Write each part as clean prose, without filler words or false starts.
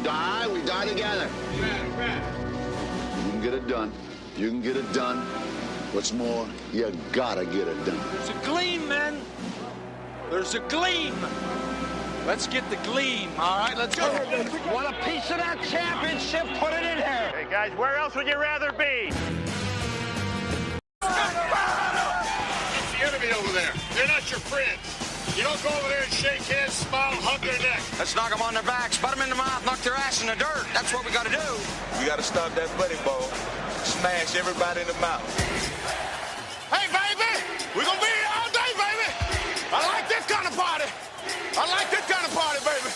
die, we die together. You can get it done. You can get it done. What's more, you gotta get it done. There's a gleam, men. There's a gleam. Let's get the gleam, all right? Let's go. Want a piece of that championship? Put it in here. Hey, guys, where else would you rather be? It's the enemy over there. They're not your friends. You don't go over there and shake hands, smile, hug their neck. Let's knock them on their backs, butt them in the mouth, knock their ass in the dirt. That's what we got to do. We got to stop that buddy ball. Smash everybody in the mouth. Hey, baby, we're going to be here all day, baby. I like this kind of party. I like this kind of party, baby.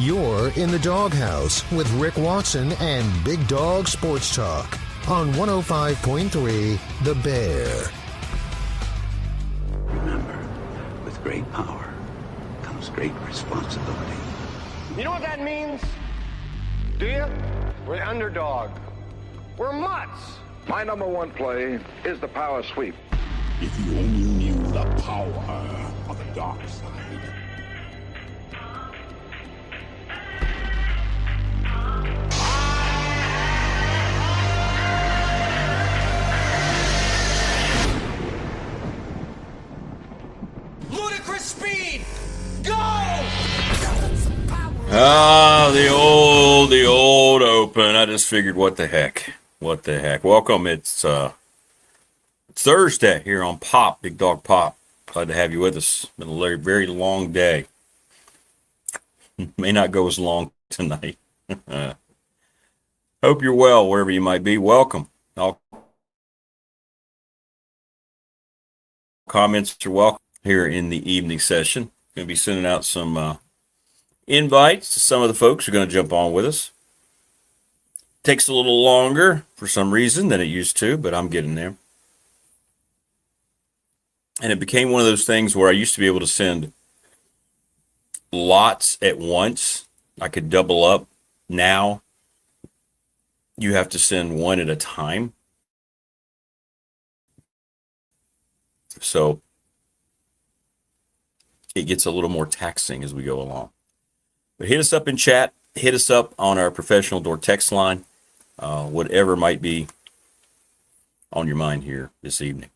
You're in the Doghouse with Rick Watson and Big Dog Sports Talk on 105.3 The Bear. Remember, with great power comes great responsibility. You know what that means? Do you? We're the underdog. We're mutts. My number one play is the power sweep. If you only knew the power of the dark side. Ludicrous speed. Go! Ah, the old open. I just figured, what the heck? Welcome. It's Thursday here on Pop, Big Dawg Pop. Glad to have you with us. Been a very, very long day. May not go as long tonight. Hope you're well wherever you might be. Welcome. All comments are welcome here in the evening session. Going to be sending out some invites to some of the folks who are going to jump on with us. Takes a little longer for some reason than it used to, but I'm getting there. And it became one of those things where I used to be able to send lots at once. I could double up. Now you have to send one at a time. So it gets a little more taxing as we go along. But hit us up in chat. Hit us up on our professional door text line. Whatever might be on your mind here this evening.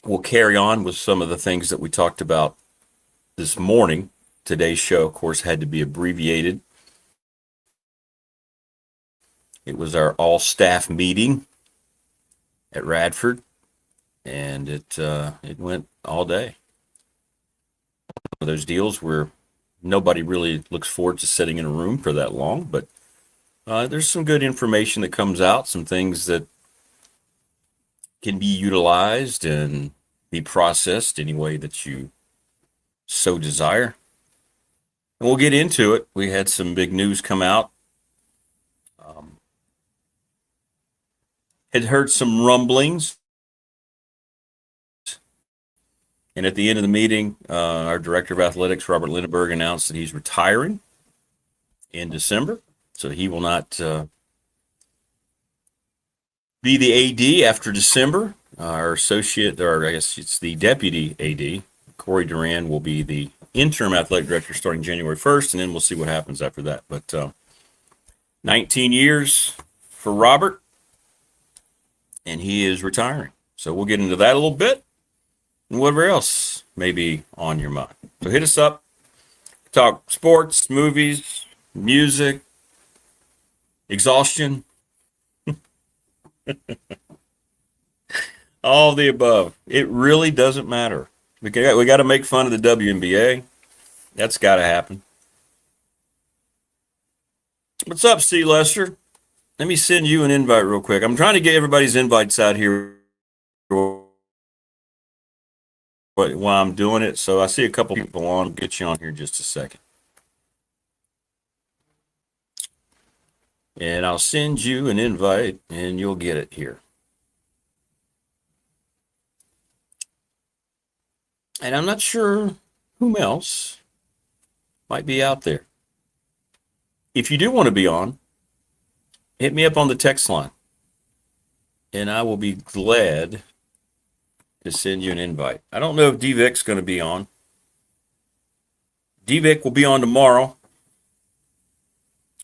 We'll carry on with some of the things that we talked about this morning. Today's show, of course, had to be abbreviated. It was our all-staff meeting at Radford, and it went all day. One of those deals where nobody really looks forward to sitting in a room for that long, but there's some good information that comes out, some things that can be utilized and be processed any way that you so desire. And we'll get into it. We had some big news come out. Had heard some rumblings. And at the end of the meeting, our director of athletics, Robert Lindenberg, announced that he's retiring in December. So he will not be the AD after December. Our associate, or I guess it's the deputy AD, Corey Duran, will be the interim athletic director starting January 1st, and then we'll see what happens after that. But 19 years for Robert, and he is retiring. So we'll get into that a little bit, and whatever else may be on your mind. So hit us up. Talk sports, movies, music, exhaustion. All the above. It really doesn't matter. We got to make fun of the WNBA. That's got to happen. What's up, C. Lester? Let me send you an invite real quick. I'm trying to get everybody's invites out here while I'm doing it. So I see a couple people on. I'll get you on here in just a second. And I'll send you an invite, and you'll get it here. And I'm not sure whom else might be out there. If you do want to be on, hit me up on the text line. And I will be glad to send you an invite. I don't know if D-Vic's going to be on. D-Vic will be on tomorrow.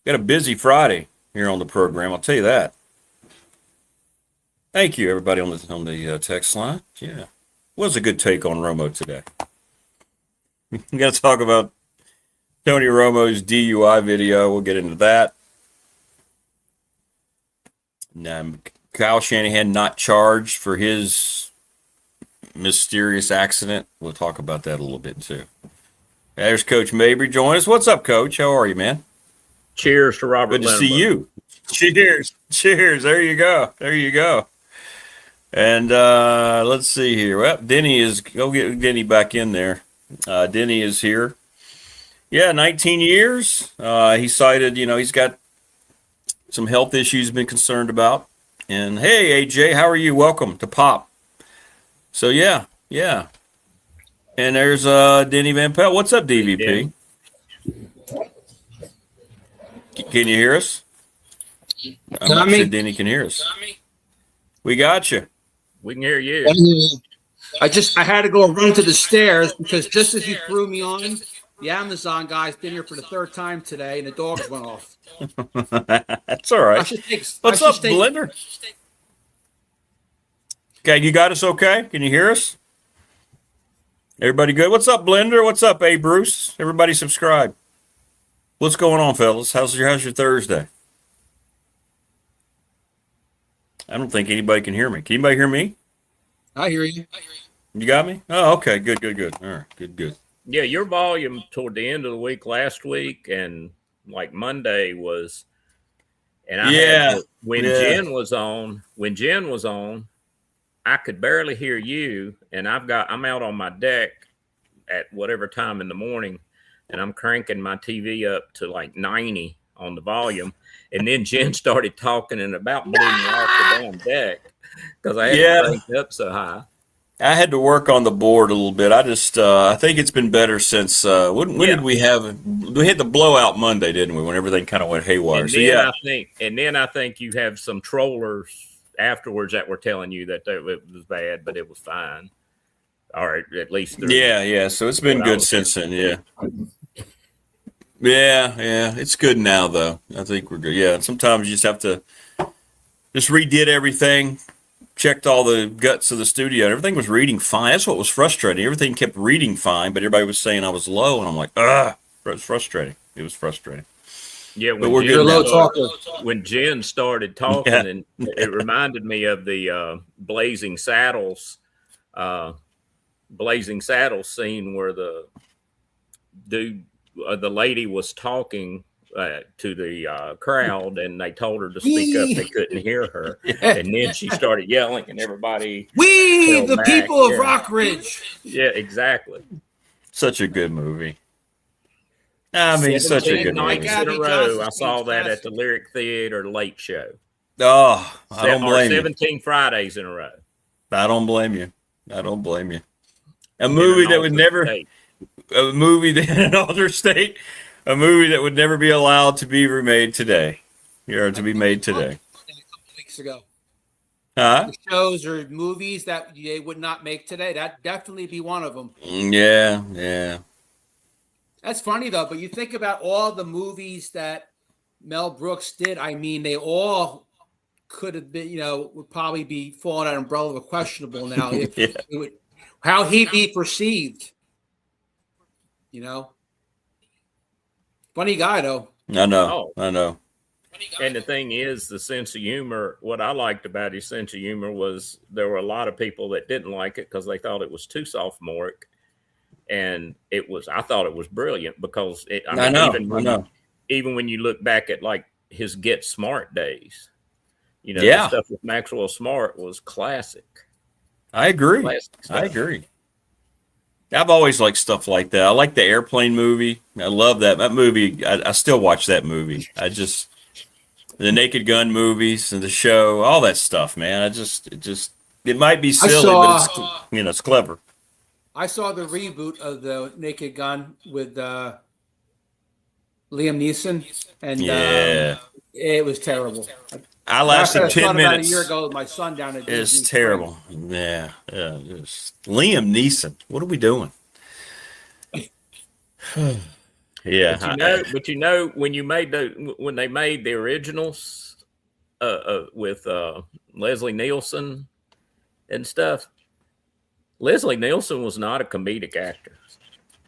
Got a busy Friday here on the program, I'll tell you that. Thank you, everybody on the text line. Yeah, was a good take on Romo today. We got to talk about Tony Romo's DUI video. We'll get into that. Kyle Shanahan not charged for his mysterious accident. We'll talk about that a little bit too. There's Coach Mabry join us. What's up, Coach? How are you, man? Cheers to Robert. Good to see you. Cheers. Cheers. There you go. There you go. And let's see here. Well, Denny is, go get Denny back in there. Denny is here. Yeah, 19 years. He cited, he's got some health issues he's been concerned about. And hey, AJ, how are you? Welcome to Pop. So, yeah. And there's Denny Van Pelt. What's up, DVP? Can you hear us? I'm not sure Denny can hear us. We got you. We can hear you. I had to go run to the stairs because just as you threw me on, the Amazon guy's been here for the third time today, and the dogs went off. That's all right. What's up, Blender? Okay, you got us okay? Can you hear us? Everybody good? What's up, Blender? What's up, A. Bruce? Everybody subscribe. What's going on, fellas? How's your Thursday? I don't think anybody can hear me. Can anybody hear me? I hear you. You got me? Oh, okay. Good. All right. Good. Yeah, your volume toward the end of the week last week and like Monday was, and when Jen was on, I could barely hear you, and I'm out on my deck at whatever time in the morning, and I'm cranking my TV up to like 90 on the volume, and then Jen started talking and about blew me off the damn deck because I had to crank it up so high. I had to work on the board a little bit. I think it's been better since when did we had the blowout Monday, didn't we? When everything kind of went haywire. And then I think you have some trollers afterwards that were telling you that it was bad, but it was fine. All right, at least. Yeah. So it's been good since then. Yeah. It's good now, though. I think we're good. Yeah, sometimes you just have to just redid everything, checked all the guts of the studio. Everything was reading fine. That's what was frustrating. Everything kept reading fine, but everybody was saying I was low, and I'm like, it was frustrating. It was frustrating. Yeah, when Jen started talking, and it reminded me of the Blazing Saddles scene where the lady was talking to the crowd, and they told her to speak up. They couldn't hear her, and then she started yelling, and everybody. We, the people of Rockridge. Yeah, exactly. Such a good movie. I mean, such a good movie. In a row, I saw that at the Lyric Theater Late Show. Oh, I don't blame you. 17 Fridays in a row. I don't blame you. A movie that would never, a movie that in another state, a movie that would never be allowed to be remade today. To be made today. A couple weeks ago. Huh? The shows or movies that they would not make today. That'd definitely be one of them. Yeah. That's funny, though, but you think about all the movies that Mel Brooks did. I mean, they all could have been, would probably be falling under umbrella of questionable now. How he'd be perceived, Funny guy, though. I know. And the thing is, the sense of humor, what I liked about his sense of humor was there were a lot of people that didn't like it because they thought it was too sophomoric. And I thought it was brilliant because even when you look back at like his Get Smart days, the stuff with Maxwell Smart was classic. I agree. I've always liked stuff like that. I like the Airplane movie. I love that movie. I still watch that movie. The Naked Gun movies and the show, all that stuff, man. It might be silly, but it's clever. I saw the reboot of the Naked Gun with Liam Neeson, and it was terrible. I lasted 10 minutes. About a year ago with my son down at It's Disney terrible. Yeah. Liam Neeson. What are we doing? Yeah. But when they made the originals with Leslie Nielsen and stuff, Leslie Nielsen was not a comedic actor.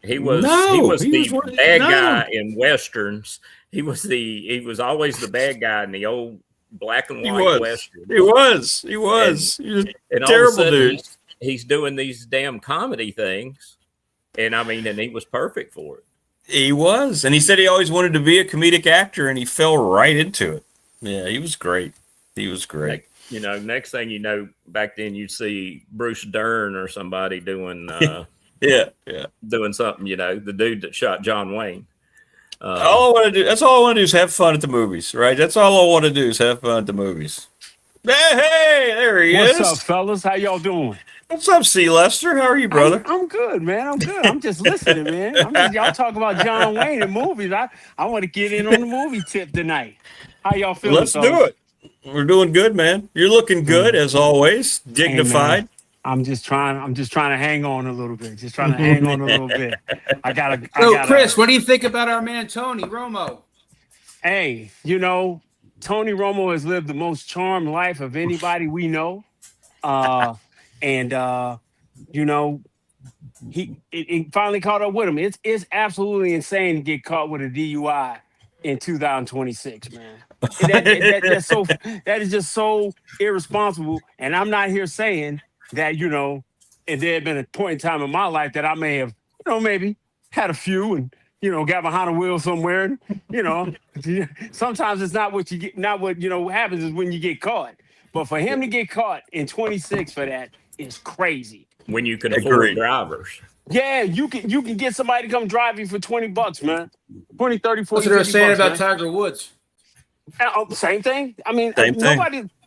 He was the bad guy in westerns. He was always the bad guy in the old black and white western. He was and terrible dude. He's doing these damn comedy things, and he was perfect for it. He was, and he said he always wanted to be a comedic actor, and he fell right into it. Yeah, he was great. Like, next thing you know, back then you'd see Bruce Dern or somebody doing doing something, the dude that shot John Wayne. All I want to do, that's all I want to do is have fun at the movies, right? That's all I want to do is have fun at the movies. Hey, there he is. What's up, fellas? How y'all doing? What's up, C. Lester? How are you, brother? I'm good, man. I'm good. I'm just listening, man. Y'all talk about John Wayne and movies. I want to get in on the movie tip tonight. How y'all feeling? Let's do it. We're doing good, man. You're looking good as always. Dignified. Hey, I'm just trying to hang on a little bit. Just trying to hang on a little bit. Chris, what do you think about our man Tony Romo? Hey, Tony Romo has lived the most charmed life of anybody we know. He finally caught up with him. It's absolutely insane to get caught with a DUI in 2026, man. That is just so irresponsible. And I'm not here saying that, if there had been a point in time in my life that I may have, maybe had a few and, got behind a wheel somewhere. And, sometimes it's not what you get, not what, happens is when you get caught. But for him to get caught in 26 for that is crazy. When you can afford drivers. Yeah, you can get somebody to come drive you for $20, man. 20, 30, 40. That's what they're saying about Tiger Woods. Same thing.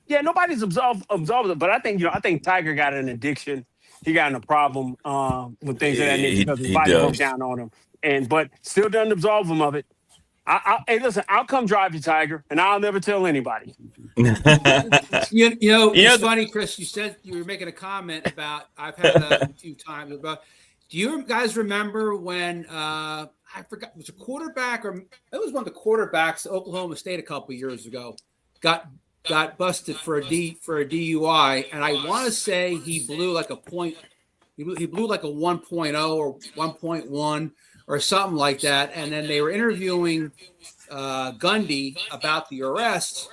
Nobody's absolved of it, but I think Tiger got an addiction. He got in a problem with things of that nature because his body broke down on him. But still doesn't absolve him of it. Hey, listen, I'll come drive you, Tiger, and I'll never tell anybody. It's funny, Chris. You said you were making a comment about I've had a few times about. Do you guys remember when I forgot it was a quarterback or it was one of the quarterbacks at Oklahoma State a couple of years ago got busted for a DUI, and I want to say he blew like a point. He blew like a 1.0 or 1.1 or something like that. And then they were interviewing Gundy about the arrest.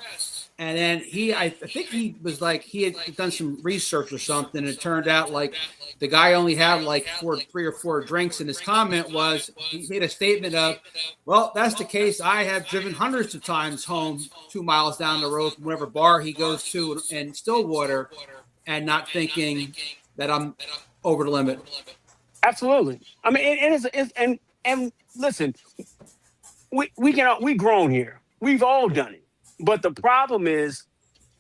And then I think he was like, he had done some research or something. And it turned out like the guy only had like 3 or 4 drinks. And his comment was, he made a statement of, well, that's the case. I have driven hundreds of times home 2 miles down the road from whatever bar he goes to in Stillwater and not thinking that I'm over the limit. Absolutely. I mean, and listen, we grown here. We've all done it. But the problem is,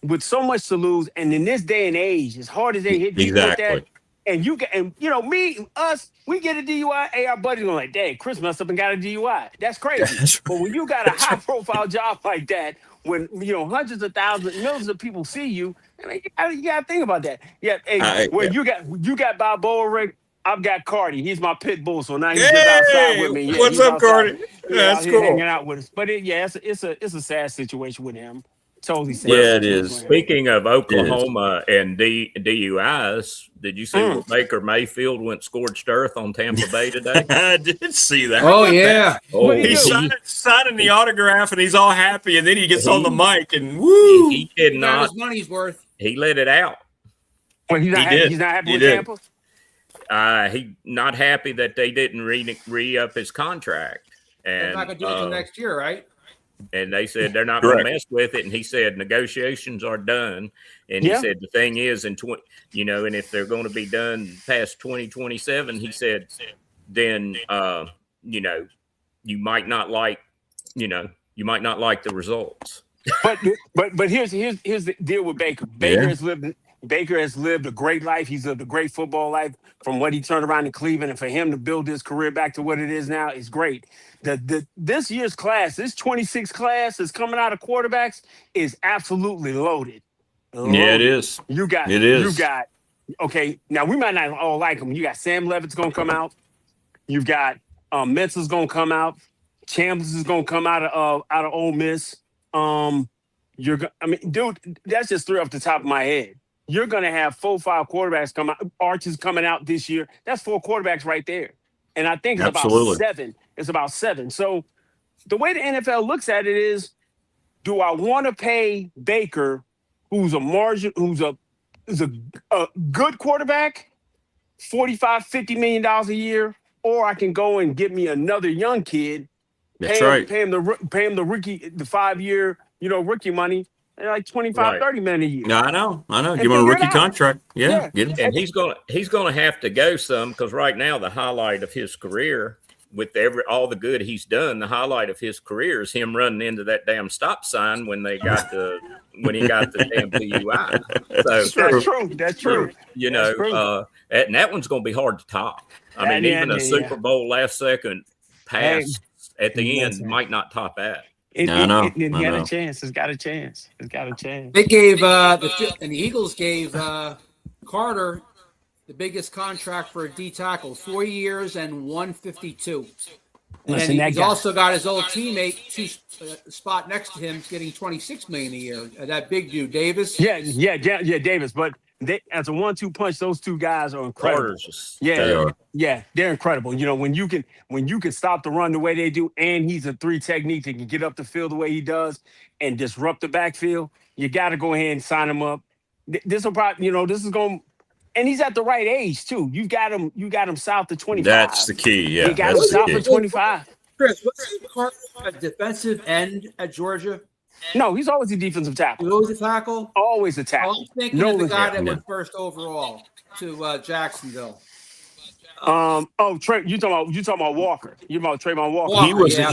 with so much to lose, and in this day and age, as hard as they hit you with that, and we get a DUI. Hey, our buddies are like, "Dang, Chris messed up and got a DUI." That's crazy. But when you got a high-profile job like that, when hundreds of thousands, millions of people see you, you got to think about that. Yeah, hey, you got Balboa Rick. I've got Cardi. He's my pit bull, so now he's just outside with me. Yeah, what's up, Cardi? Yeah, that's cool. Hanging out with us, but it's a sad situation with him. Totally sad. Yeah, it is. Speaking of Oklahoma and DUIs, did you see what Baker Mayfield went scorched earth on Tampa Bay today? I did see that. Oh yeah. Oh, he's signing the autograph and he's all happy, and then he gets on the mic and woo. He did not. His money's worth. He let it out. Well, he's not happy with Tampa. He not happy that they didn't re-up his contract. And they're not going to do it until next year, right? And they said they're not going to mess with it. And he said negotiations are done. And he said the thing is, and if they're going to be done past 2027, he said, then you might not like the results. But here's the deal with Baker. Baker has lived Baker has lived a great life. He's lived a great football life from what he turned around in Cleveland, and for him to build his career back to what it is now is great. This year's class, this 26 class that's coming out of quarterbacks is absolutely loaded. Yeah, it is. You got okay. Now we might not all like him. You got Sam Levitt's gonna come out. You've got Mensa's gonna come out. Chambers is gonna come out of Ole Miss. Dude, that's just three off the top of my head. You're gonna have 4-5 quarterbacks come out. Archer's coming out this year. That's 4 quarterbacks right there. And I think it's about 7. It's about 7. So the way the NFL looks at it is, do I want to pay Baker, who's a good quarterback, $45-50 million a year, or I can go and get me another young kid, pay him the rookie, the 5-year, rookie money, and like 25-30 million a year. No, I know. Give him a rookie contract. Yeah. Get him. And he's gonna have to go some, because right now the highlight of his career, with all the good he's done, the highlight of his career is him running into that damn stop sign when he got the damn PUI. So That's true. And that one's going to be hard to top. I mean, even a Super Bowl last second pass at the end might not top that. It's got a chance. It's got a chance. They gave the Eagles gave Carter the biggest contract for a D tackle, 4 years and $152. And then he's also got his old teammate, spot next to him, getting $26 million a year. That big dude, Davis. Yeah, Davis. But as a 1-2 punch, those two guys are incredible. They're incredible. When you can stop the run the way they do, and he's a 3 technique that can get up the field the way he does and disrupt the backfield, you got to go ahead and sign him up. This will probably, this is going. And he's at the right age too. You got him south of 25. That's the key. Yeah, you got him south of 25. Chris, wasn't Carter a defensive end at Georgia? No, he's always a defensive tackle. He's always a tackle. Always a tackle. I'm thinking of the guy that went first overall to Jacksonville. Trey, you talking about Walker? You talking about Trayvon Walker? He was in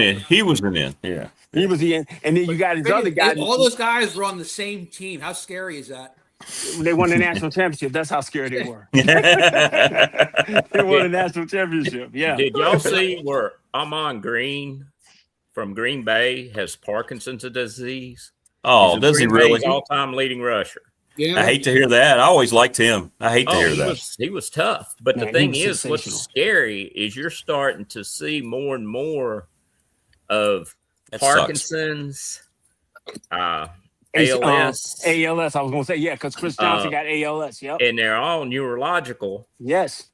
it. He was in it. Yeah, he was in. And then you got his other guy. All those guys were on the same team. How scary is that? They won the national championship. That's how scared they were. They won the national championship. Yeah. Did y'all see where Amon Green from Green Bay has Parkinson's disease? Oh, does he really? All-time leading rusher. Yeah. I hate to hear that. I always liked him. I hate to hear that. He was tough. But the thing is, what's scary is you're starting to see more and more of Parkinson's, ALS. I was going to say, because Chris Johnson got ALS. Yep. And they're all neurological. Yes.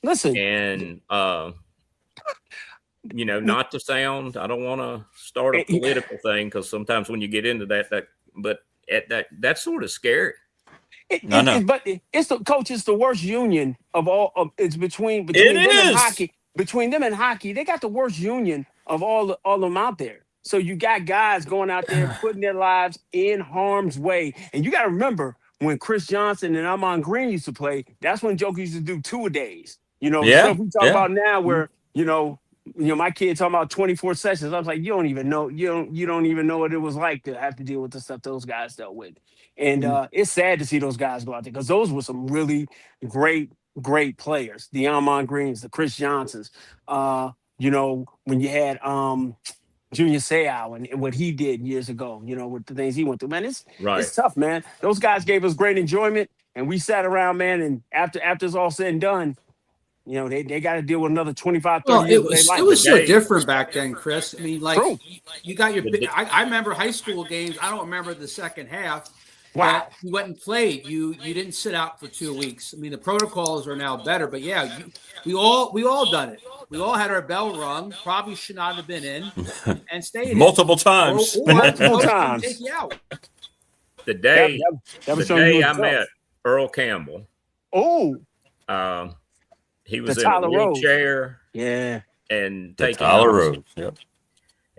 Listen. And, not to sound, I don't want to start a political thing, because sometimes when you get into that's sort of scary. But it's the worst union of all. It's between them and hockey. Between them and hockey, they got the worst union of all of them out there. So you got guys going out there putting their lives in harm's way. And you got to remember, when Chris Johnson and Amon Green used to play, that's when Joker used to do 2-a-days. Stuff we talk about now where, my kid talking about 24 sessions. I was like, you don't even know what it was like to have to deal with the stuff those guys dealt with. And it's sad to see those guys go out there, because those were some really great players. The Amon Greens, the Chris Johnsons. When you had Junior Seau and what he did years ago, with the things he went through. Man, it's tough, man. Those guys gave us great enjoyment, and we sat around, man, and after it's all said and done, they got to deal with another 25, 30 years. It was so different back then, Chris. I mean, you got your I remember high school games. I don't remember the second half. Wow. You went and played. You didn't sit out for 2 weeks. I mean, the protocols are now better, but we all done it. We all had our bell rung. Probably should not have been in, and stayed multiple times. Multiple times. Take you out. The day I met Earl Campbell. Oh. He was in a wheelchair. Yeah. And taking Tyler Rose. Yep.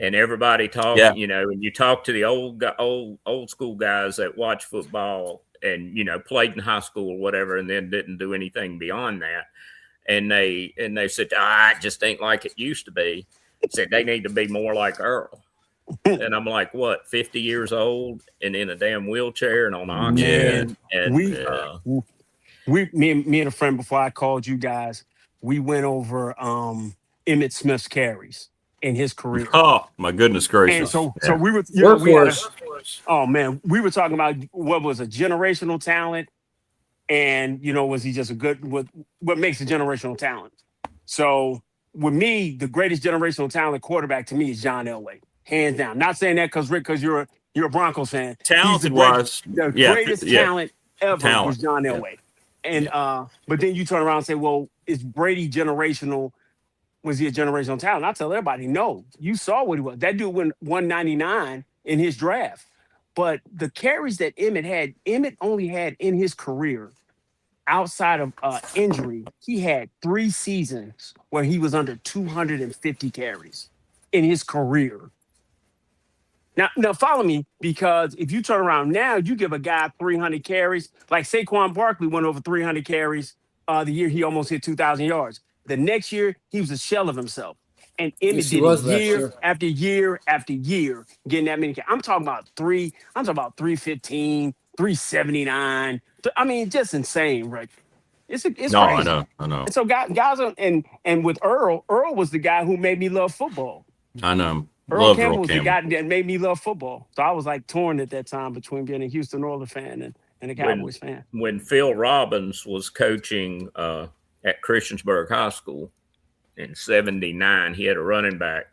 And everybody talk, and you talk to the old school guys that watch football and, played in high school or whatever, and then didn't do anything beyond that. And they said, it just ain't like it used to be. Said they need to be more like Earl. and I'm like, what, 50 years old and in a damn wheelchair and on oxygen. Yeah. And Me and a friend, before I called you guys, we went over Emmitt Smith's carries in his career. Oh my goodness gracious! And so we were, we had Oh man, we were talking about what was a generational talent, and was he just a good? What makes a generational talent? So with me, the greatest generational talent quarterback to me is John Elway, hands down. Not saying that because you're a Broncos fan. Talented the greatest talent ever was John Elway. Yeah. And but then you turn around and say, well, is Brady generational? Was he a generational talent? I tell everybody, no. You saw what he was. That dude went 199 in his draft. But the carries that Emmitt only had in his career, outside of injury, he had 3 seasons where he was under 250 carries in his career. Now follow me, because if you turn around now, you give a guy 300 carries, like Saquon Barkley went over 300 carries the year he almost hit 2,000 yards. The next year, he was a shell of himself. And Emmitt did it year after year after year, getting that many. I'm talking about 315, 379. I mean, just insane, right? It's crazy. I know. And so guys and with Earl was the guy who made me love football. I know. Earl Campbell was the guy that made me love football. So I was like torn at that time between being a Houston Oilers fan and a Cowboys fan. When Phil Robbins was coaching at Christiansburg High School in '79, he had a running back,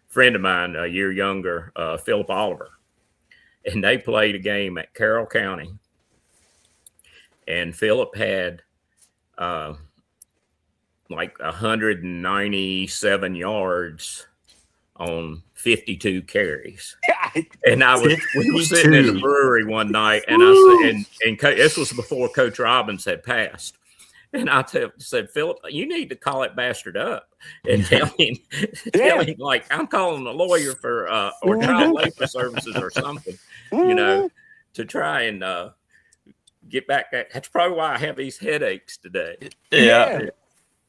friend of mine, a year younger, Philip Oliver. And they played a game at Carroll County. And Philip had like 197 yards on 52 carries. And we were sitting in the brewery one night, and I said, this was before Coach Robbins had passed. And I said, Philip, you need to call that bastard up and tell him, like, I'm calling a lawyer for or child labor services or something, to try and get back. That's probably why I have these headaches today. Yeah.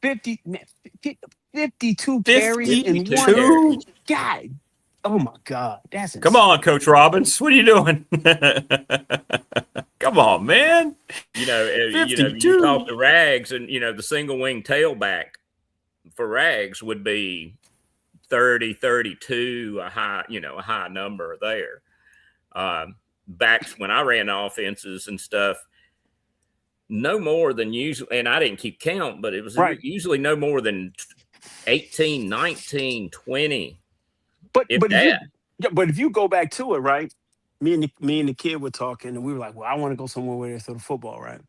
52 carries in one. God. Oh my God. That's insane. Come on, Coach Robbins. What are you doing? Come on, man. You talk to Rags, and the single wing tailback for Rags would be 30, 32, a high number there. Back when I ran offenses and stuff, no more than usually, and I didn't keep count, but it was usually no more than 18, 19, 20. But if you go back to it, right? Me and the kid were talking, and we were like, well, I want to go somewhere where they throw the football, right?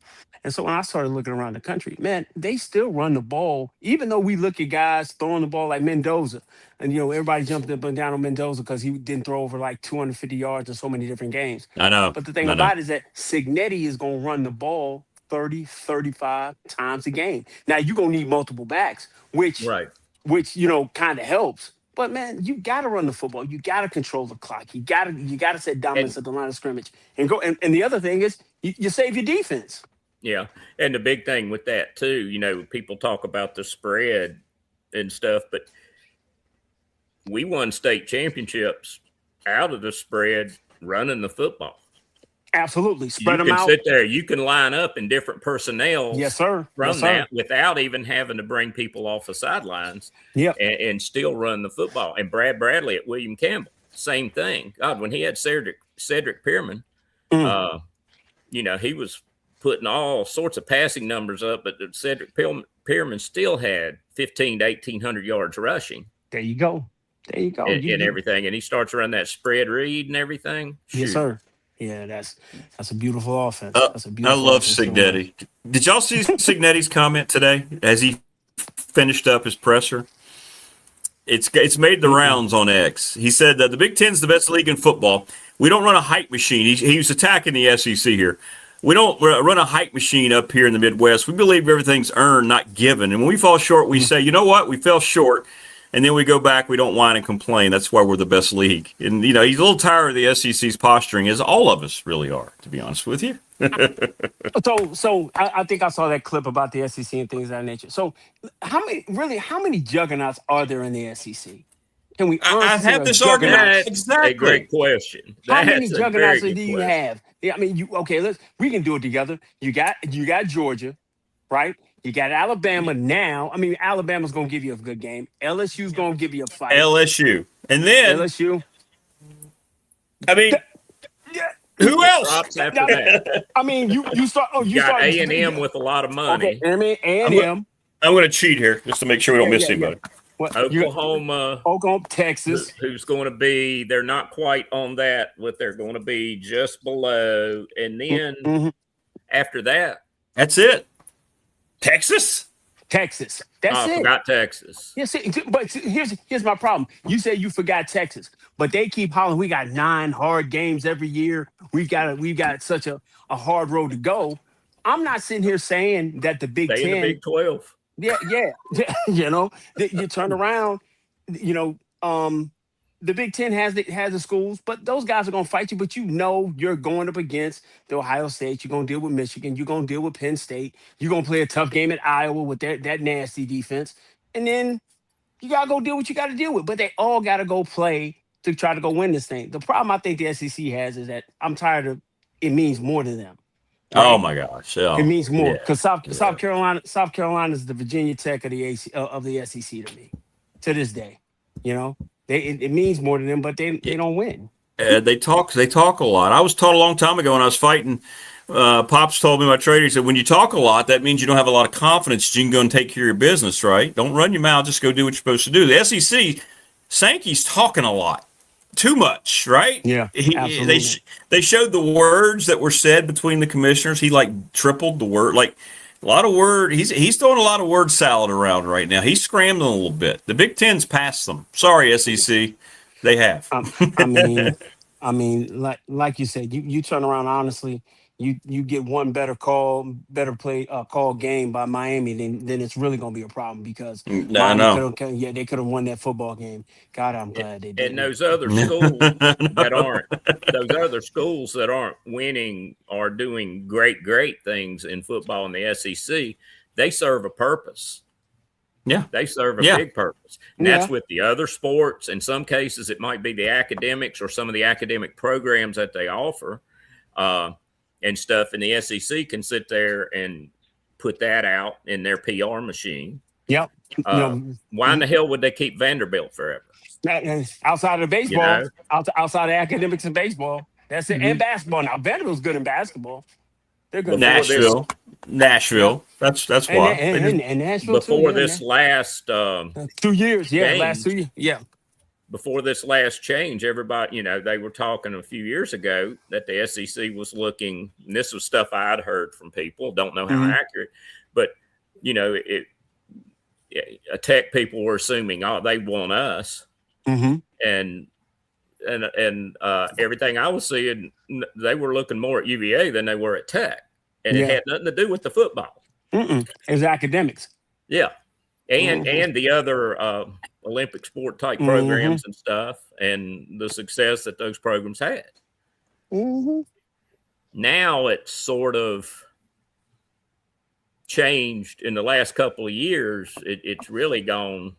And so when I started looking around the country, man, they still run the ball, even though we look at guys throwing the ball like Mendoza. And, everybody jumped up and down on Mendoza because he didn't throw over like 250 yards in so many different games. I know. But the thing about it is that Cignetti is going to run the ball 30, 35 times a game. Now, you're going to need multiple backs, which kind of helps. But man, you got to run the football. You got to control the clock. You got to set dominance at the line of scrimmage and go. And the other thing is you save your defense. Yeah, and the big thing with that too, people talk about the spread and stuff, but we won state championships out of the spread running the football. Absolutely, spread them out. You can sit there. You can line up in different personnel. Yes, sir. From that, without even having to bring people off the sidelines. Yeah, and still run the football. And Brad Bradley at William Campbell, same thing. God, when he had Cedric Pearman, he was putting all sorts of passing numbers up, but Cedric Pearman still had 1,500 to 1,800 yards rushing. There you go. And everything. And he starts running that spread read and everything. Shoot. Yes, sir. Yeah, that's a beautiful offense. That's a beautiful. I love Cignetti. Did y'all see Cignetti's comment today as he finished up his presser? It's made the rounds on X. He said that the Big Ten's the best league in football. We don't run a hype machine. He was attacking the SEC here. We don't run a hype machine up here in the Midwest. We believe everything's earned, not given. And when we fall short, we say, you know what? We fell short. And then we go back, we don't whine and complain. That's why we're the best league. And, he's a little tired of the SEC's posturing, as all of us really are, to be honest with you. So I think I saw that clip about the SEC and things of that nature. So how many juggernauts are there in the SEC? can we I honestly have this argument. That's Exactly. a great question. How many That's a juggernauts very do good you question. have? Yeah, I mean, we can do it together. You got Georgia, right? You got Alabama now. I mean, Alabama's gonna give you a good game. LSU's gonna give you a fight. LSU. And then LSU. I mean, who else? Drops after that. I mean, you start. Oh, you got start A&M with a lot of money. Okay, A&M. I'm going to cheat here just to make sure we don't miss anybody. What, Oklahoma, Texas. Who's going to be? They're not quite on that, but they're going to be just below. And then after that, that's it. Texas. That's it. I forgot Texas. Yeah, but here's my problem. You say you forgot Texas, but they keep hollering. We got 9 hard games every year. We've got such a hard road to go. I'm not sitting here saying that the Big Stay Ten, in the Big 12. Yeah. You turn around. The Big Ten has the schools, but those guys are going to fight you. But you're going up against the Ohio State. You're going to deal with Michigan. You're going to deal with Penn State. You're going to play a tough game at Iowa with that nasty defense. And then you got to go deal with what you got to deal with. But they all got to go play to try to go win this thing. The problem I think the SEC has is that I'm tired of it means more to them. Right? Oh my gosh! Yeah. It means more because South Carolina is the Virginia Tech of the SEC to me, to this day. It means more to them, but they don't win. They talk a lot. I was taught a long time ago when I was fighting. Pops told me, my trader, he said, when you talk a lot, that means you don't have a lot of confidence. You can go and take care of your business, right? Don't run your mouth. Just go do what you're supposed to do. The SEC, Sankey's talking a lot. Too much, right? Yeah, absolutely. They showed the words that were said between the commissioners. He tripled the word, a lot of word. He's throwing a lot of word salad around right now. He's scrambling a little bit. The Big Ten's passed them. Sorry, SEC, they have. I mean, like you said, you turn around honestly. You get one better call game by Miami, then it's really going to be a problem because they could have won that football game. God, I'm glad they did. And those other schools that aren't winning are doing great things in football in the SEC. They serve a purpose. Yeah, they serve a big purpose. And that's with the other sports. In some cases, it might be the academics or some of the academic programs that they offer. And stuff, and the SEC can sit there and put that out in their PR machine. Yep. Why in the hell would they keep Vanderbilt forever? Outside of baseball, outside of academics and baseball, that's it. And basketball. Now Vanderbilt's good in basketball. They're good. Nashville. That's why. And Nashville before this last 2 years. Yeah, last 2 years. Yeah. Before this last change, everybody, they were talking a few years ago that the SEC was looking, and this was stuff I'd heard from people, don't know how accurate, but, Tech people were assuming, they want us. And everything I was seeing, they were looking more at UVA than they were at Tech. And it had nothing to do with the football. It was academics. Yeah. And the other Olympic sport type programs and stuff, and the success that those programs had. Now it's sort of changed in the last couple of years. It's really gone,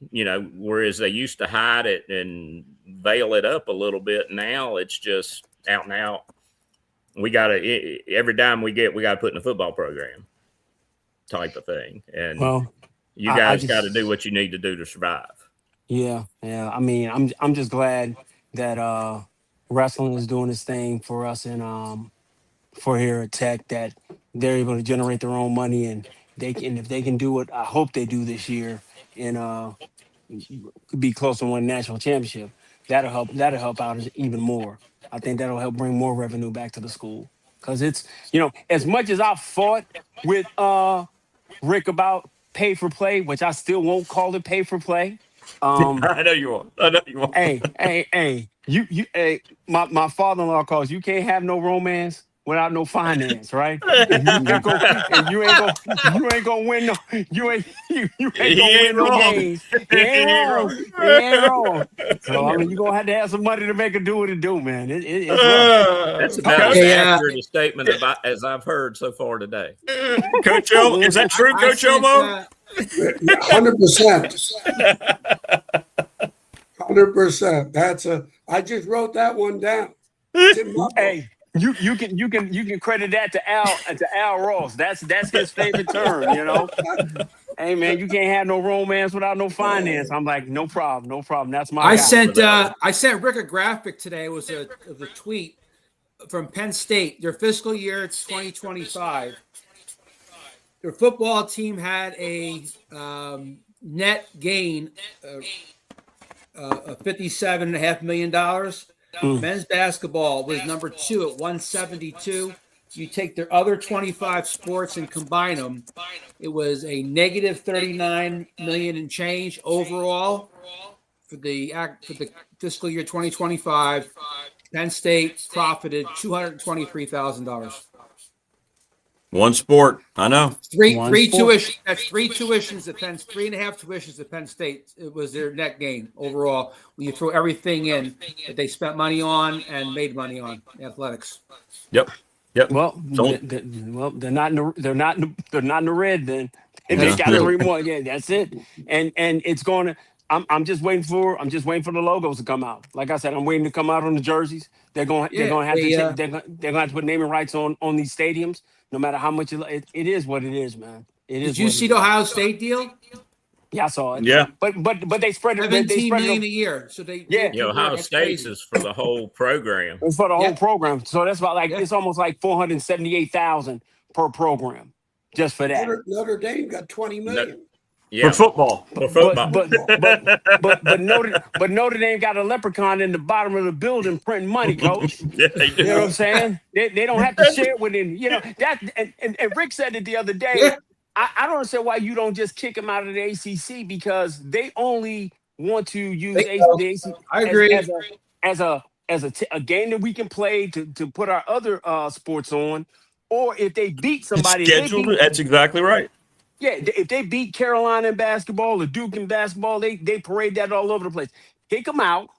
whereas they used to hide it and veil it up a little bit. Now it's just out and out. We got to, every dime we get, we got to put in a football program type of thing. And you guys got to do what you need to do to survive. Yeah. I mean, I'm just glad that wrestling is doing this thing for us and for here at Tech, that they're able to generate their own money, and if they can do what I hope they do this year and be close to one national championship, that'll help out even more. I think that'll help bring more revenue back to the school, because it's as much as I fought with Rick about pay for play, which I still won't call it pay for play. I know you won't. Hey, my father-in-law calls, you can't have no romance without no finance, right? You ain't gonna win no games. He ain't wrong. So I mean, you're gonna have some money to make it do what it do, man. It's that's about as accurate a statement as I've heard so far today. Coach O, is that true, Coach Omo? 100%. 100%. I just wrote that one down. Hey, you can credit that to Al Ross. That's his favorite term, you know. Hey man, you can't have no romance without no finance. I'm like, no problem. That's my I guy. sent Rick a graphic today. It was a tweet from Penn State. Their fiscal year, it's 2025. Their football team had a net gain of $57.5 million. Men's basketball was number 2 at 172. You take their other 25 sports and combine them, it was a negative 39 million and change overall for the fiscal year 2025. Penn State profited $223,000. One sport, I know. Three tuition. That's 3 tuitions at Penn. 3.5 tuitions at Penn State. It was their net gain overall. When you throw everything in that they spent money on and made money on athletics. Yep. Well, they're not in the red then. And they got 3 more. Yeah, that's it. And it's going to. I'm just waiting for the logos to come out. Like I said, I'm waiting to come out on the jerseys. They're going to have to put naming rights on these stadiums. No matter how much it is, what it is, man. Did you see the Ohio State deal? Yeah, I saw it. Yeah, but they spread it. $17 million a year. So Ohio State's is for the whole program. It's for the whole program. So that's about it's almost like $478,000 per program, just for that. Notre Dame got $20 million. For football. But Notre Dame got a leprechaun in the bottom of the building printing money, coach. Yeah, they do. You know what I'm saying? They don't have to share it with him. You know that. And Rick said it the other day. Yeah. I don't understand why you don't just kick him out of the ACC, because they only want to use the ACC. I agree. As a game that we can play to put our other sports on, or if they beat somebody. That's exactly right. Yeah, if they beat Carolina in basketball or Duke in basketball, they parade that all over the place. Kick them out,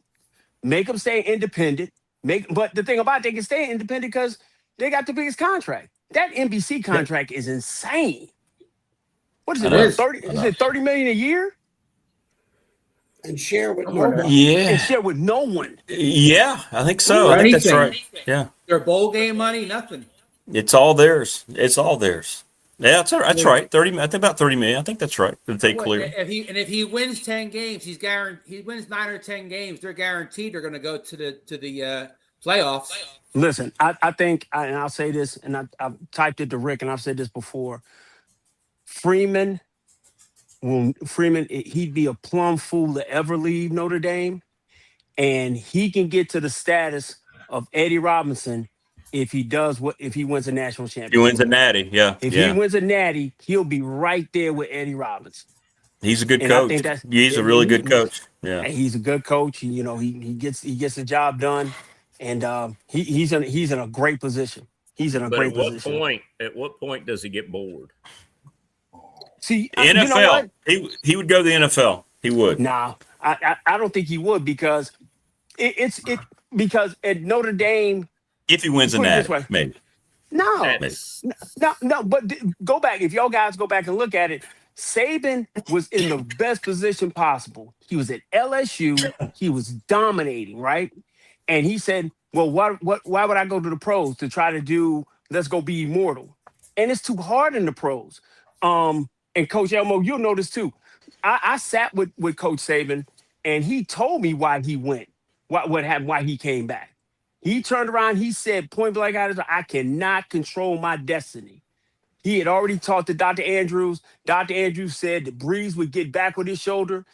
make them stay independent. But the thing about it, they can stay independent because they got the biggest contract. That NBC contract is insane. What is it? Is it $30 million a year? And share with no one. Yeah. And share with no one. Yeah, I think so. I think that's right. Yeah. Their bowl game money, nothing. It's all theirs. Yeah, that's right. 30. I think about 30 million. I think that's right. If they clear. If he wins 10 games, he's guaranteed. He wins 9 or 10 games, they're guaranteed they're going to go to the playoffs. Listen, I think, and I'll say this, and I've typed it to Rick, and I've said this before. Freeman, he'd be a plumb fool to ever leave Notre Dame, and he can get to the status of Eddie Robinson if he wins a national championship. He wins a natty, yeah. If he wins a natty, he'll be right there with Eddie Robinson. He's a good coach. He's a really good coach. Yeah, he's a good coach. He gets the job done, and he's in a great position. He's in a great position. At what point does he get bored? See, NFL. You know what? He would go to the NFL. He would. Nah, I don't think he would, because because at Notre Dame. If he wins a natty, maybe. No. But go back. If y'all guys go back and look at it, Saban was in the best position possible. He was at LSU. He was dominating, right? And he said, well, why would I go to the pros to try to do, let's go be immortal? And it's too hard in the pros. And Coach Elmo, you'll notice too. I sat with Coach Saban, and he told me why he went, what happened, why he came back. He turned around, he said, point blank out, I cannot control my destiny. He had already talked to Dr. Andrews. Dr. Andrews said that Breeze would get back with his shoulder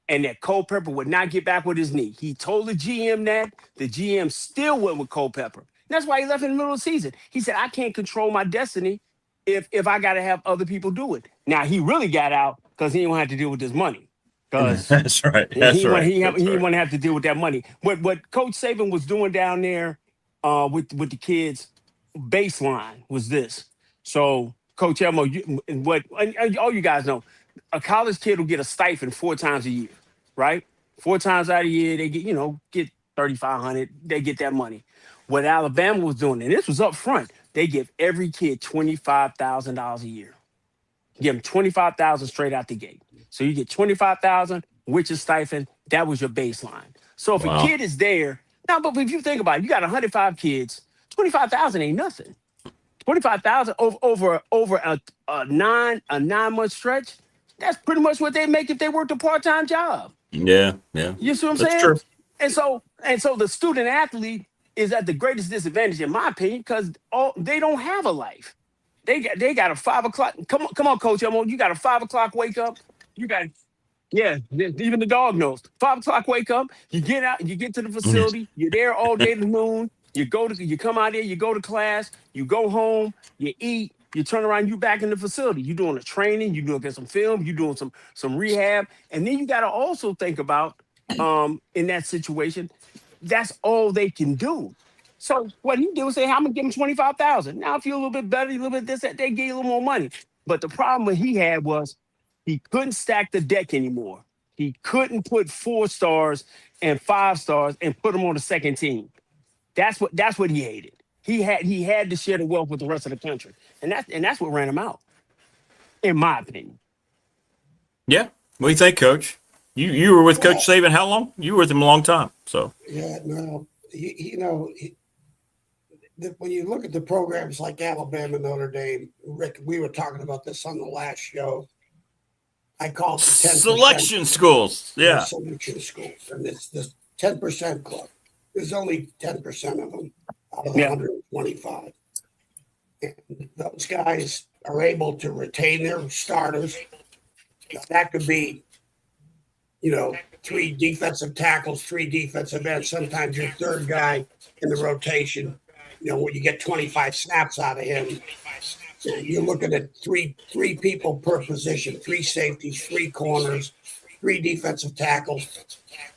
and that Culpepper would not get back with his knee. He told the GM that. The GM still went with Culpepper. That's why he left in the middle of the season. He said, I can't control my destiny if I got to have other people do it. Now, he really got out because he didn't have to deal with this money. That's right. He didn't want to have to deal with that money. What Coach Saban was doing down there with the kids, baseline was this. So, Coach Elmo, all you guys know, a college kid will get a stipend 4 times a year, right? 4 times out of the year, they get $3,500. They get that money. What Alabama was doing, and this was up front, they give every kid $25,000 a year. Give them $25,000 straight out the gate. So you get $25,000, which is stipend. That was your baseline. So if a kid is there, now, but if you think about it, you got 105 kids, 25,000 ain't nothing. 25,000 over a 9-month stretch. That's pretty much what they make if they worked a part-time job. Yeah. You see what I'm That's saying? true. And so the student athlete is at the greatest disadvantage, in my opinion, because they don't have a life. They got a 5 o'clock. Come on, Coach. You got a 5 o'clock wake up. You got even the dog knows. 5 o'clock wake up. You get out. You get to the facility. You're there all day to noon. You come out there. You go to class. You go home. You eat. You turn around. You back in the facility. You doing a training. You doing some film. You doing some rehab. And then you got to also think about in that situation, that's all they can do. So what he did was say, I'm gonna give him 25,000. Now, if you're a little bit better, a little bit this, that, they give you a little more money. But the problem that he had was he couldn't stack the deck anymore. He couldn't put 4 stars and 5 stars and put them on the second team. That's what he hated. He had to share the wealth with the rest of the country, and that's what ran him out, in my opinion. Yeah. What do you think, Coach? You were with Coach Saban how long? You were with him a long time. So yeah, no, when you look at the programs like Alabama, Notre Dame, Rick, we were talking about this on the last show. I call it the 10% selection schools. Yeah, selection schools, and it's the 10% club. There's only 10% of them out of the 125. And those guys are able to retain their starters. That could be, 3 defensive tackles, 3 defensive ends. Sometimes your third guy in the rotation, when you get 25 snaps out of him, you're looking at three people per position, 3 safeties, 3 corners, 3 defensive tackles,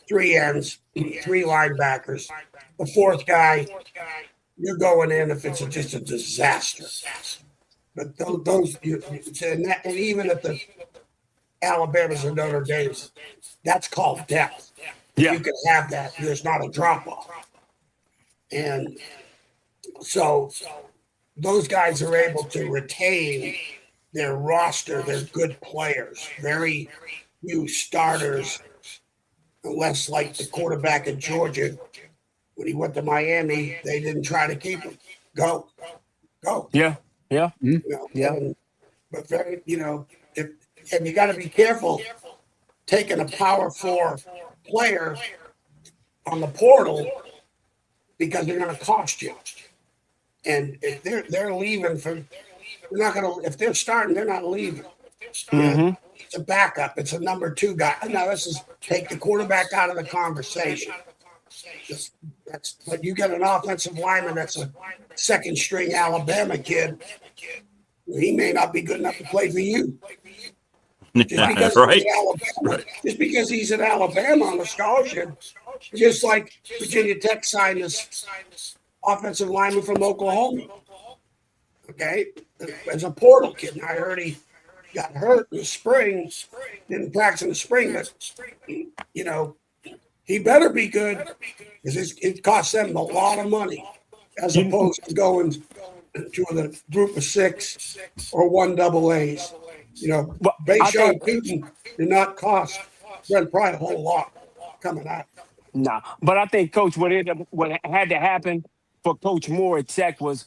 3 ends, 3 linebackers. The 4th guy, you're going in if it's just a disaster. But those and even at the Alabama's and Notre Dame's, that's called depth. Yeah. You can have that. There's not a drop off. And so those guys are able to retain their roster. They're good players. Very few starters, unless like the quarterback in Georgia, when he went to Miami, they didn't try to keep him. Go. Yeah. But very, and you got to be careful taking a Power 4 player on the portal because they're going to cost you. And if they're leaving if they're starting, they're not leaving. Mm-hmm. It's a backup. It's a number 2 guy. Now this is take the quarterback out of the conversation. But you get an offensive lineman that's a second string Alabama kid. He may not be good enough to play for you. Just because he's at Alabama on a scholarship, just like Virginia Tech signed this offensive lineman from Oklahoma. Okay, as a portal kid, and I heard he got hurt in the spring, didn't practice in the spring, but he better be good because it costs them a lot of money as opposed to going to the group of 6 or 1 AA. Bayshore Putin did not cost Brent Pry a whole lot coming out. Nah, but I think, Coach, what had to happen for Coach Moore at Tech was,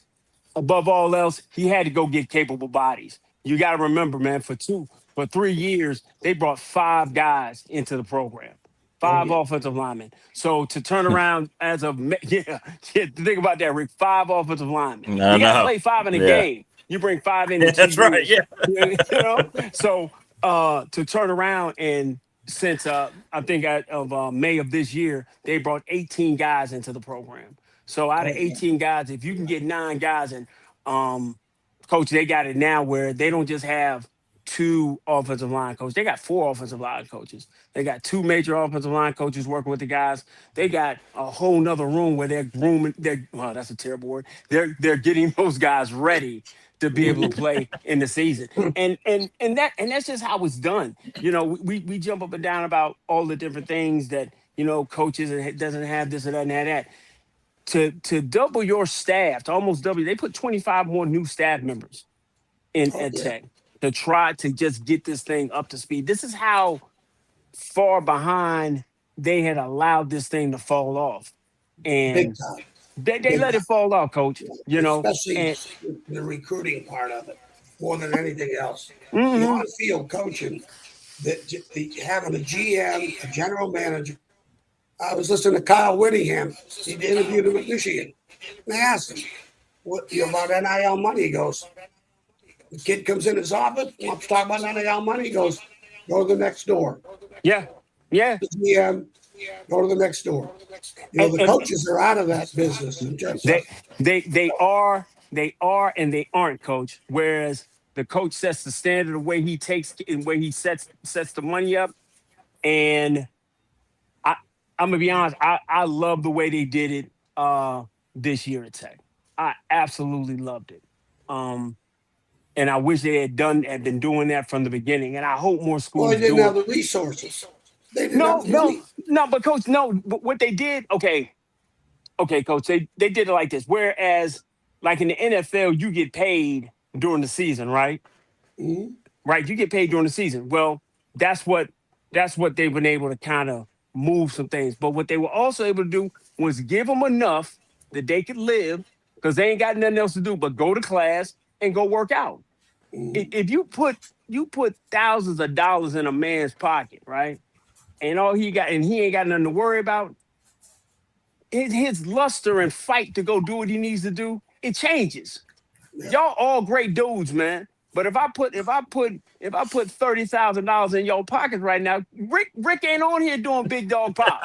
above all else, he had to go get capable bodies. You got to remember, man, for 3 years, they brought 5 guys into the program. 5 offensive linemen. So to turn around as of think about that, Rick. 5 offensive linemen. You got to play 5 in a game. You bring 5 in. That's right. Yeah. So to turn around, and since I think of May of this year, they brought 18 guys into the program. So out of 18 guys, if you can get 9 guys, and Coach, they got it now where they don't just have 2 offensive line coaches. They got 4 offensive line coaches. They got 2 major offensive line coaches working with the guys. They got a whole nother room where they're grooming. That's a terrible word. They're getting those guys ready to be able to play in the season. And that's just how it's done. We jump up and down about all the different things that, coaches, and doesn't have this or doesn't have that. To double your staff, to almost double, they put 25 more new staff members at Tech to try to just get this thing up to speed. This is how far behind they had allowed this thing to fall off, and Big time. they let it fall off, Coach. You know, especially and the recruiting part of it, more than anything else. The Mhm. on-field coaching, having a GM, a general manager. I was listening to Kyle Whittingham. He interviewed him at Michigan. And they asked him, "What about NIL money?" He goes, the kid comes in his office, wants to talk about NIL money. He goes, "Go to the next door." Yeah. The GM, go to the next door. You know, the coaches are out of that business in terms of they are and they aren't, Coach. Whereas the coach sets the standard the way he takes and where he sets the money up. And I'm gonna be honest, I love the way they did it this year at Tech. I absolutely loved it. And I wish they had been doing that from the beginning. And I hope more schools they didn't do have it. the resources. They didn't have the money. No, but Coach, no. But what they did, okay, Coach, they did it like this. Whereas, like in the NFL, you get paid during the season, right? Mm-hmm. Right, you get paid during the season. Well, that's what they've been able to kind of move some things. But what they were also able to do was give them enough that they could live, because they ain't got nothing else to do but go to class and go work out. If you put thousands of dollars in a man's pocket, right? And all he got, and he ain't got nothing to worry about, his luster and fight to go do what he needs to do, it changes. Y'all all great dudes, man. But if I put $30,000 in your pockets right now, Rick ain't on here doing big dog pop.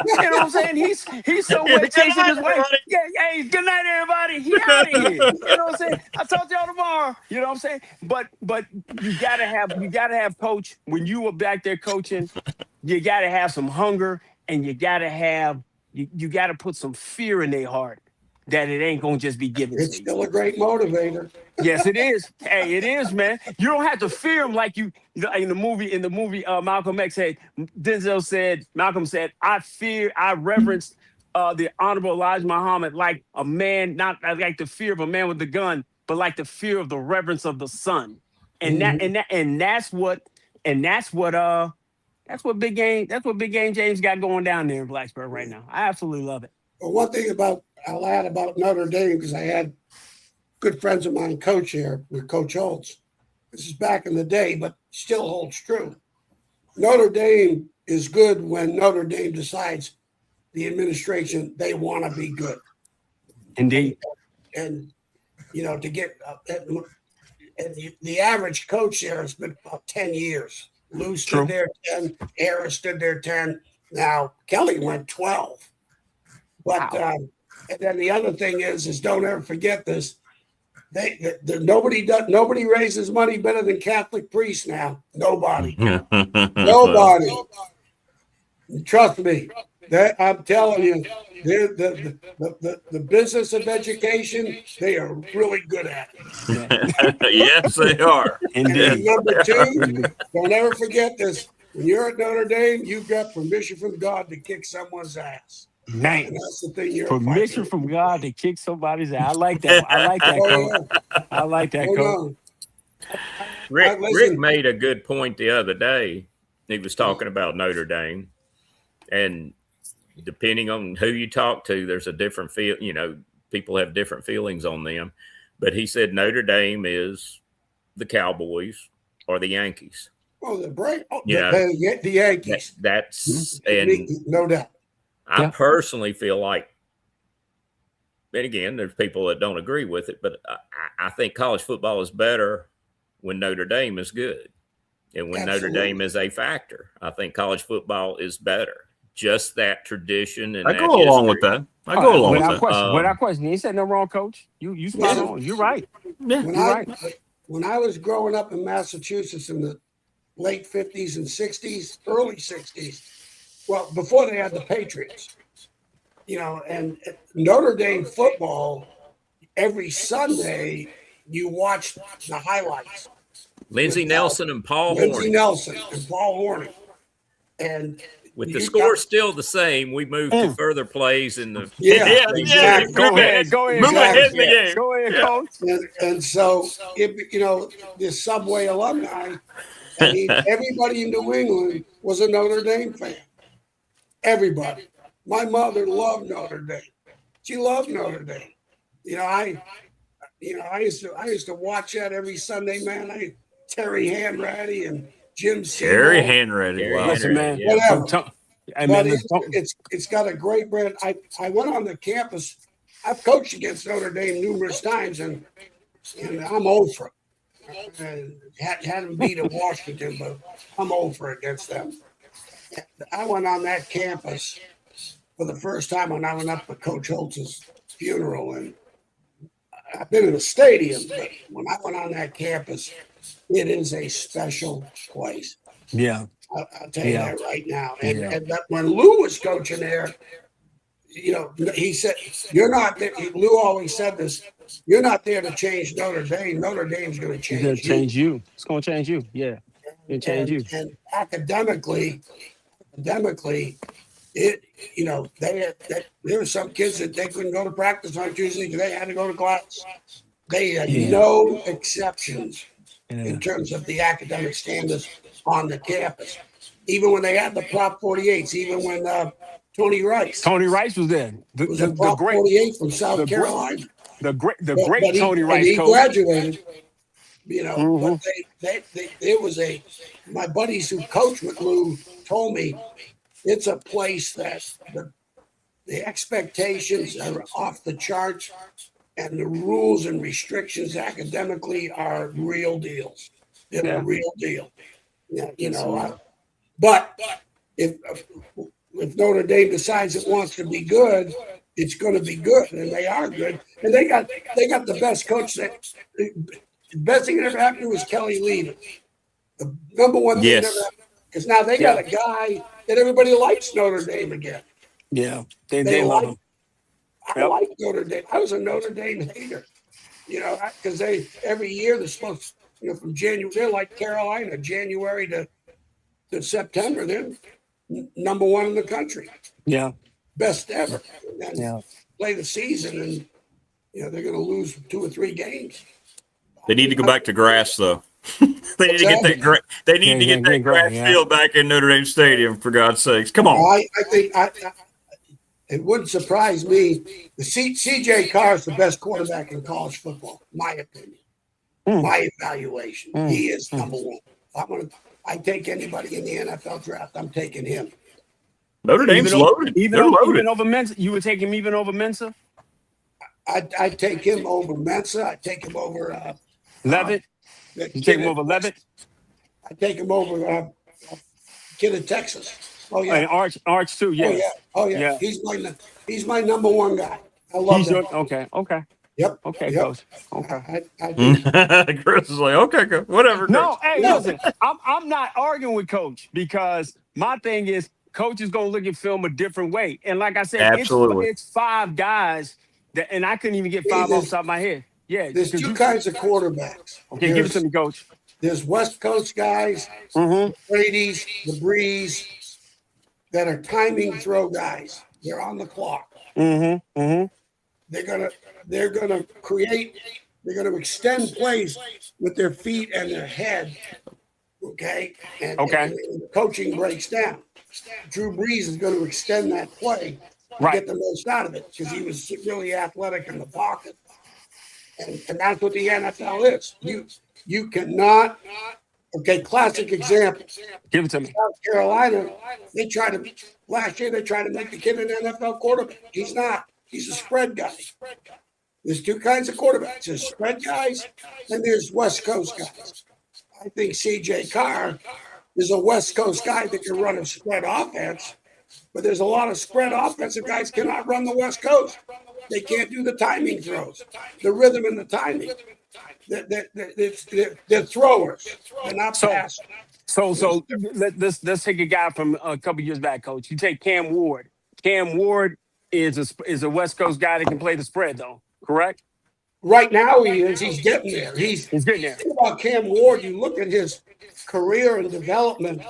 You know what I'm saying? He's somewhere chasing his wife. Yeah, hey, good night, everybody. He out of here. You know what I'm saying? I'll talk to y'all tomorrow. You know what I'm saying? But you gotta have coach, when you were back there coaching, you gotta have some hunger, and you gotta put some fear in their heart that it ain't gonna just be given. It's still a great motivator. Yes, it is. Hey, it is, man. You don't have to fear him like you know, in the movie, Malcolm X Malcolm said, I reverence the Honorable Elijah Muhammad like a man, not like the fear of a man with a gun, but like the fear of the reverence of the sun. And that's what Big Game James got going down there in Blacksburg right now. I absolutely love it. Well, one thing I'll add about Notre Dame, because I had good friends of mine coach here with Coach Holtz. This is back in the day, but still holds true. Notre Dame is good when Notre Dame decides the administration, they want to be good. Indeed. And you know, to get the average coach there has been about 10 years. Lou stood there 10, Harris stood there 10. Now Kelly went 12. But and then the other thing is don't ever forget this. Nobody raises money better than Catholic priests now. Nobody. Nobody. Trust me. I'm telling you, the business of education, they are really good at it. Yes, they are. And then number two, don't ever forget this. When you're at Notre Dame, you've got permission from God to kick someone's ass. Man, that's the thing. You're permission from God to kick somebody's ass. I like that. I like that, Coach. I like that, Coach. Rick made a good point the other day. He was talking about Notre Dame, and depending on who you talk to, there's a different feel. You know, people have different feelings on them. But he said Notre Dame is the Cowboys or the Yankees. Oh, the Yankees. That's and no doubt. I personally feel like, and again, there's people that don't agree with it, but I think college football is better when Notre Dame is good. And when Notre Dame is a factor, I think college football is better. Just that tradition. And I go along with that. I go along with that. Without question. You said no wrong, Coach. You spot on. You're right. When I was growing up in Massachusetts in the late 50s and 60s, early 60s, well, before they had the Patriots, you know, and Notre Dame football, every Sunday you watched the highlights. Lindsey Nelson and Paul Horning. And with the score still the same, we moved to further plays in the exactly. Go ahead. Move ahead in the game. Go ahead, Coach. And so, the Subway alumni, everybody in New England was a Notre Dame fan. Everybody. My mother loved Notre Dame. She loved Notre Dame. I used to watch that every Sunday, man. Terry Hanratty and Jim Terry Seymour. Hanratty. Wow. Listen, man. Whatever. I But mean, it's got a great brand. I went on the campus. I've coached against Notre Dame numerous times, and I'm old for it. Hadn't beat at Washington, but I'm old for it against them. I went on that campus for the first time when I went up to Coach Holtz's funeral, and I've been in the stadium, but when I went on that campus, it is a special place. Yeah. I'll tell you that right now. And when Lou was coaching there, he said, "You're not there." Lou always said this: "You're not there to change Notre Dame. Notre Dame's going to change you." It's going to change you. It's going to change you. Yeah. It'll change you. And academically, it there were some kids that they couldn't go to practice on Tuesday because they had to go to class. They had no exceptions in terms of the academic standards on the campus. Even when they had the Prop 48s, even when Tony Rice was there. The Prop 48 from South Carolina. The great Tony Rice he coach. Graduated. But there was my buddies who coached with Lou told me it's a place that the expectations are off the charts, and the rules and restrictions academically are real deals. They're a real deal. But if Notre Dame decides it wants to be good, it's going to be good, and they are good. And they got the best coach. The best thing that ever happened was Kelly Leader. The number one thing that ever happened, because now they got a guy that everybody likes Notre Dame again. Yeah, they love him. I like Notre Dame. I was a Notre Dame hater, because every year they're supposed to, from January, they're like Carolina, January to September, they're number one in the country. Yeah. Best ever. And play the season, and they're going to lose 2 or 3 games. They need to go back to grass, though. They need to get that. They need to get that grass field back in Notre Dame Stadium, for God's sakes. Come on. I think it wouldn't surprise me. The C.J. Carr is the best quarterback in college football, in my opinion. My evaluation. He is number one. I take anybody in the NFL draft. I'm taking him. Notre Dame's loaded. They're loaded. Even over Mensa, you would take him even over Mensa? I'd take him over Mensa. I'd take him over Levitt. You take him over Levitt? I'd take him over kid of Texas. Oh yeah, and Arch too. Yeah. Oh yeah. He's my number one guy. I love him. Okay. Yep. Okay, Coach. Okay. Chris is like, okay, whatever. No, listen, I'm not arguing with Coach, because my thing is Coach is going to look at film a different way. And like I said, it's 5 guys that, and I couldn't even get 5 off the top of my head. Yeah. There's 2 kinds of quarterbacks. Okay, give it to me, Coach. There's West Coast guys, the Brady's, the Breeze, that are timing throw guys. They're on the clock. They're gonna create. They're gonna extend plays with their feet and their head. Okay. And the coaching breaks down. Drew Brees is going to extend that play to get the most out of it, because he was really athletic in the pocket. And that's what the NFL is. You cannot. Okay, classic example. Give it to me. South Carolina, last year they tried to make the kid an NFL quarterback. He's not. He's a spread guy. There's 2 kinds of quarterbacks. There's spread guys, and there's West Coast guys. I think C.J. Carr is a West Coast guy that can run a spread offense, but there's a lot of spread offensive guys cannot run the West Coast. They can't do the timing throws, the rhythm and the timing. They're throwers. They're not passers. So let's take a guy from a couple years back, Coach. You take Cam Ward. Cam Ward is a West Coast guy that can play the spread, though. Correct? Right now he is. He's getting there. He's getting there. Think about Cam Ward. You look at his career and development.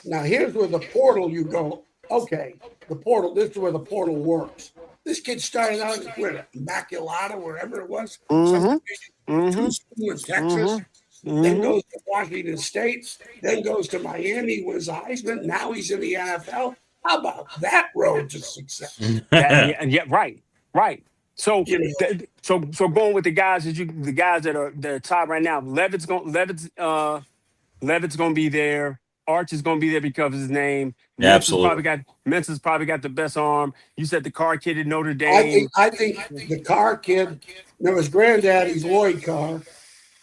Now here's where the portal. You go. Okay, the portal. This is where the portal works. This kid started out with Immaculata, wherever it was. School in Texas. Then goes to Washington State. Then goes to Miami. Was a Heisman. Now he's in the NFL. How about that road to success? Yeah, right. So, so going with the guys that are top right now. Levitt's going to be there. Arch is going to be there because of his name. Absolutely. Mensah's probably got the best arm. You said the Carr kid at Notre Dame. I think the Carr kid. His granddaddy's Lloyd Carr.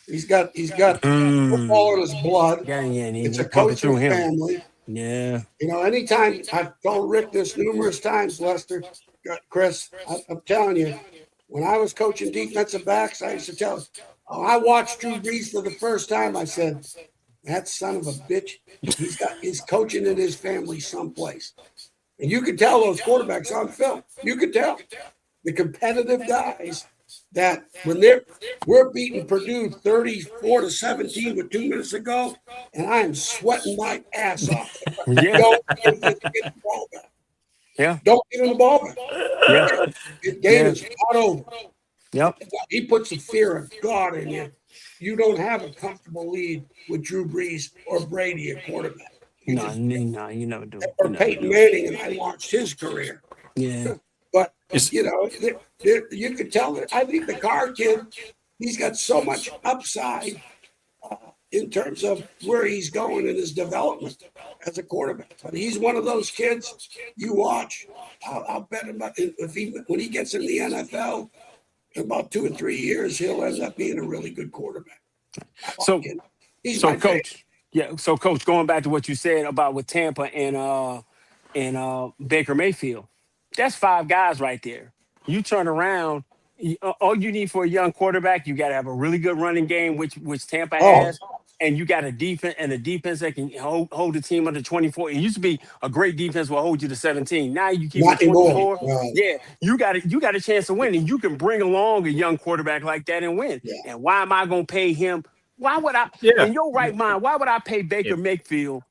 He's got football in his blood. It's a coaching family. Yeah. Anytime I've told Rick this numerous times, Lester, Chris, I'm telling you, when I was coaching defensive backs, I used to tell us, I watched Drew Brees for the first time. I said, that son of a bitch, he's coaching in his family someplace. And you could tell those quarterbacks on film. You could tell the competitive guys that when we're beating Purdue 34-17 with 2 minutes to go, and I am sweating my ass off. Yeah. Don't get the ball back. Yeah. Don't get in the ball back. Yeah. The game is not over. Yep. He puts the fear of God in you. You don't have a comfortable lead with Drew Brees or Brady at quarterback. You never do. Or Peyton Manning, and I watched his career. Yeah. But, you could tell that I think the Carr kid, he's got so much upside in terms of where he's going in his development as a quarterback. But he's one of those kids you watch. I'll bet him when he gets in the NFL, in about 2 or 3 years, he'll end up being a really good quarterback. So Coach, so Coach, going back to what you said about with Tampa and Baker Mayfield, that's 5 guys right there. You turn around, all you need for a young quarterback, you got to have a really good running game, which Tampa has. And you got a defense that can hold the team under 24. It used to be a great defense will hold you to 17. Now you keep it 24. Right. Yeah, you got a chance to win, and you can bring along a young quarterback like that and win. Yeah. And why am I going to pay him? Why would I? Yeah. In your right mind, why would I pay Baker Mayfield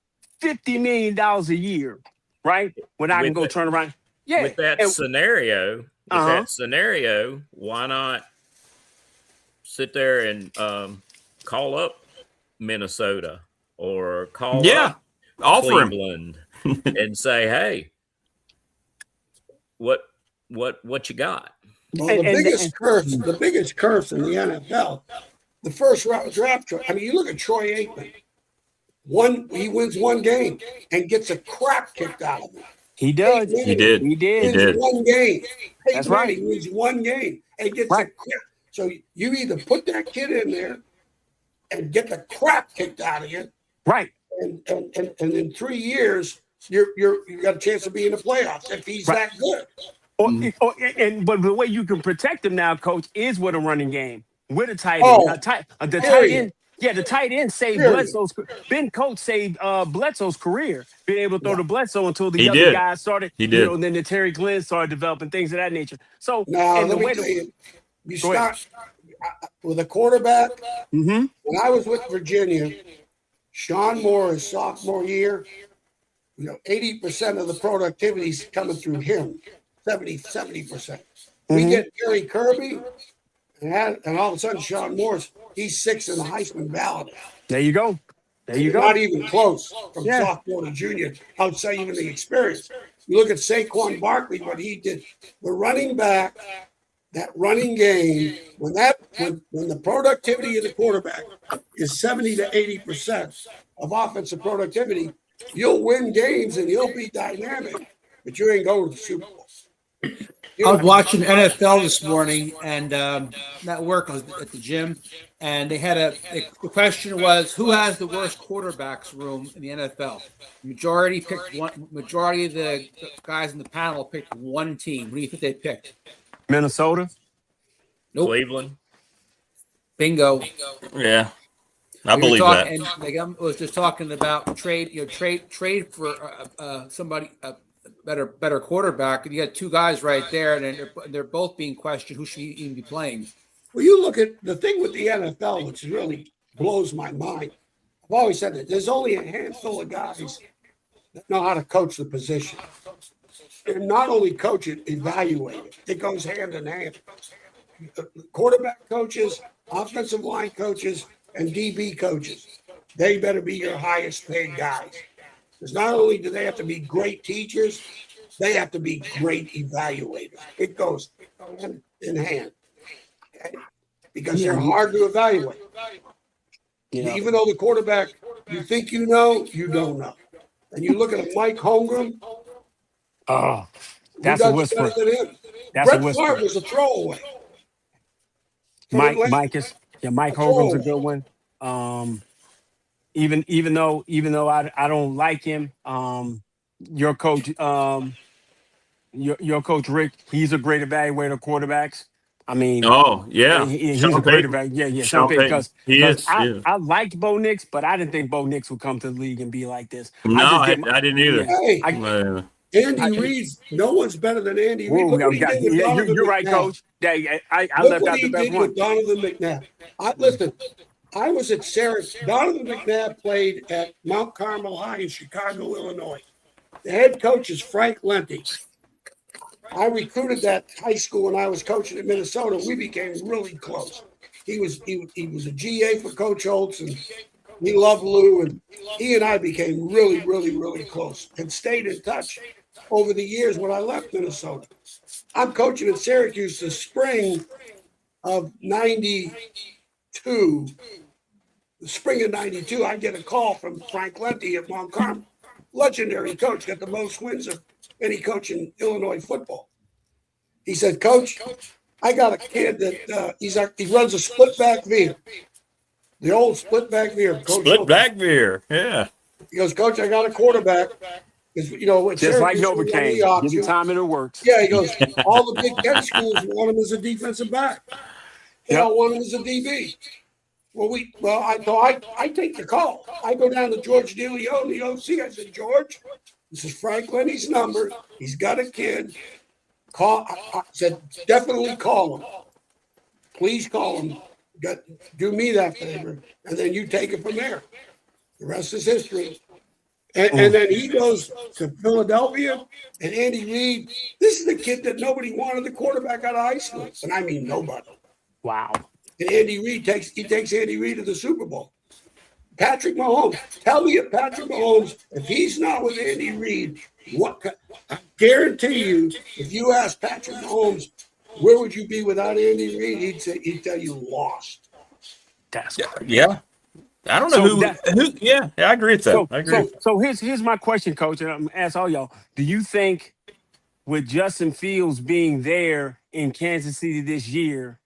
$50 million a year, right? When I can go turn around. Yeah. With that scenario, why not sit there and call up Minnesota or call up Cleveland and say, hey, what you got? Well, the biggest curse in the NFL, the first round draft choice. I mean, you look at Troy Aikman. He wins one game and gets a crap kicked out of him. He does. He did. Wins one game. That's right. He wins one game and gets a crap. So you either put that kid in there and get the crap kicked out of you, right? And in 3 years, you got a chance to be in the playoffs if he's that good. But the way you can protect him now, Coach, is with a running game, with a tight end. The tight end. Yeah, the tight end saved Bledsoe's. Ben Coates saved Bledsoe's career, being able to throw to Bledsoe until the other guys started. He did. And then the Terry Glenn started developing things of that nature. So, let me tell you, you start with a quarterback. Mm-hmm. When I was with Virginia, Sean Moore, his sophomore year, 80% of the productivity is coming through him, 70%. We get Gary Kirby, and all of a sudden, Sean Moore's, he's 6th in the Heisman ballot. There you go. Not even close from sophomore to junior, outside even the experience. You look at Saquon Barkley, what he did. The running back, that running game, when the productivity of the quarterback is 70 to 80% of offensive productivity, you'll win games and you'll be dynamic, but you ain't going to the Super Bowl. I was watching NFL this morning, and at work, I was at the gym, and they had the question was, who has the worst quarterbacks room in the NFL? Majority of the guys in the panel picked one team. What do you think they picked? Minnesota? Nope. Cleveland? Bingo. Yeah. I believe that. And I was just talking about trade for somebody, better quarterback. You got 2 guys right there, and they're both being questioned. Who should even be playing? Well, you look at the thing with the NFL, which really blows my mind. I've always said that there's only a handful of guys that know how to coach the position. And not only coach it, evaluate it. It goes hand in hand. Quarterback coaches, offensive line coaches, and DB coaches. They better be your highest paid guys. Because not only do they have to be great teachers, they have to be great evaluators. It goes hand in hand. Okay? Because they're hard to evaluate. Yeah. Even though the quarterback, you think you know, you don't know. And you look at a Mike Holmgren. Oh, that's a whisper. Better than him? That's Brett a whisper. Favre was a throwaway. Mike Holmgren's a good one. Even though I don't like him, your coach Rick, he's a great evaluator of quarterbacks. I mean, he's a great evaluator. Sean Payton, because I liked Bo Nix, but I didn't think Bo Nix would come to the league and be like this. I didn't either. Hey, Andy Reid, no one's better than Andy Reid. You're right, Coach. I left out the best one. With Donovan McNabb. Listen, I was at Syracuse. Donovan McNabb played at Mount Carmel High in Chicago, Illinois. The head coach is Frank Lenti. I recruited that high school when I was coaching at Minnesota. We became really close. He was a GA for Coach Holtz, and we loved Lou, and he and I became really, really, really close and stayed in touch over the years when I left Minnesota. I'm coaching at Syracuse the spring of 92. The spring of 92, I get a call from Frank Lenti at Mount Carmel. Legendary coach, got the most wins of any coach in Illinois football. He said, Coach, I got a kid that he runs a split back veer. The old split back veer. Split back veer, yeah. He goes, Coach, I got a quarterback. Just like Novocaine, give him time and it works. Yeah, he goes, all the Big Ten schools want him as a defensive back. They don't want him as a DB. I take the call. I go down to George DeLeon, the OC. I said, George, this is Frank Lenny's number. He's got a kid. Call. I said, definitely call him. Please call him. Do me that favor, and then you take it from there. The rest is history. And then he goes to Philadelphia, and Andy Reid. This is the kid that nobody wanted the quarterback out of high school, and I mean nobody. Wow. And Andy Reid takes Andy Reid to the Super Bowl. Patrick Mahomes. Tell me if Patrick Mahomes, if he's not with Andy Reid, I guarantee you, if you ask Patrick Mahomes, where would you be without Andy Reid? He'd tell you lost. That's yeah. I don't know who. Yeah, I agree with that. So here's my question, Coach, and I'm gonna ask all y'all: do you think, with Justin Fields being there in Kansas City this year,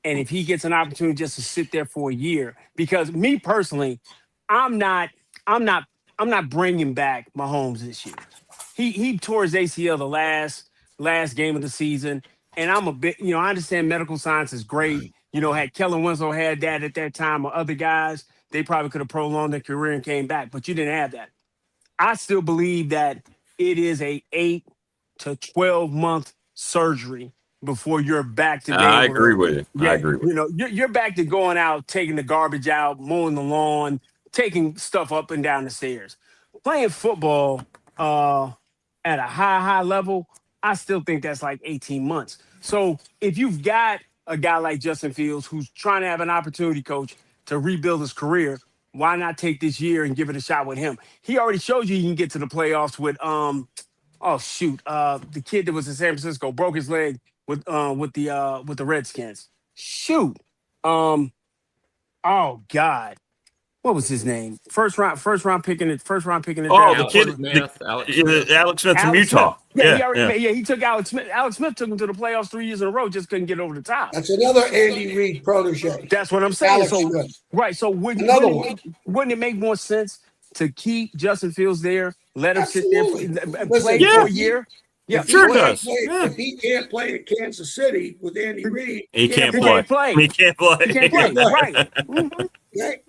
and if he gets an opportunity just to sit there for a year, because me personally, I'm not bringing back Mahomes this year. He tore his ACL the last game of the season, and I'm a bit, I understand medical science is great. Had Kellen Winslow had that at that time, or other guys, they probably could have prolonged their career and came back, but you didn't have that. I still believe that it is a 8 to 12 month surgery before you're back to. I agree with you. Yeah, I agree with you. You're back to going out, taking the garbage out, mowing the lawn, taking stuff up and down the stairs. Playing football at a high level, I still think that's like 18 months. So if you've got a guy like Justin Fields who's trying to have an opportunity, Coach, to rebuild his career, why not take this year and give it a shot with him? He already showed you can get to the playoffs with the kid that was in San Francisco broke his leg with the Redskins. Shoot. Oh God. What was his name? First round picking it. Oh, the kid, Alex Smith from Utah. He took Alex Smith. Alex Smith took him to the playoffs 3 years in a row, just couldn't get over the top. That's another Andy Reid protege. That's what I'm saying. So wouldn't it make more sense to keep Justin Fields there, let him sit there and play for a year? Yeah, sure does. If he can't play at Kansas City with Andy Reid, he can't play. He can't play. Right.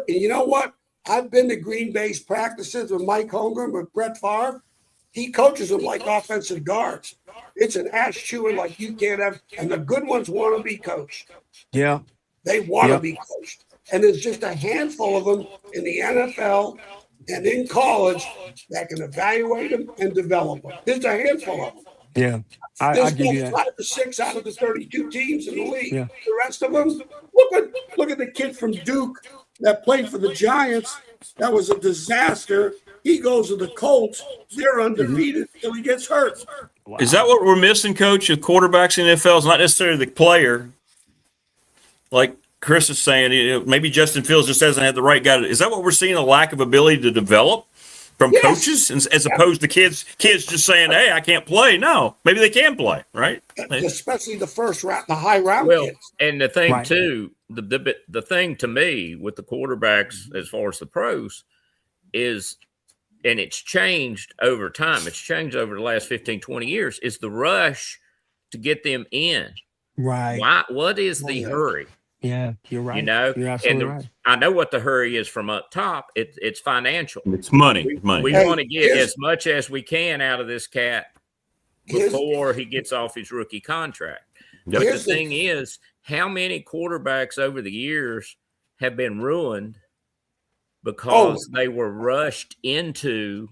You know what? I've been to Green Bay's practices with Mike Holmgren, with Brett Favre. He coaches them like offensive guards. It's an ass chewing like you can't have. And the good ones want to be coached. Yeah. They want to be coached. And there's just a handful of them in the NFL and in college that can evaluate them and develop them. There's a handful of them. Yeah, I give you that. 5 or 6 out of the 32 teams in the league. Yeah. The rest of them, look at the kid from Duke, that played for the Giants. That was a disaster. He goes to the Colts. They're undefeated until he gets hurt. Wow. Is that what we're missing, Coach? Of quarterbacks in the NFL is not necessarily the player. Like Chris is saying, maybe Justin Fields just hasn't had the right guy. Is that what we're seeing? A lack of ability to develop from coaches, as opposed to kids just saying, "Hey, I can't play." No, maybe they can play, right? Especially the first round, the high round kids. And the thing too, the thing to me with the quarterbacks as far as the pros is, and it's changed over time. It's changed over the last 15, 20 years. Is the rush to get them in? Right. Why? What is the hurry? Yeah, you're right. You know, you're absolutely right. I know what the hurry is from up top. It's financial. It's money. We want to get as much as we can out of this cat before he gets off his rookie contract. But the thing is, how many quarterbacks over the years have been ruined because they were rushed into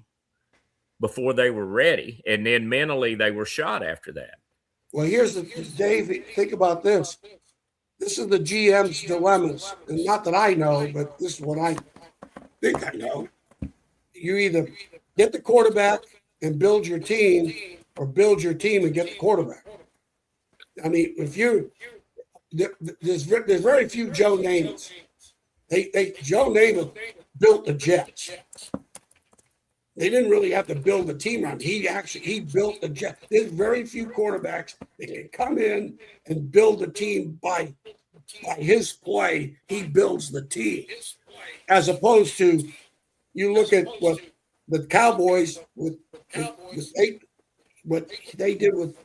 before they were ready, and then mentally they were shot after that? Well, here's Dave, think about this. This is the GM's dilemmas. And not that I know, but this is what I think I know. You either get the quarterback and build your team, or build your team and get the quarterback. I mean, if there's very few Joe Namaths. Joe Namath built the Jets. They didn't really have to build a team around. He built the Jets. There's very few quarterbacks that can come in and build a team by his play. He builds the team, as opposed to you look at what the Cowboys what they did with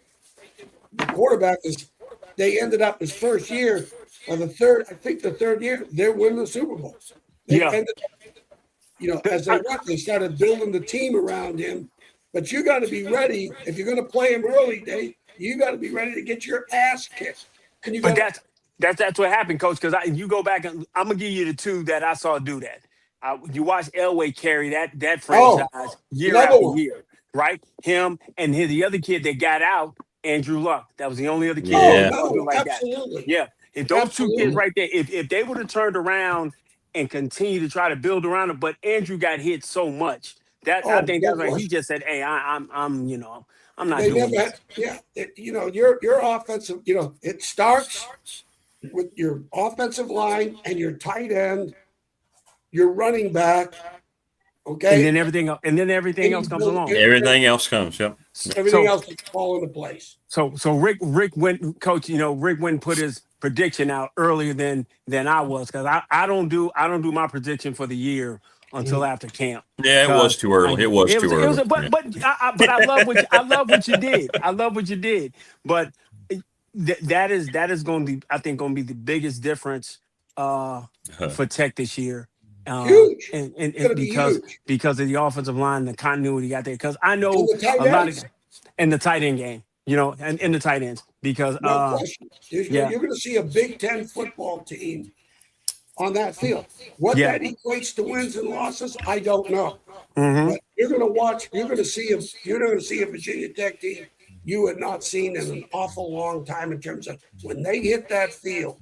the quarterback is they ended up his first year or the third year they're winning the Super Bowl. They ended up, as they went, they started building the team around him. But you got to be ready. If you're going to play him early, Dave, you got to be ready to get your ass kicked. But that's what happened, Coach, because you go back, and I'm going to give you the two that I saw do that. You watch Elway carry that franchise year after year, right? Him and the other kid that got out, Andrew Luck. That was the only other kid like absolutely. that. Yeah. If those two kids right there, if they would have turned around and continue to try to build around it, but Andrew got hit so much that I think that's why he just said, "Hey, I'm not doing this." Your offensive, it starts with your offensive line and your tight end, your running back, okay, and then everything else comes along. Everything else comes, yep. Everything else can fall into place. So Rick went, Coach. Rick went and put his prediction out earlier than I was, because I don't do my prediction for the year until after camp. Yeah, it was too early. It was too early. But I love what you did. I love what you did. But that is going to be, I think, going to be the biggest difference for Tech this year. Huge. And because of the offensive line, the continuity out there. Because I know a lot of in the tight end game, and in the tight ends, because you're going to see a Big Ten football team on that field. What that equates to wins and losses, I don't know. Mm-hmm. But you're going to see a Virginia Tech team you had not seen in an awful long time, in terms of when they hit that field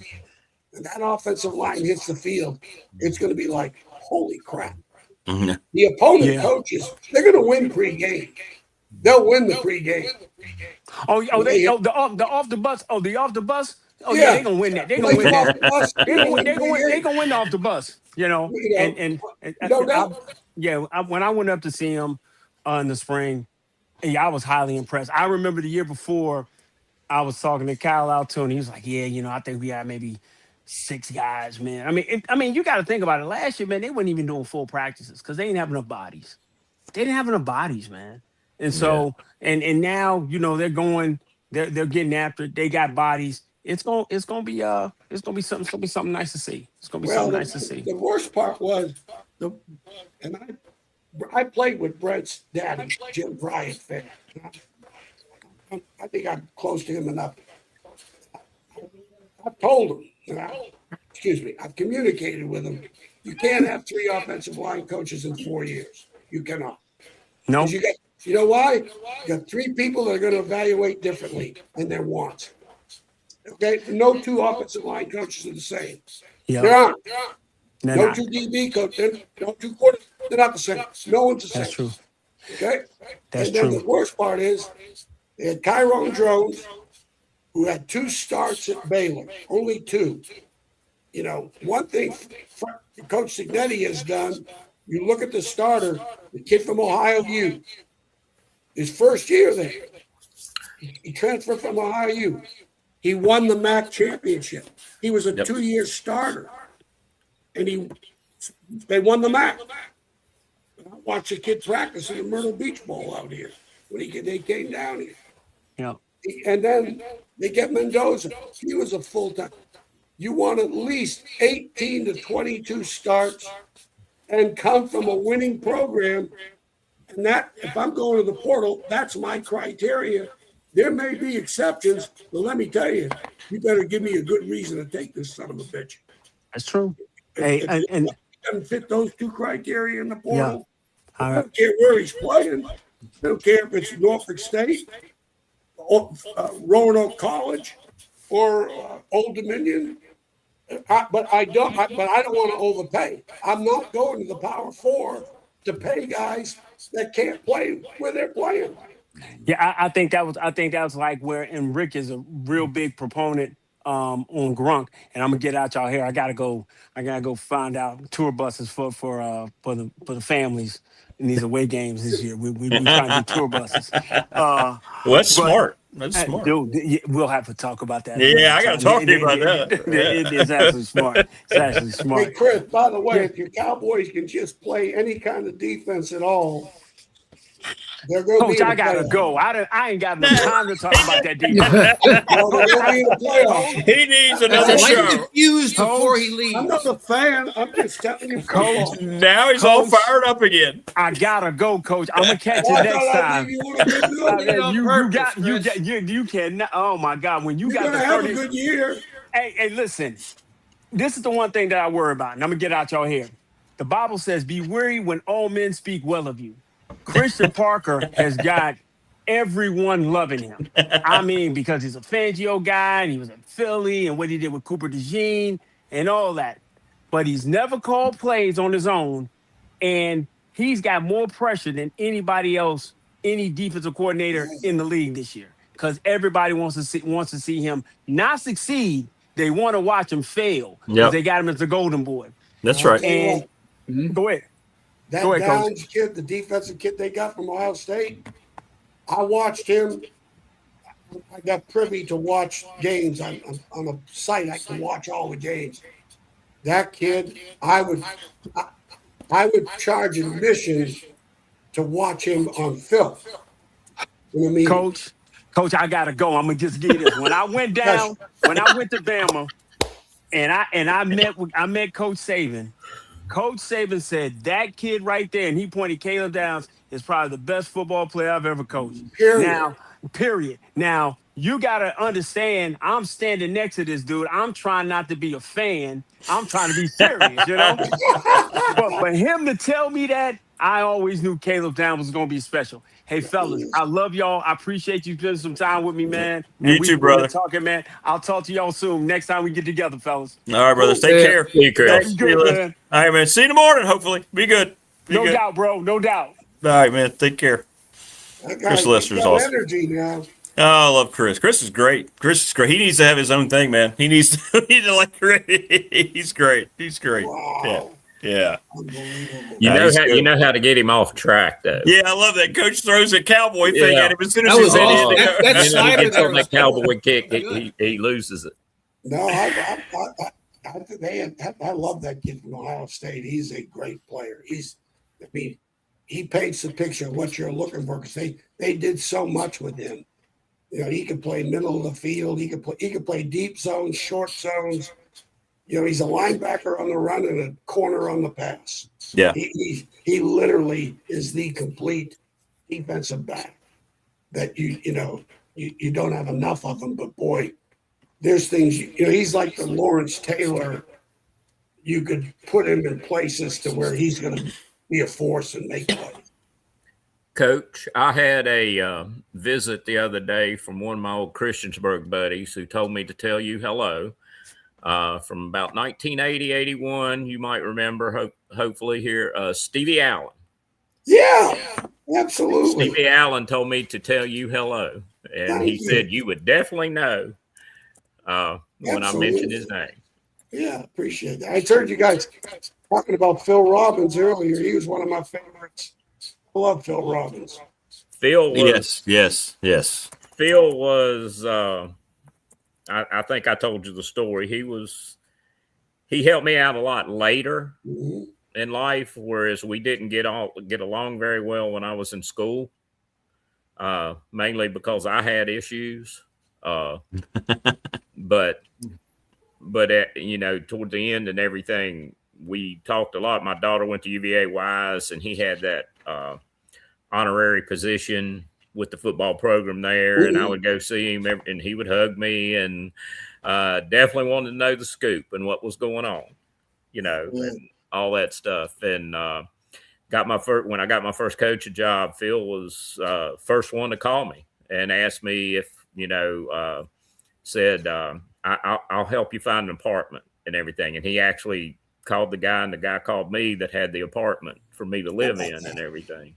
and that offensive line hits the field, it's going to be like, holy crap. Mm-hmm. The opponent coaches, they're going to win pregame. They'll win the pregame. The off the bus. Oh, yeah, they're gonna win that. They're gonna win that. They're gonna win off the bus. When I went up to see him in the spring, I was highly impressed. I remember the year before, I was talking to Kyle Altoon, and he was like, I think we had maybe 6 guys, man. I mean, you got to think about it. Last year, man, they weren't even doing full practices because they didn't have enough bodies. They didn't have enough bodies, man. And so, and now, they're getting after it. They got bodies. It's gonna be something nice to see. It's gonna be something nice to see. The worst part was I played with Brett's daddy, Jim Bryant. I think I'm close to him enough. I've told him, I've communicated with him. You can't have 3 offensive line coaches in 4 years. You cannot. No. You know why? You got 3 people that are going to evaluate differently in their wants. Okay? No 2 offensive line coaches are the same. Yeah. There aren't. Don't you DB coach, don't you quarter. They're not the same. No one's the same. That's true. Okay? That's and then true. the worst part is they had Tyrone Jones, who had 2 starts at Baylor, only 2. One thing Coach Signetti has done, you look at the starter, the kid from Ohio U, his first year there, he transferred from Ohio U. He won the MAC championship. He was a 2-year starter, and they won the MAC. I watched a kid practice in the Myrtle Beach Bowl out here when they came down here. Yeah. And then they get Mendoza. He was a full-time. You want at least 18 to 22 starts and come from a winning program. And that, if I'm going to the portal, that's my criteria. There may be exceptions, but let me tell you, you better give me a good reason to take this son of a bitch. That's true. If doesn't fit those 2 criteria in the portal, Yeah. I don't care where he's playing. I don't care if it's Norfolk State, or Roanoke College, or Old Dominion. But I don't want to overpay. I'm not going to the Power 4 to pay guys that can't play where they're playing. Yeah, I think that was like where, and Rick is a real big proponent on Grunk, and I'm gonna get out y'all here. I gotta go find out tour buses for the families in these away games this year. We trying to do tour buses. Well, that's smart. That's smart. Dude, we'll have to talk about that. Yeah, I got to talk to you about that. It's actually smart. It's actually smart. Hey, Chris, by the way, if your Cowboys can just play any kind of defense at all, they're going to be Coach, in the I gotta playoffs. go. I ain't got enough time to talk about that defense. Well, they're going to be in the playoffs. He needs another show. Confused before he leaves. I'm not a fan. I'm just telling you. Coach, Now he's all fired up again. I gotta go, Coach. I'm gonna catch you next time. You cannot. Oh my God, when you You're got going the to have 30. a good year. Hey, listen. This is the one thing that I worry about, and I'm gonna get out y'all here. The Bible says, "Be weary when all men speak well of you." Christian Parker has got everyone loving him. I mean, because he's a Fangio guy, and he was at Philly, and what he did with Cooper DeJean, and all that. But he's never called plays on his own, and he's got more pressure than anybody else, any defensive coordinator in the league this year, because everybody wants to see him not succeed. They want to watch him fail because they got him as the golden boy. That's right. And go ahead. That Go ahead, Coach. Downs kid, the defensive kid they got from Ohio State, I watched him. I got privy to watch games on a site. I can watch all the games. That kid, I would charge admission to watch him on film. You know what I mean? Coach, I gotta go. I'm gonna just get this. When I went down, when I went to Bama, and I met Coach Saban. Coach Saban said that kid right there, and he pointed Caleb Downs, is probably the best football player I've ever coached. Period. Now, you got to understand, I'm standing next to this dude. I'm trying not to be a fan. I'm trying to be serious, you know? But for him to tell me that, I always knew Caleb Downs was going to be special. Hey, fellas, I love y'all. I appreciate you spending some time with me, man. You too, brother. Talking, man. I'll talk to y'all soon. Next time we get together, fellas. All right, brothers. Take care. Thanks, good, man. All right, man. See you in the morning, hopefully. Be good. No doubt, bro. No doubt. All right, man. Take care. Chris Lester's awesome. Energy now. Oh, I love Chris. Chris is great. He needs to have his own thing, man. He needs to like. He's great. He's great. Wow. Yeah. You know how to get him off track, though. Yeah, I love that. Coach throws a cowboy thing at him as soon as he's in. That slider gets on that cowboy kick, he loses it. No, I love that kid from Ohio State. He's a great player. He paints the picture of what you're looking for because they did so much with him. You know, he could play middle of the field. He could play deep zones, short zones. You know, he's a linebacker on the run and a corner on the pass. Yeah. He literally is the complete defensive back that you don't have enough of him. But boy, there's things, he's like the Lawrence Taylor. You could put him in places to where he's going to be a force and make plays. Coach, I had a visit the other day from one of my old Christiansburg buddies who told me to tell you hello. from about 1980, 81. You might remember, hopefully here, Stevie Allen. Yeah, absolutely. Stevie Allen told me to tell you hello, and he said you would definitely know when I mentioned his name. Yeah, appreciate that. I heard you guys talking about Phil Robbins earlier. He was one of my favorites. I love Phil Robbins. Phil was, yes. Phil was, I think I told you the story. He helped me out a lot later in life, whereas we didn't get along very well when I was in school, mainly because I had issues. But you know, toward the end and everything, we talked a lot. My daughter went to UVA Wise, and he had that honorary position with the football program there, and I would go see him, and he would hug me, and definitely wanted to know the scoop and what was going on, you know, and all that stuff. And when I got my first coaching job, Phil was first one to call me and ask me if, you know, said, I'll help you find an apartment and everything. And he actually called the guy, and the guy called me that had the apartment for me to live in and everything.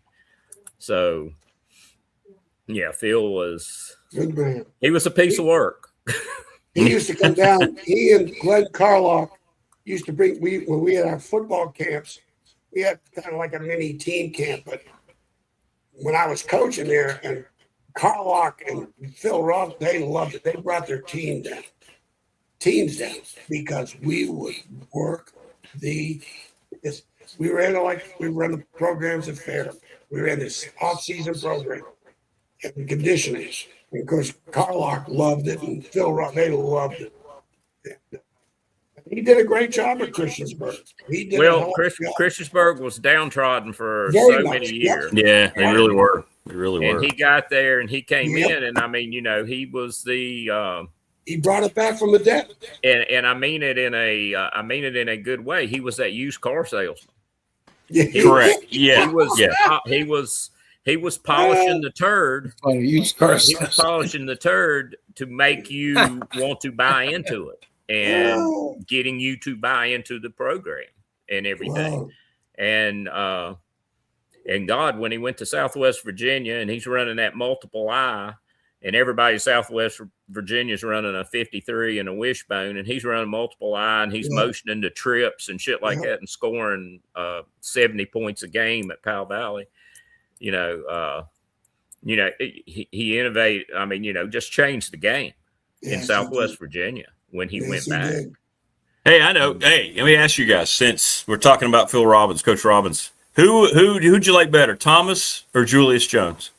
So, yeah, Phil was good man. He was a piece of work. He used to come down. He and Glenn Carlock used to bring, when we had our football camps, we had kind of like a mini team camp. But when I was coaching there, and Carlock and Phil Ross, they loved it. They brought their teams down, because we would work we ran the programs at Fair. We ran this off-season program and conditioning. And of course, Carlock loved it, and Phil Ross, they loved it. He did a great job at Christiansburg. Christiansburg was downtrodden for many years. Yeah, they really were. And he got there, and he came in, and I mean, you know, he was the he brought it back from the dead. And I mean it in a good way. He was that used car salesman. Correct. Yeah. He was polishing the turd. He was polishing the turd to make you want to buy into it, and getting you to buy into the program and everything. Wow. And God, when he went to Southwest Virginia, and he's running that multiple I, and everybody in Southwest Virginia is running a 53 and a wishbone, and he's running multiple I, and he's motioning to trips and shit like that, and scoring 70 points a game at Powell Valley. You know, he innovated. I mean, you know, just changed the game in Southwest Virginia when he went back. Hey, I know. Hey, let me ask you guys, since we're talking about Phil Robbins, Coach Robbins, who'd you like better, Thomas or Julius Jones?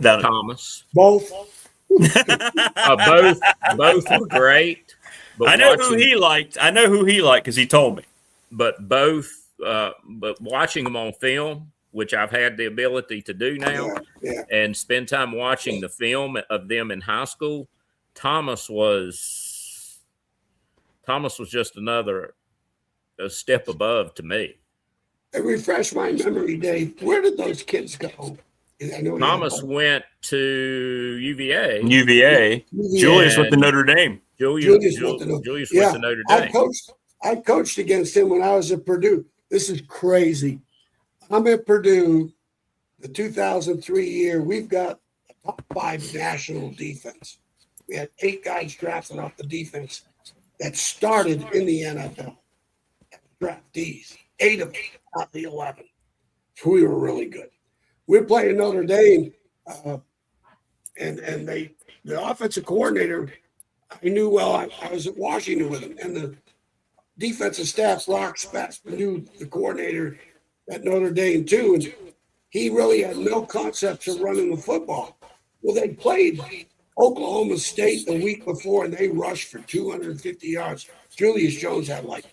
Thomas. Both. Both were great. But I know who he liked because he told me. But watching them on film, which I've had the ability to do now, and spend time watching the film of them in high school, Thomas was just a step above to me. It refreshed my memory, Dave. Where did those kids go? Thomas went to UVA. Julius went to Notre Dame. Julius went to Notre Dame. I coached against him when I was at Purdue. This is crazy. I'm at Purdue, the 2003 year. We've got a top 5 national defense. We had 8 guys drafted off the defense that started in the NFL. Draftees, 8 of them out the 11. So we were really good. We're playing Notre Dame, and the offensive coordinator, I knew well. I was at Washington with him, and the defensive staff, Rock Spatz, knew the coordinator at Notre Dame too, and he really had no concepts of running the football. Well, they played Oklahoma State the week before, and they rushed for 250 yards. Julius Jones had like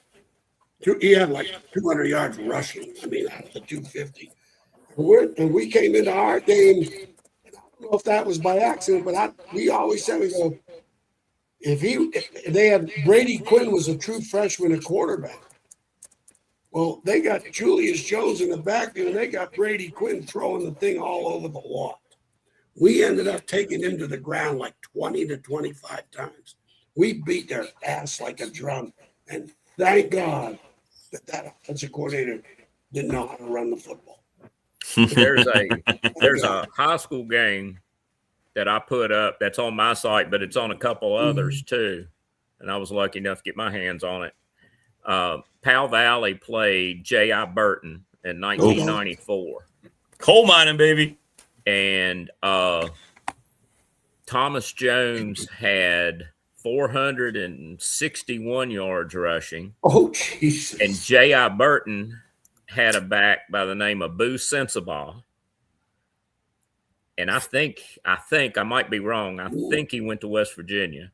200 yards rushing. I mean, out of the 250. And we came into our game, and I don't know if that was by accident, but we always said, we go, if they had Brady Quinn was a true freshman at quarterback. Well, they got Julius Jones in the backfield, and they got Brady Quinn throwing the thing all over the lot. We ended up taking him to the ground like 20 to 25 times. We beat their ass like a drum. And thank God that offensive coordinator didn't know how to run the football. There's a high school game that I put up that's on my site, but it's on a couple others too. And I was lucky enough to get my hands on it. Powell Valley played J.I. Burton in 1994. Coal mining, baby. And Thomas Jones had 461 yards rushing. Oh, Jesus. And J.I. Burton had a back by the name of Boo Sensabaugh. And I think I might be wrong. I think he went to West Virginia.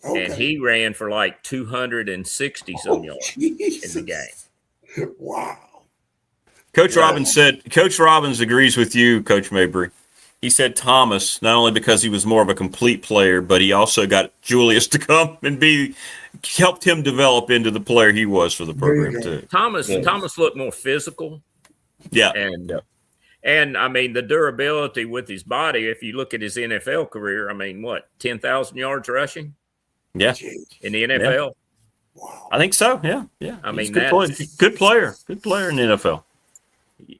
Okay. And he ran for like 260 some yards in the game. Wow. Coach Robbins agrees with you, Coach Mabry. He said Thomas, not only because he was more of a complete player, but he also got Julius to come and helped him develop into the player he was for the program too. Thomas looked more physical. Yeah. And I mean, the durability with his body, if you look at his NFL career, I mean, 10,000 yards rushing? Yeah. In the NFL? Yeah. Wow. I think so. Yeah. I mean, good player in the NFL.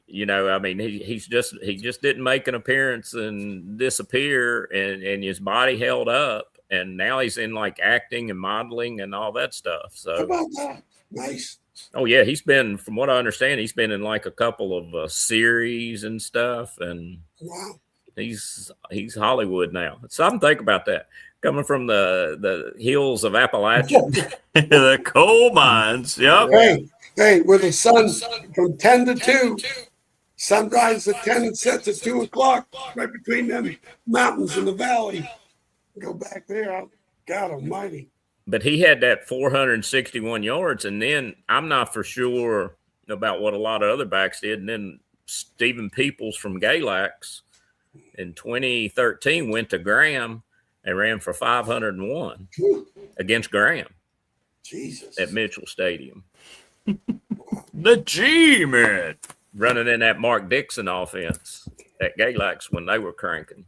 You know, I mean, he just didn't make an appearance and disappear, and his body held up, and now he's in like acting and modeling and all that stuff. So how about that? Nice. Oh yeah, from what I understand, he's been in like a couple of series and stuff, and wow, he's Hollywood now. So I'm thinking about that. Coming from the hills of Appalachia, the coal mines. Yep. Hey, with the sun from 10 to 2, sunrise at 10 and sets at 2 o'clock, right between them mountains in the valley. Go back there. God almighty. But he had that 461 yards, and then I'm not for sure about what a lot of other backs did. And then Stephen Peoples from Galax in 2013 went to Graham and ran for 501 against Graham. Jesus. At Mitchell Stadium. The G-Man. Running in that Mark Dixon offense at Galax when they were cranking.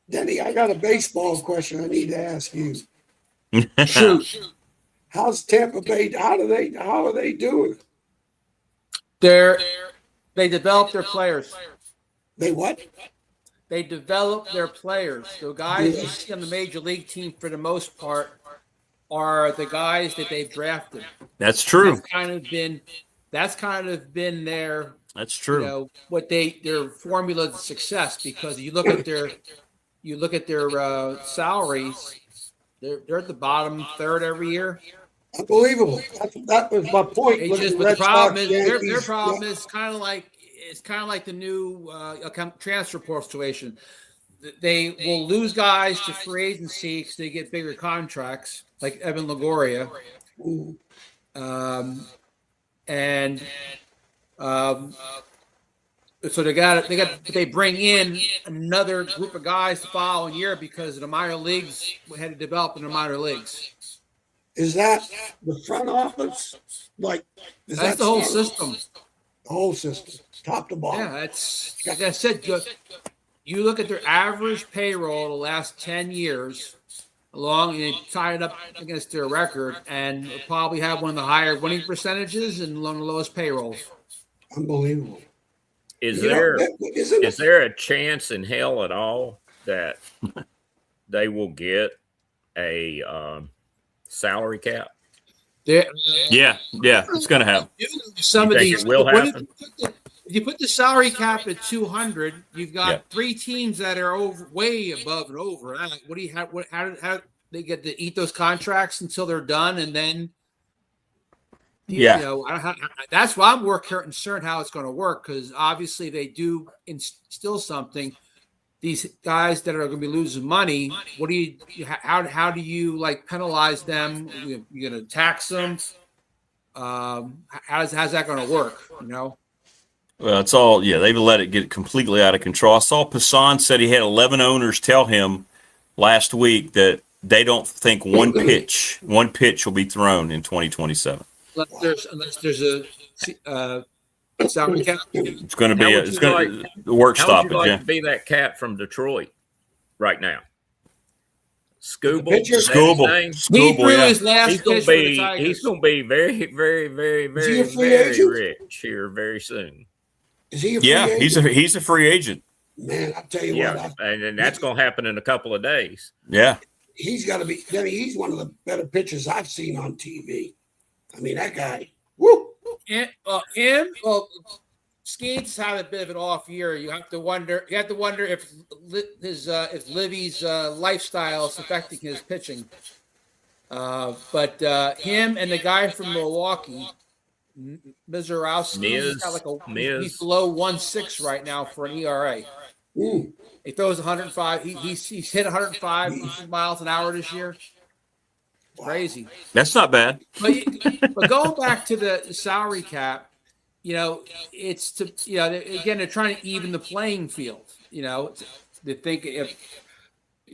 Denny, I got a baseball question I need to ask you. Shoot. How's Tampa Bay? How are they doing? They develop their players. They what? They develop their players. The guys you see on the major league team, for the most part, are the guys that they've drafted. That's true. That's kind of been their. That's true. You know what their formula of success, because you look at their salaries, they're at the bottom third every year. Unbelievable. That was my point. The problem is their problem is kind of like the new transfer portal situation. They will lose guys to free agency because they get bigger contracts, like Evan Longoria. So they bring in another group of guys the following year because the minor leagues had to develop in the minor leagues. Is that the front office? That's the whole system. The whole system, top to bottom. Yeah, that's like I said. You look at their average payroll the last 10 years, and you tie it up against their record, and probably have one of the higher winning percentages and one of the lowest payrolls. Unbelievable. Is there a chance in hell at all that they will get a salary cap? Yeah, it's going to happen. Some of these will happen. If you put the salary cap at 200, you've got three teams that are way above and over. What do you have? How they get to eat those contracts until they're done, and then that's why I'm more concerned how it's going to work, because obviously they do instill something. These guys that are going to be losing money, how do you like penalize them? You're going to tax them? How's that going to work? You know. Well, it's all, they've let it get completely out of control. I saw Passan said he had 11 owners tell him last week that they don't think one pitch will be thrown in 2027. Unless there's a salary cap. It's going to be the work stoppage. How would you like to be that cat from Detroit right now? Scooble. He threw his last pitch for the Tigers. He's going to be very, very, very, very, very rich here very soon. Is he a free agent? He's a free agent. Man, I'll tell you what. And that's going to happen in a couple of days. Yeah. He's got to be. I mean, he's one of the better pitchers I've seen on TV. I mean, that guy. Woo. Skeets had a bit of an off year. You have to wonder if Livy's lifestyle is affecting his pitching. But him and the guy from Milwaukee, Mizorowski, he's below 1.6 right now for an ERA. Ooh. He throws 105. He's hit 105 miles an hour this year. Crazy. That's not bad. But going back to the salary cap, it's again, they're trying to even the playing field. They think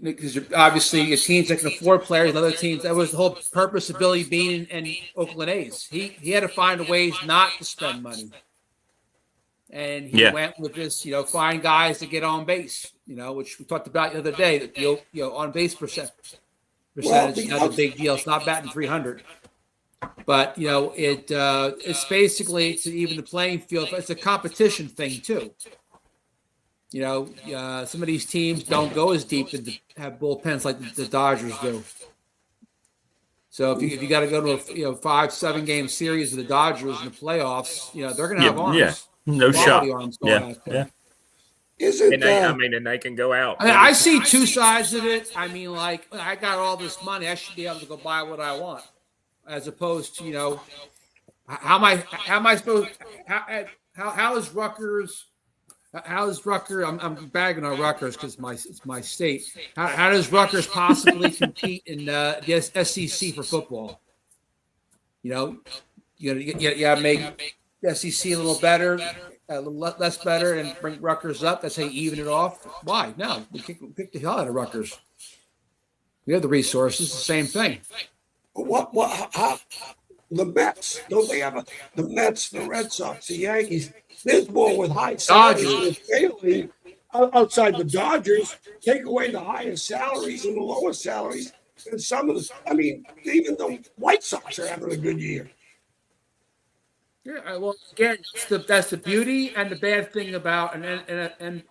because obviously your teams that can afford players, other teams. That was the whole purpose of Billy Beane and Oakland A's. He had to find ways not to spend money. And he went with this, find guys to get on base, which we talked about the other day, that on base percentage is not a big deal. It's not batting 300. But, it's basically to even the playing field. It's a competition thing, too. Some of these teams don't go as deep and have bullpens like the Dodgers do. So if you got to go to a 5-7 game series of the Dodgers in the playoffs, they're going to have arms. Yeah. No shot. Yeah. And they can go out. I see two sides of it. I mean, like, I got all this money. I should be able to go buy what I want, as opposed to, how is Rutgers? How is Rutgers? I'm bagging on Rutgers because it's my state. How does Rutgers possibly compete in the SEC for football? You make the SEC a little better, a little less better, and bring Rutgers up. That's how you even it off. Why? No, we kick the hell out of Rutgers. We have the resources. The same thing. How the Mets? Don't they have the Mets, the Red Sox, the Yankees? There's more with high salaries outside the Dodgers. Take away the highest salaries and the lowest salaries, and some of the. I mean, even the White Sox are having a good year. Yeah, well, again, that's the beauty and the bad thing about and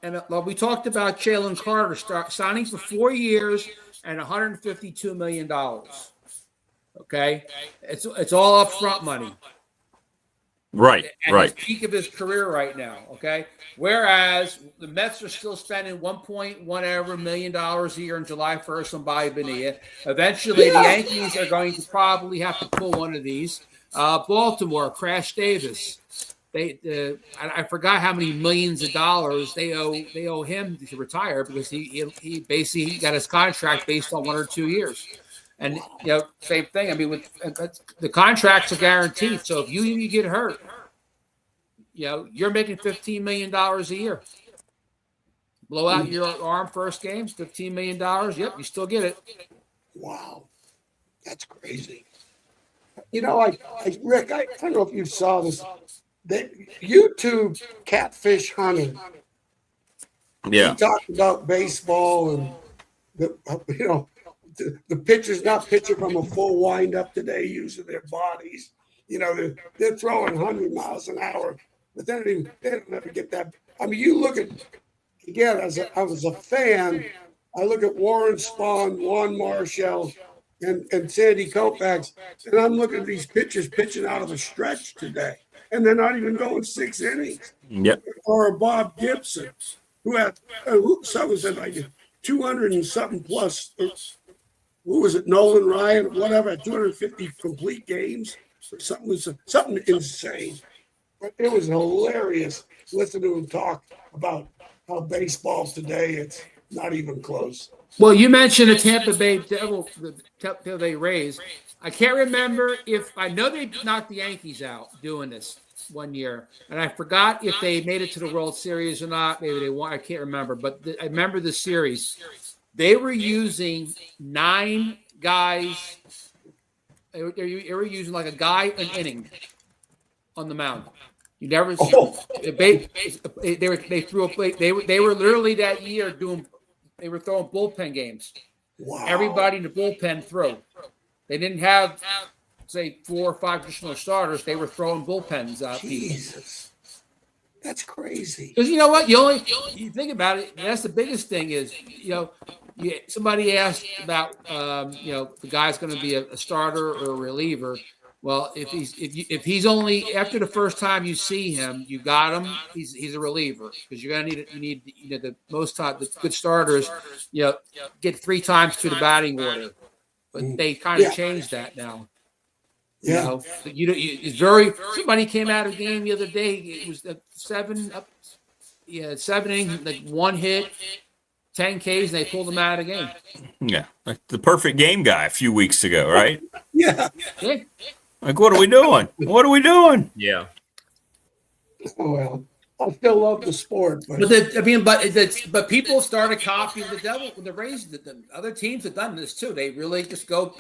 we talked about Jalen Carter signing for 4 years and $152 million. Okay, it's all upfront money. Right, at the peak of his career right now. Okay, whereas the Mets are still spending $1.1 million a year on July 1st on Bobby Bonilla. Eventually, the Yankees are going to probably have to pull one of these. Baltimore, Crash Davis. I forgot how many millions of dollars they owe him to retire because he basically got his contract based on 1 or 2 years. And same thing. I mean, with the contracts are guaranteed. So if you get hurt, you're making $15 million a year. Blow out your arm first game, $15 million. Yep, you still get it. Wow, that's crazy. Rick, I don't know if you saw this. The YouTube catfish hunting. Yeah. He talked about baseball and the pitchers not pitching from a full windup today using their bodies. They're throwing 100 miles an hour, but they don't ever get that. I mean, you look at, again, I was a fan, I look at Warren Spahn, Juan Marshall, and Sandy Koufax, and I'm looking at these pitchers pitching out of a stretch today, and they're not even going 6 innings. Yep. Or Bob Gibson, who had someone said like 200 and something plus. Who was it? Nolan Ryan, whatever, 250 complete games. Something insane. But it was hilarious listening to him talk about how baseball today, it's not even close. Well, you mentioned the Tampa Bay Devil, the Tampa Bay Rays. I can't remember I know they knocked the Yankees out doing this one year, and I forgot if they made it to the World Series or not. Maybe they won. I can't remember, but I remember the series. They were using 9 guys. They were using like a guy an inning on the mound. You never. They were literally that year doing. They were throwing bullpen games. everybody in the bullpen threw. They didn't have, say, 4 or 5 additional starters. They were throwing bullpens out. Jesus. That's crazy. Because you know what? You think about it, that's the biggest thing is, somebody asked about, the guy's going to be a starter or a reliever. Well, if he's only after the first time you see him, you got him. He's a reliever because you're gonna need the most time the good starters. Get 3 times to the batting order, but they kind of changed that now. Yeah, it's very. Somebody came out of the game the other day. It was 7 innings, like 1 hit, 10 Ks, and they pulled him out of the game. Yeah, like the perfect game guy a few weeks ago, right? Yeah. Like, what are we doing? What are we doing? Yeah. Oh, well, I still love the sport, but but people started copying the devil with the Rays. The other teams have done this too. They really just go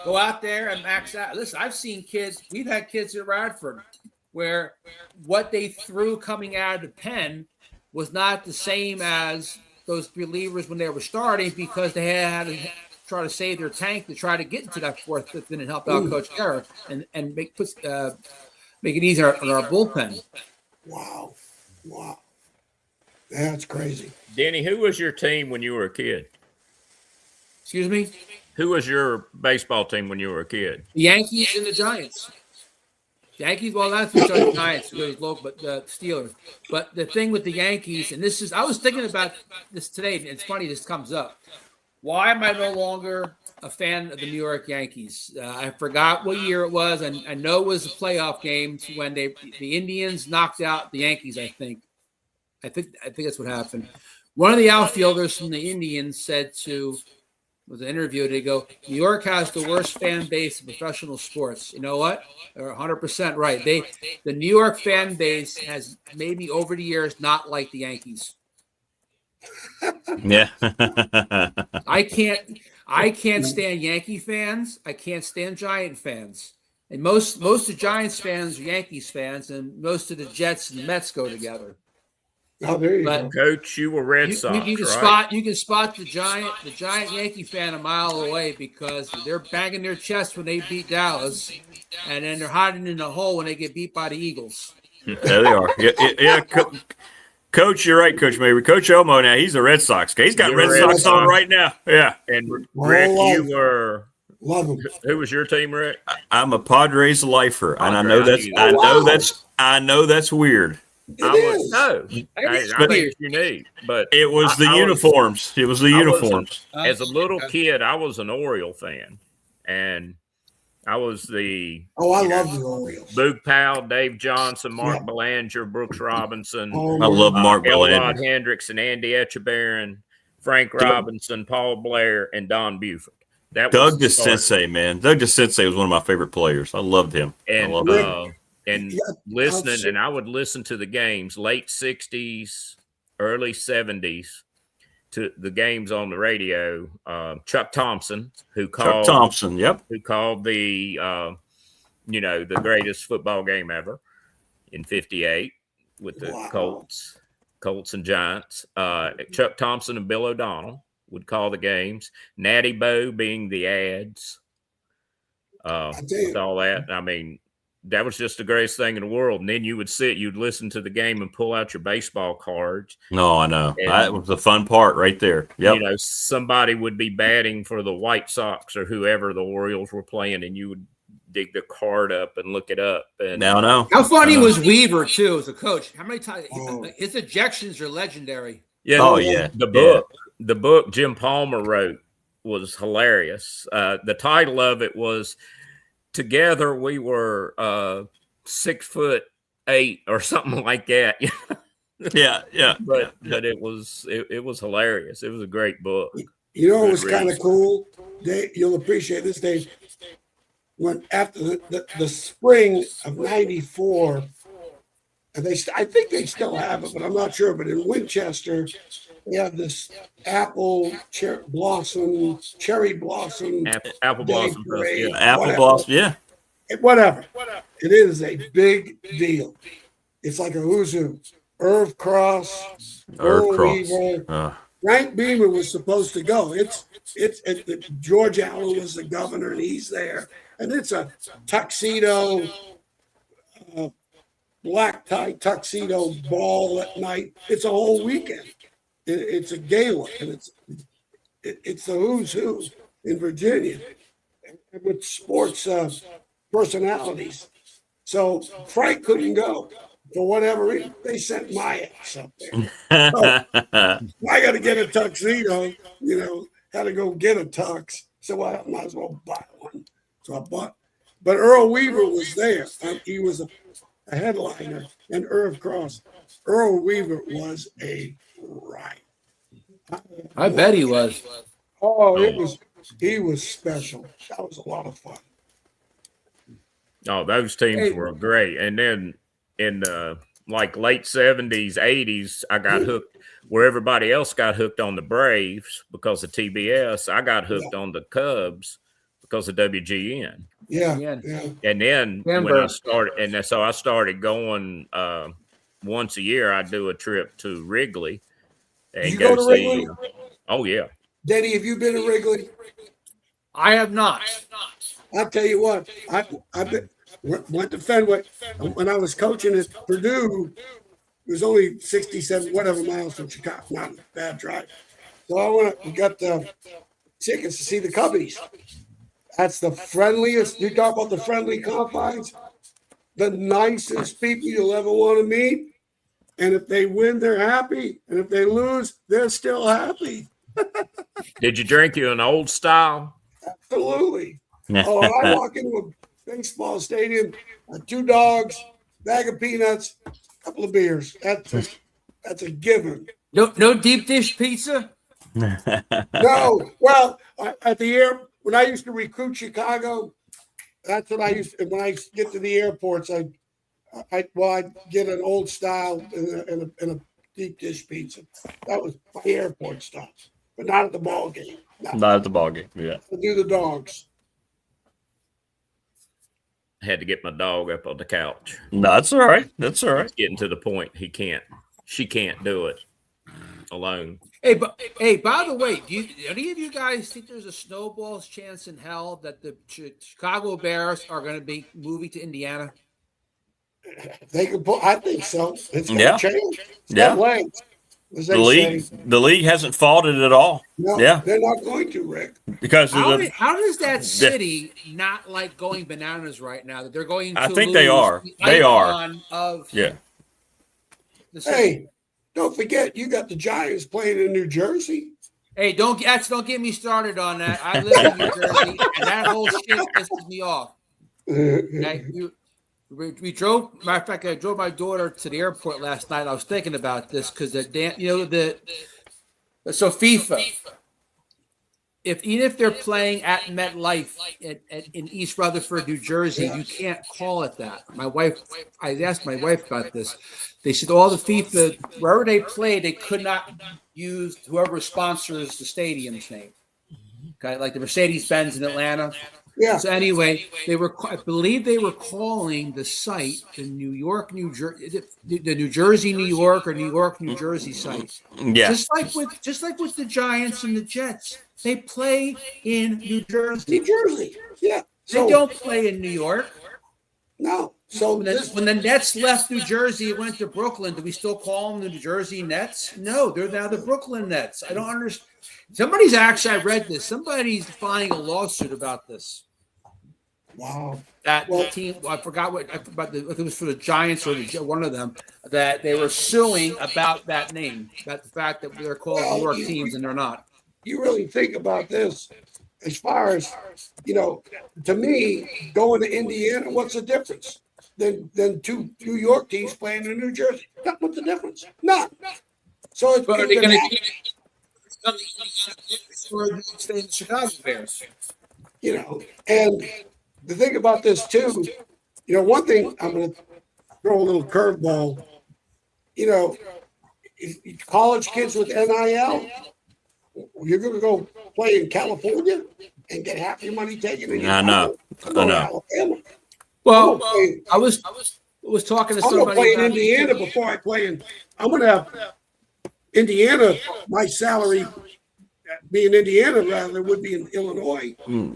out there and max out. Listen, I've seen kids. We've had kids at Radford where what they threw coming out of the pen was not the same as those relievers when they were starting because they had to try to save their tank to try to get into that 4th, 5th inning and help out Coach Garrett and make it easier on our bullpen. Wow. That's crazy. Denny, who was your team when you were a kid? Excuse me? Who was your baseball team when you were a kid? The Yankees and the Giants. Yankees, well, that's the Giants, because local, but the Steelers. But the thing with the Yankees, and I was thinking about this today, and it's funny this comes up. Why am I no longer a fan of the New York Yankees? I forgot what year it was. And I know it was a playoff game when the Indians knocked out the Yankees, I think. I think that's what happened. One of the outfielders from the Indians said was an interview, they go, New York has the worst fan base in professional sports. You know what? They're 100% right. The New York fan base has maybe over the years not liked the Yankees. Yeah. I can't stand Yankee fans. I can't stand Giant fans. And most of the Giants fans are Yankees fans, and most of the Jets and the Mets go together. Oh, there you go. Coach, you were Red Sox, you can right? You can spot the giant Yankee fan a mile away because they're banging their chest when they beat Dallas, and then they're hiding in the hole when they get beat by the Eagles. There they are. Yeah. Coach, you're right, Coach Mabry. Coach Elmo now, he's a Red Sox guy. He's got Red Sox on right now. Yeah. And Rick, you were love him. Who was your team, Rick? I'm a Padres lifer, and I know that's weird. I think you need, but it was the uniforms. It was the uniforms. As a little kid, I was an Oriole fan, and I was I love the Orioles. Boog Powell, Dave Johnson, Mark Belanger, Brooks Robinson. I love Mark Belanger. Elrod Hendrickson, Andy Etchebarren, Frank Robinson, Paul Blair, and Don Buford. Doug DeCinces, man. Doug DeCinces was one of my favorite players. I loved him. And listening, and I would listen to the games, late 60s, early 70s, to the games on the radio. Chuck Thompson, who called the the greatest football game ever in '58 with the Colts and Giants. Chuck Thompson and Bill O'Donnell would call the games. Natty Bow being the ads. With all that, I mean, that was just the greatest thing in the world. And then you would you'd listen to the game and pull out your baseball cards. No, I know. That was the fun part right there. Yep. Somebody would be batting for the White Sox or whoever the Orioles were playing, and you would dig the card up and look it up. And no. How funny was Weaver, too, as a coach? How many times? His ejections are legendary. Yeah. The book Jim Palmer wrote was hilarious. The title of it was Together We Were 6'8" or something like that. yeah. But it was hilarious. It was a great book. You know, it was kind of cool. You'll appreciate this, Dave. When after the spring of '94, and I think they still have it, but I'm not sure. But in Winchester, they have this apple blossom parade, apple blossom, yeah. Whatever. It is a big deal. It's like a who's who. Irv Cross, Weaver, Frank Beamer was supposed to go. It's George Allen was the governor, and he's there, and it's a tuxedo, black tie tuxedo ball at night. It's a whole weekend. It's a gala, and it's the who's who in Virginia with sports personalities. So Frank couldn't go for whatever reason. They sent my ass up there. So I got to get a tuxedo, had to go get a tux. So I might as well buy one. So I bought. But Earl Weaver was there. He was a headliner, and Irv Cross. Earl Weaver was a riot. I bet he was. Oh, he was special. That was a lot of fun. Oh, those teams were great. And then in the like late 70s, 80s, I got hooked where everybody else got hooked on the Braves because of TBS. I got hooked on the Cubs because of WGN. Yeah. And then when I started, and so I started going once a year. I do a trip to Wrigley and go to Wrigley? Oh yeah. Denny, have you been to Wrigley? I have not. I'll tell you what. I went to Fenway when I was coaching at Purdue. It was only 67 whatever miles from Chicago. Not a bad drive. So we got the tickets to see the Cubbies. That's the friendliest. You talk about the friendly confines, the nicest people you'll ever want to meet. And if they win, they're happy. And if they lose, they're still happy. Did you drink you an old style? Absolutely. I walk into a baseball stadium, 2 dogs, bag of peanuts, a couple of beers. That's a given. No deep dish pizza? No. Well, at the air, when I used to recruit Chicago, that's what I used to, when I get to the airports, I'd get an old style and a deep dish pizza. That was my airport stuff, but not at the ball game. Not at the ball game, yeah. I do the dogs. I had to get my dog up on the couch. No, that's all right. That's all right. It's getting to the point she can't do it alone. Hey, by the way, do any of you guys think there's a snowball's chance in hell that the Chicago Bears are going to be moving to Indiana? They can put. I think so. It's going to change. The league hasn't fought it at all. No, yeah, they're not going to, Rick. Because how does that city not like going bananas right now? That they're going. I think they are. They are. Hey, don't forget you got the Giants playing in New Jersey. Hey, don't get me started on that. I live in New Jersey, and that whole shit pisses me off. Okay? We drove. Matter of fact, I drove my daughter to the airport last night. I was thinking about this because so FIFA. Even if they're playing at MetLife in East Rutherford, New Jersey, you can't call it that. I asked my wife about this. They said all the FIFA, wherever they play, they could not use whoever sponsors the stadium's name. Okay, like the Mercedes-Benz in Atlanta. Yeah. So anyway, I believe they were calling the site the New York, New Jersey, the New Jersey, New York, or New York, New Jersey site. Yeah. Just like with the Giants and the Jets, they play in New Jersey. New Jersey. Yeah. They don't play in New York. No. So when the Nets left New Jersey and went to Brooklyn, do we still call them the New Jersey Nets? No, they're now the Brooklyn Nets. I don't understand. I read this. Somebody's filing a lawsuit about this. Wow. The team, I forgot if it was for the Giants or one of them, that they were suing about that name, about the fact that they're called New York teams and they're not. You really think about this as far as, to me, going to Indiana, what's the difference? Than 2 New York teams playing in New Jersey. What's the difference? None. So it's going to be the Chicago Bears. And the thing about this too, one thing I'm going to throw a little curveball. College kids with NIL, you're going to go play in California and get half your money taken in. I know. Alabama. Well, I was talking to somebody. I'm going to play in Indiana before I play in. I'm going to have Indiana, my salary being Indiana rather than would be in Illinois.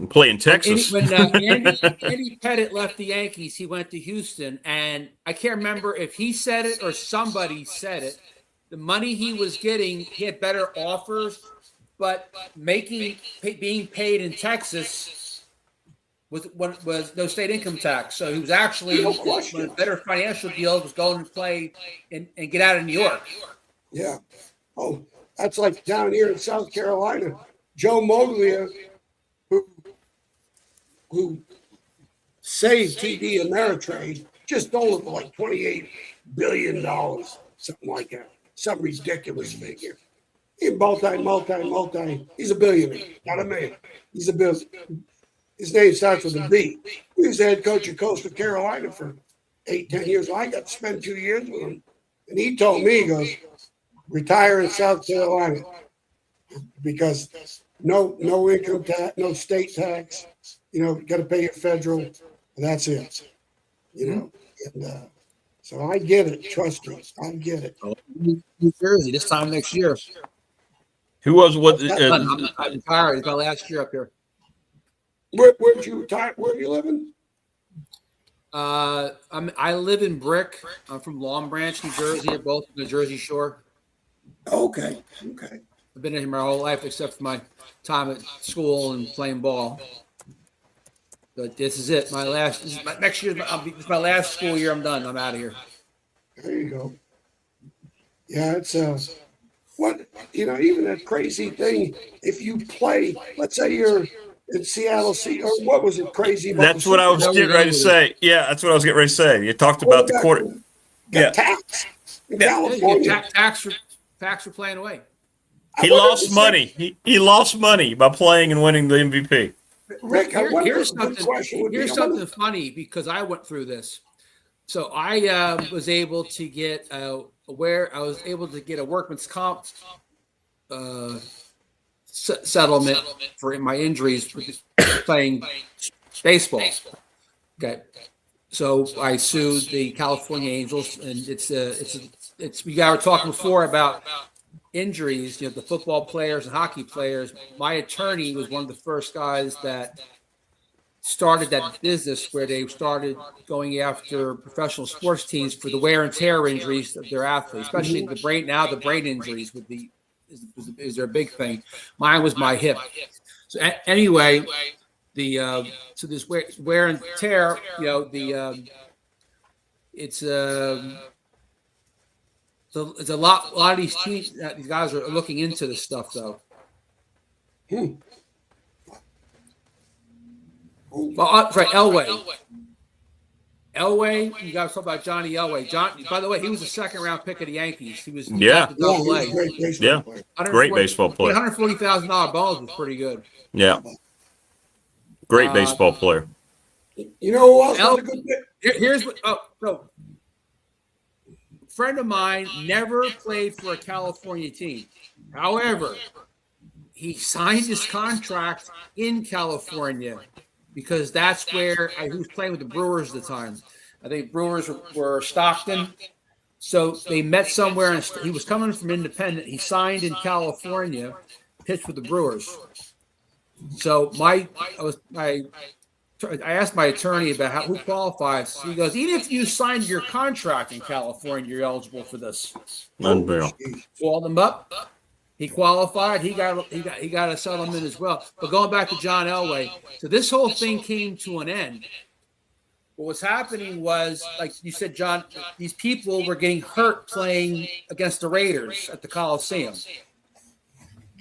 Play in Texas. When Andy Pettit left the Yankees, he went to Houston, and I can't remember if he said it or somebody said it. The money he was getting, he had better offers, but being paid in Texas was no state income tax. So he was actually one of the better financial deals was going to play and get out of New York. Yeah. Oh, that's like down here in South Carolina. Joe Moglia, who saved TD Ameritrade, just stole it for like $28 billion, something like that. Some ridiculous figure. He's multi. He's a billionaire, not a man. He's a billionaire. His name starts with a B. He was the head coach of Coastal Carolina for 8-10 years. I got to spend 2 years with him. And he told me, he goes, retire in South Carolina because no income tax, no state tax. You know, got to pay your federal. And that's it. You know, and so I get it. Trust me, I get it. New Jersey this time next year. Who was what? I'm retired. It's my last year up here. Where'd you retire? Where are you living? I live in Brick. I'm from Long Branch, New Jersey. Both on the Jersey Shore. Okay. I've been in here my whole life except for my time at school and playing ball. But this is it. Next year. It's my last school year. I'm done. I'm out of here. There you go. Yeah, it's even that crazy thing. If you play, let's say you're in Seattle, or what was it crazy about? That's what I was getting ready to say. Yeah, that's what I was getting ready to say. You talked about the quarter. Yeah, tax in California. Tax for playing away. He lost money. He lost money by playing and winning the MVP. Rick, here's something funny because I went through this. So I was able to get a workman's comp settlement for my injuries playing baseball. Okay, so I sued the California Angels, and it's we were talking before about injuries, the football players and hockey players. My attorney was one of the first guys that started that business where they started going after professional sports teams for the wear and tear injuries of their athletes, especially the brain. Now the brain injuries is their big thing. Mine was my hip. So anyway, so this wear and tear, it's a lot of these teams, these guys are looking into this stuff though. Well, right, Elway, you got to talk about Johnny Elway. By the way, he was a second-round pick of the Yankees. He was great baseball player. $140,000 bonus was pretty good. Yeah, great baseball player. You know who else was a good pick? Here's what. So, a friend of mine never played for a California team. However, he signed his contract in California, because that's where he was playing with the Brewers at the time. I think Brewers were Stockton. So they met somewhere, and he was coming from Independent. He signed in California, pitched with the Brewers. So I asked my attorney about who qualifies. He goes, even if you signed your contract in California, you're eligible for this. Unreal. Called him up. He qualified. He got a settlement as well. But going back to John Elway, so this whole thing came to an end. What was happening was, like you said, John, these people were getting hurt playing against the Raiders at the Coliseum.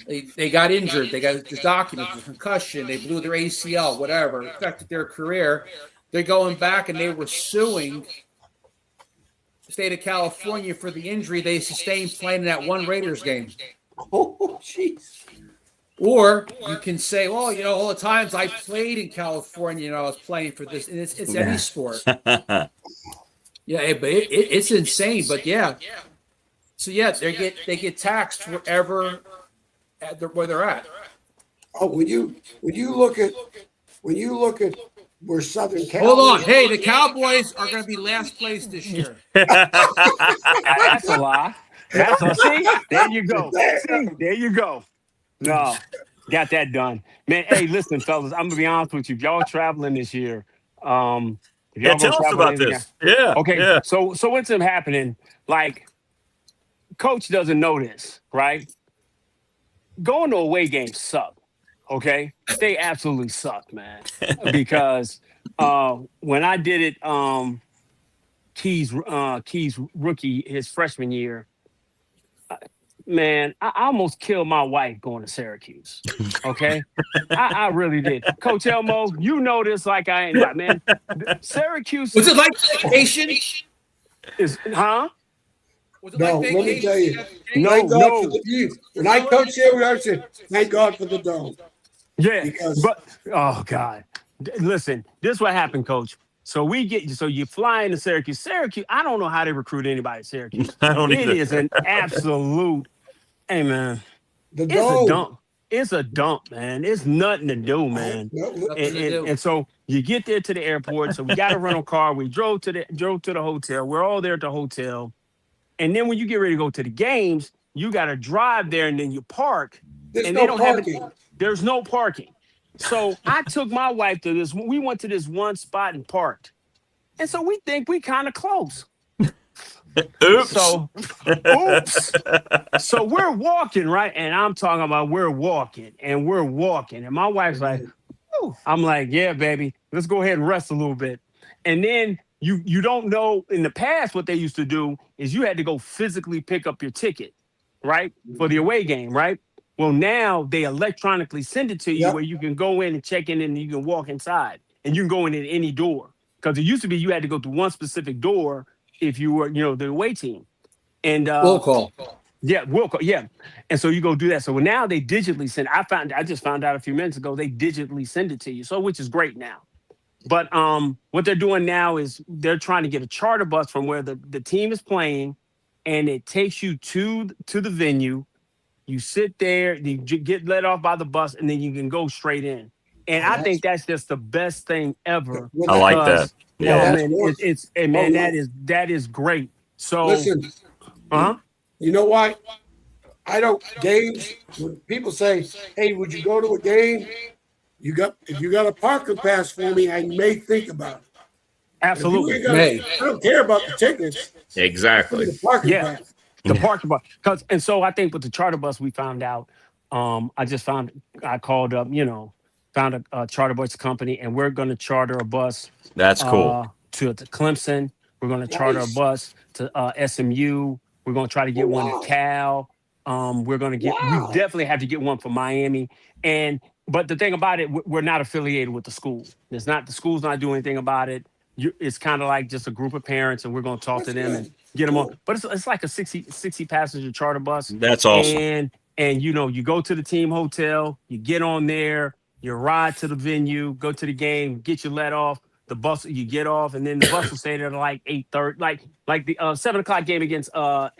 They got injured. They got this document, the concussion. They blew their ACL, whatever. It affected their career. They're going back and they were suing the state of California for the injury they sustained playing in that one Raiders game. Oh, jeez. Or you can say, well, all the times I played in California, I was playing for this, and it's any sport. Yeah, but it's insane. But yeah, so yeah, they get taxed wherever where they're at. Oh, when you look at where Southern Cal. Hold on, hey, the Cowboys are going to be last place this year. That's a lie. That's all. See, there you go. See, there you go. No, got that done, man. Hey, listen, fellas, I'm gonna be honest with you. If y'all traveling this year, if y'all Yeah, tell us about this. Yeah. Okay. Yeah. So what's happening? Like, Coach doesn't know this, right? Going to away games suck. Okay, they absolutely suck, man. Because when I did it, Key's rookie his freshman year, man, I almost killed my wife going to Syracuse. Okay, I really did. Coach Elmo, you know this like I ain't like, man. Syracuse was it like vacation? Is huh? No, let me tell you. No, thank God no. for the view. When I coach here, we always say, thank God for the dome. Yeah, Because but oh God, listen, this is what happened, Coach. So you fly into Syracuse. Syracuse, I don't know how they recruit anybody at Syracuse. I don't either. It is an absolute, hey man, the it's dome. a dump. It's a dump, man. It's nothing to do, man. And so you get there to the airport. So we got a rental car. We drove to the hotel. We're all there at the hotel. And then when you get ready to go to the games, you got to drive there and then you park. There's and no they don't parking. have it. There's no parking. So I took my wife to this. We went to this one spot and parked. And so we think we kind of close. Oops. So, oops. So we're walking, right? And I'm talking about we're walking. And my wife's like, ooh. I'm like, yeah, baby, let's go ahead and rest a little bit. And then you don't know, in the past, what they used to do is you had to go physically pick up your ticket, right? For the away game, right? Well, now they electronically send it to you where you can go in and check in and you can walk inside and you can go in at any door. Because it used to be you had to go through one specific door if you were, the away team. And Will call. Yeah, will call. Yeah. And so you go do that. So now they digitally send. I just found out a few minutes ago they digitally send it to you. So which is great now. But what they're doing now is they're trying to get a charter bus from where the team is playing, and it takes you to the venue. You sit there, you get let off by the bus, and then you can go straight in. And I think that's just the best thing ever. I like that. Yeah, man, that is great. So listen, you know why? I don't games. When people say, "Hey, would you go to a game?" If you got a parking pass for me, I may think about it. Absolutely. I don't care about the tickets. Exactly. The parking pass. The parking bus. And so I think with the charter bus we found out, I called up, found a charter bus company, and we're going to charter a bus. That's cool. To Clemson. We're going to charter a bus to SMU. We're going to try to get one to Cal. We're going to we definitely have to get one for Miami. But the thing about it, we're not affiliated with the school. The school's not doing anything about it. It's kind of like just a group of parents, and we're going to talk to them and get them on. But it's like a 60 passenger charter bus. That's awesome. And you go to the team hotel, you get on there, you ride to the venue, go to the game, get your let off. The bus, you get off, and then the bus will stay there to like 8:30, like the 7:00 game against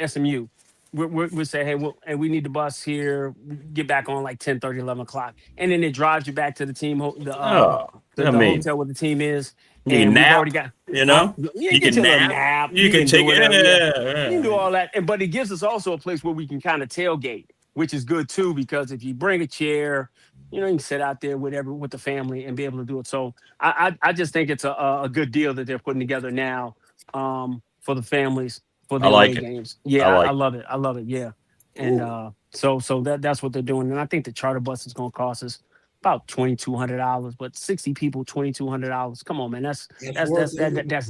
SMU. We say, hey, we need the bus here. Get back on like 10:30, 11 o'clock, and then it drives you back to the team, the hotel where the team is. You can nap. You can nap. You can take it. You can do all that, but it gives us also a place where we can kind of tailgate, which is good too, because if you bring a chair, you can sit out there with the family and be able to do it. So I just think it's a good deal that they're putting together now for the families for the away games. Yeah, I love it. I love it. Yeah, and so that's what they're doing. And I think the charter bus is going to cost us about $2,200, but 60 people, $2,200. Come on, man, that's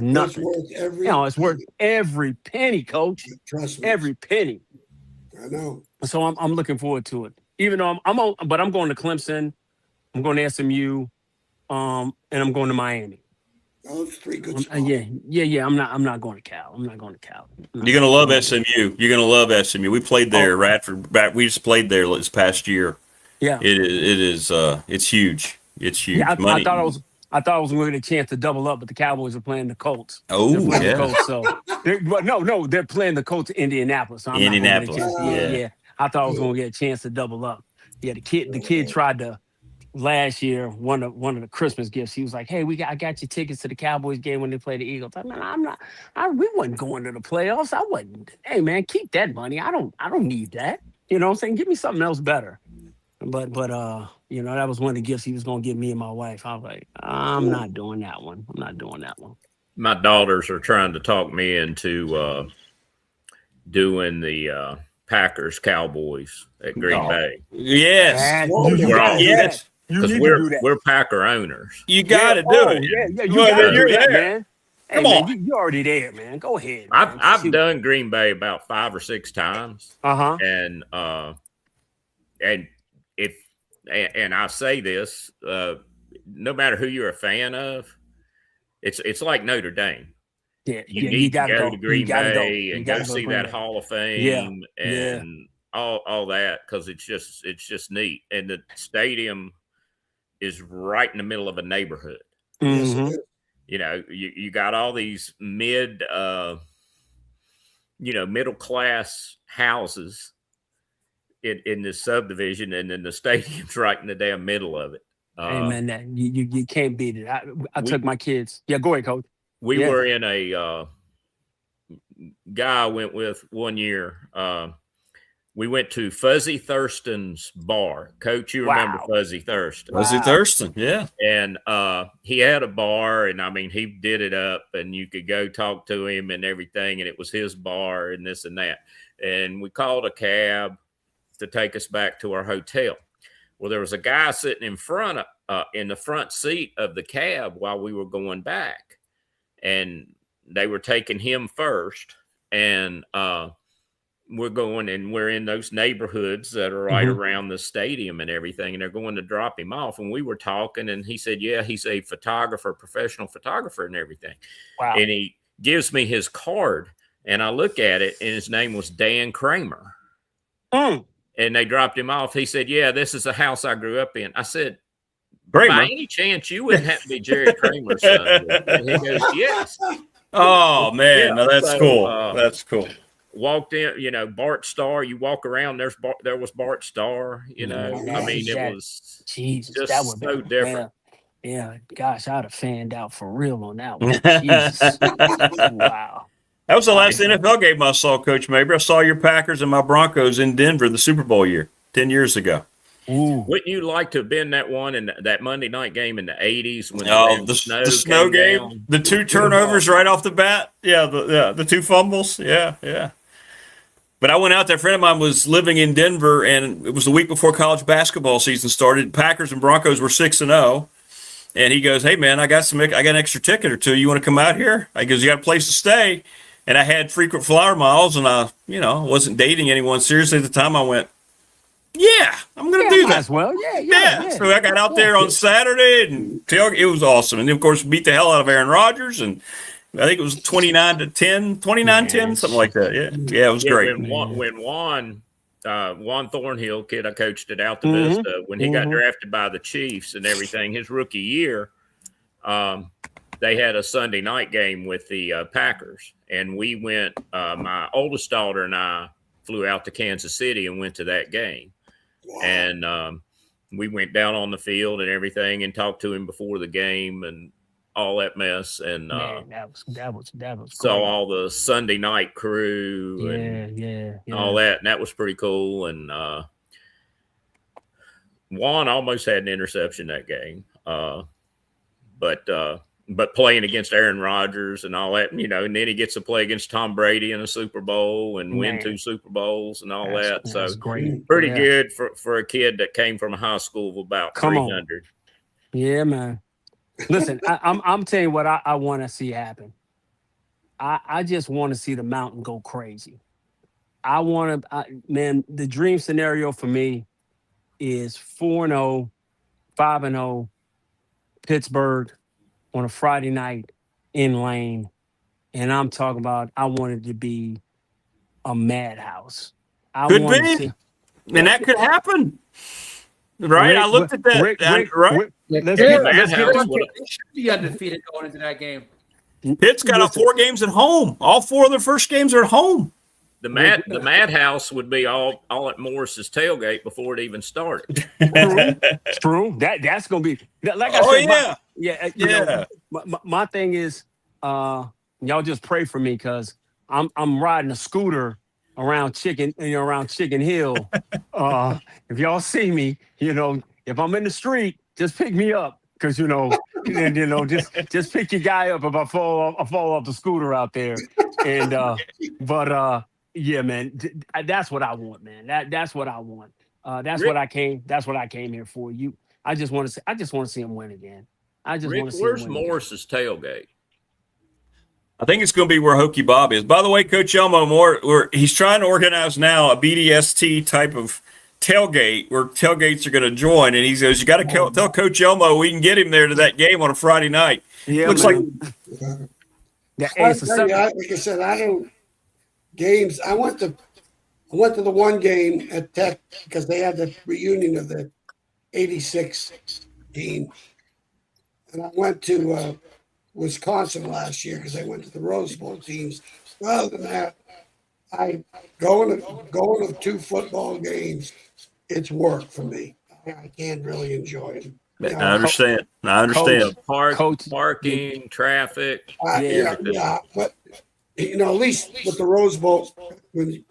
nothing. It's worth every penny, Coach. Trust me. Every penny. I know. So I'm looking forward to it. Even though I'm going to Clemson, I'm going to SMU, and I'm going to Miami. Those three good spots. Yeah. I'm not going to Cal. You're gonna love SMU. You're gonna love SMU. We played there, Radford. We just played there this past year. Yeah. It is. It's huge. It's huge. Yeah, money. I thought I was going to get a chance to double up, but the Cowboys are playing the Colts. Oh, the Colts, so they're playing the Colts in Indianapolis. So Indianapolis. Yeah. I thought I was going to get a chance to double up. Yeah, the kid tried to last year, one of the Christmas gifts, he was like, "Hey, I got you tickets to the Cowboys game when they play the Eagles." I mean, we wasn't going to the playoffs. I wasn't. Hey, man, keep that money. I don't need that. You know what I'm saying? Give me something else better. But you know, that was one of the gifts he was gonna give me and my wife. I was like, I'm not doing that one. I'm not doing that one. My daughters are trying to talk me into doing the Packers Cowboys at Green Bay. Yes. Because we're Packer owners. You got to do it. Yeah, you got to do that, man. Hey, man, you're already there, man. Go ahead. Man. I've done Green Bay about 5 or 6 times. And I say this, no matter who you're a fan of, it's like Notre Dame. Yeah, you need to go to Green Bay and go see that Hall of Fame and all that, because it's just neat. And the stadium is right in the middle of a neighborhood. Mm-hmm. You know, you got all these middle class houses in this subdivision, and then the stadium's right in the damn middle of it. Hey man, that you can't beat it. I took my kids. Yeah, go ahead, Coach. We were in a guy I went with one year. We went to Fuzzy Thurston's bar. Coach, you remember Fuzzy Thurston? Fuzzy Thurston, yeah. And he had a bar, and I mean, he did it up, and you could go talk to him and everything, and it was his bar and this and that. And we called a cab to take us back to our hotel. Well, there was a guy sitting in the front seat of the cab while we were going back, and they were taking him first. And we're in those neighborhoods that are right around the stadium and everything, and they're going to drop him off. And we were talking, and he said, yeah, he's a professional photographer and everything. Wow. And he gives me his card, and I look at it, and his name was Dan Kramer. And they dropped him off. He said, yeah, this is the house I grew up in. I said, Kramer, by any chance you wouldn't have to be Jerry Kramer's son? And he goes, yes. Oh, man. No, that's cool. That's cool. Walked in, Bart Starr. You walk around, there was Bart Starr. It was Jesus, just that was so different. Yeah, gosh, I'd have fanned out for real on that one. Jesus. Wow. That was the last NFL game I saw, Coach Mabry. I saw your Packers and my Broncos in Denver the Super Bowl year, 10 years ago. Ooh. Wouldn't you like to have been that one in that Monday night game in the 80s when the snow game, down? The 2 turnovers right off the bat? Yeah, the 2 fumbles. Yeah. But I went out there. A friend of mine was living in Denver, and it was the week before college basketball season started. Packers and Broncos were 6-0. And he goes, hey, man, I got an extra ticket or 2. You want to come out here? I goes, you got a place to stay? And I had frequent flyer miles, and I wasn't dating anyone seriously at the time. I went, yeah, I'm going to do that. As well, yeah. So I got out there on Saturday, and it was awesome. And then, of course, beat the hell out of Aaron Rodgers, and I think it was 29-10, something like that. Yeah, it was great. When Juan Thornhill, kid I coached at Alta Vista, when he got drafted by the Chiefs and everything, his rookie year, they had a Sunday night game with the Packers, and we went. My oldest daughter and I flew out to Kansas City and went to that game, and we went down on the field and everything and talked to him before the game and all that mess. And that was saw great. all the Sunday night crew and all that, and that was pretty cool. And Juan almost had an interception that game, but playing against Aaron Rodgers and all that, and then he gets to play against Tom Brady in a Super Bowl and win 2 Super Bowls and all that. So great. Pretty good for a kid that came from a high school of about 300. Yeah, man. Listen, I'm telling you what I want to see happen. I just want to see the mountain go crazy. Man, the dream scenario for me is 4-0, 5-0, Pittsburgh on a Friday night in Lane. And I'm talking about, I want it to be a madhouse. Could be. And that could happen. Right? I looked at that. Right? Let's get be undefeated going into that game. Pitt's got 4 games at home. All 4 of their first games are at home. The madhouse would be all at Morris's tailgate before it even started. True. That's gonna be like I said. You know, my thing is, y'all just pray for me because I'm riding a scooter around Chicken Hill. If y'all see me, you know, if I'm in the street, just pick me up because just pick your guy up if I fall off the scooter out there. And yeah, man, that's what I want, man. That's what I want. That's what I came here for. I just want to see him win again. I just want to see him win. Where's Morris's tailgate? I think it's going to be where Hokey Bob is. By the way, Coach Elmo, he's trying to organize now a BDST type of tailgate where tailgates are going to join, and he says you got to tell Coach Elmo we can get him there to that game on a Friday night. Yeah, looks man. Like I said, I don't games. I went to the one game at Tech because they had the reunion of the '86 team, and I went to Wisconsin last year because I went to the Rose Bowl teams. Other than that, I going to 2 football games. It's work for me. I can't really enjoy it. I understand. Parking, traffic. Yeah, but at least with the Rose Bowl, when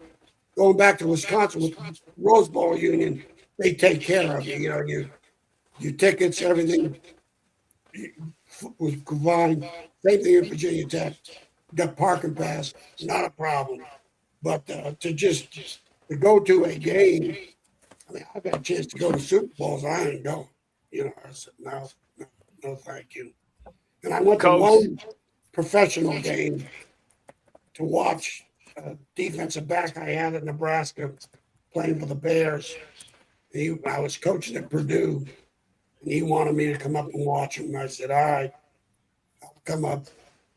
going back to Wisconsin with the Rose Bowl Union, they take care of you. You know, your tickets, everything was combined. Same thing in Virginia Tech. Got parking pass, not a problem. But to go to a game, I mean, I've had a chance to go to Super Bowls. I ain't go. You know, I said no, thank you. And I went to one professional game to watch a defensive back I had at Nebraska playing for the Bears. I was coaching at Purdue, and he wanted me to come up and watch him. And I said, all right, I'll come up.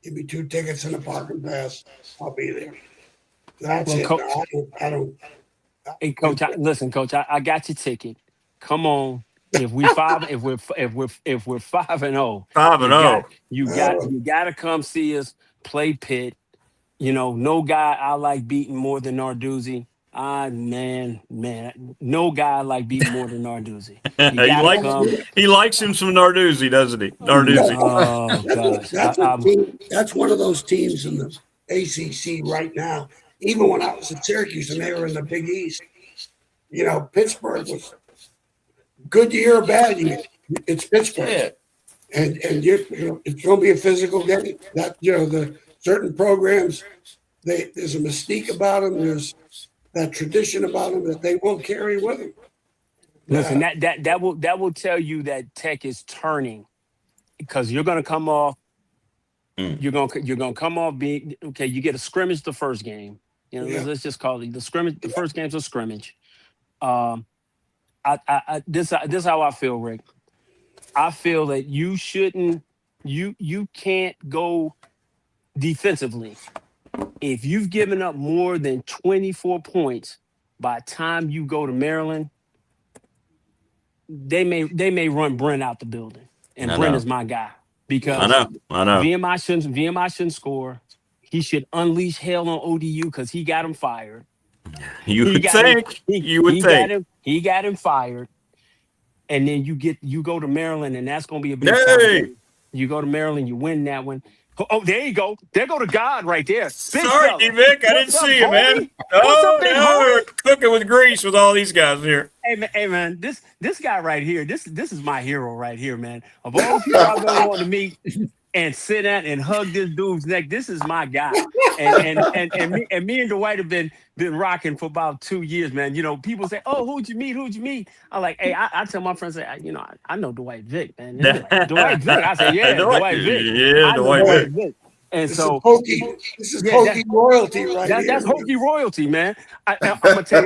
Give me 2 tickets and a parking pass. I'll be there. That's it. Coach, I don't. Hey, Coach, listen, Coach, I got your ticket. Come on. If we're 5-0, 5-0, you got to come see us play Pitt. You know, no guy I like beating more than Narduzzi. Man, no guy I like beating more than Narduzzi. He likes him some Narduzzi, doesn't he? Narduzzi. Oh gosh, that's one of those teams in the ACC right now. Even when I was at Syracuse and they were in the Big East, you know, Pittsburgh was good year or bad year. It's Pittsburgh, and it's going to be a physical game. That the certain programs, there's a mystique about them. There's that tradition about them that they will carry with them. Listen, that will tell you that Tech is turning because you're going to come off. You're gonna come off being okay. You get a scrimmage the first game. You know, let's just call it the scrimmage. The first game's a scrimmage. This how I feel, Rick. I feel that you shouldn't. You can't go defensively if you've given up more than 24 points. By the time you go to Maryland, they may run Brent out the building, and Brent is my guy because I know. VMI shouldn't score. He should unleash hell on ODU because he got him fired. You would think. He got him fired. And then you go to Maryland, and that's going to be a big problem. You go to Maryland, you win that one. Oh, there you go. There go to God right there. Sorry, D-Vic, I didn't see you, man. We're cooking with grease with all these guys here. Hey, man, this guy right here, this is my hero right here, man. Of all the people I've ever wanted to meet and sit at and hug this dude's neck, this is my guy. And me and Dwight have been rocking for about 2 years, man. You know, people say, "Oh, who'd you meet?" I'm like, "Hey," I tell my friends, I know Dwight Vick, man. Dwight Vick. I say, "Yeah, Dwight Vick." Yeah, Dwight Vick. And this is Hokie royalty right here. That's Hokie royalty, man. I'm gonna tell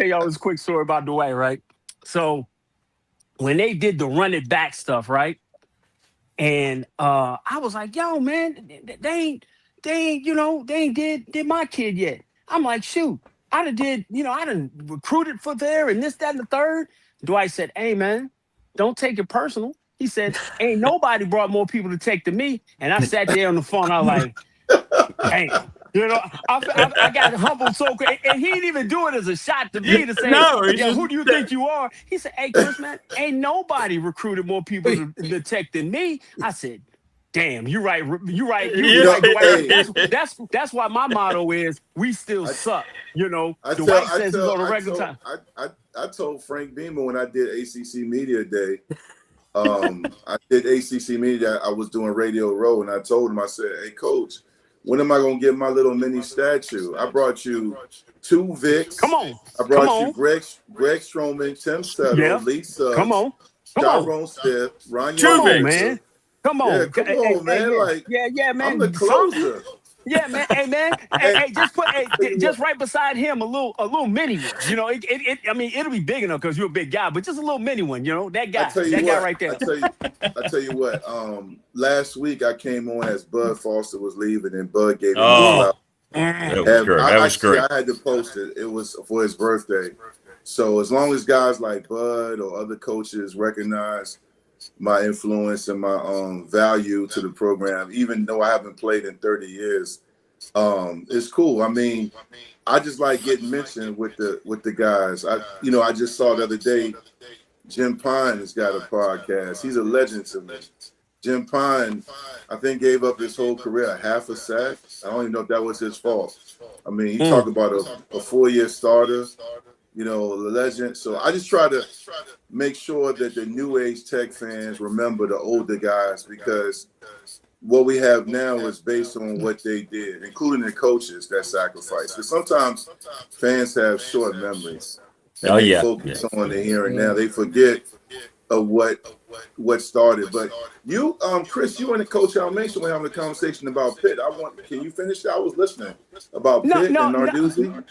y'all this quick story about Dwight, right? So when they did the run it back stuff, right? And I was like, "Yo, man, they ain't did my kid yet." I'm like, "Shoot, I done recruited for there and this, that, and the third." Dwight said, "Hey, man, don't take it personal." He said, "Ain't nobody brought more people to Tech than me." And I sat there on the phone. I was like, "Damn, You know, I got humbled so quick, and he didn't even do it as a shot to me to say, No, "Yeah, who do you think you are?" He said, "Hey, Chris, man, ain't nobody recruited more people to the Tech than me." I said, "Damn, you're right. You're right. You're right, Dwight." That's why my motto is, "We still suck." You know, Dwight says he's on a regular time. I told Frank Beamer when I did ACC Media Day. I did ACC Media. I was doing Radio Row, and I told him, I said, "Hey, Coach, when am I gonna get my little mini statue? I brought you 2 Vicks. Come on. I brought you Greg Stroman, Tim Settle, Lee Suggs, Come on. Tyrone Stiff, Ron Come on, Young. man. Come on. Yeah, come on, man. Man. I'm the closer. Yeah, man. Hey, man. Just put just right beside him a little mini one. You know, I mean, it'll be big enough because you're a big guy, but just a little mini one. You know, that guy right there. I tell you what. Last week I came on as Bud Foster was leaving, and Bud gave him a That was great. I had to post it. It was for his birthday. So as long as guys like Bud or other coaches recognize my influence and my value to the program, even though I haven't played in 30 years, it's cool. I mean, I just like getting mentioned with the guys. I just saw the other day, Jim Pine has got a podcast. He's a legend to me. Jim Pine, I think, gave up his whole career, half a sack. I don't even know if that was his fault. I mean, he talked about a 4-year starter, a legend. So I just try to make sure that the new age Tech fans remember the older guys, because what we have now is based on what they did, including the coaches that sacrificed. Because sometimes fans have short memories. And they focus on the here and now. They forget of what started. But you, Chris, you and the Coach Al Mason were having a conversation about Pitt. Can you finish that? I was listening about Pitt and Narduzzi.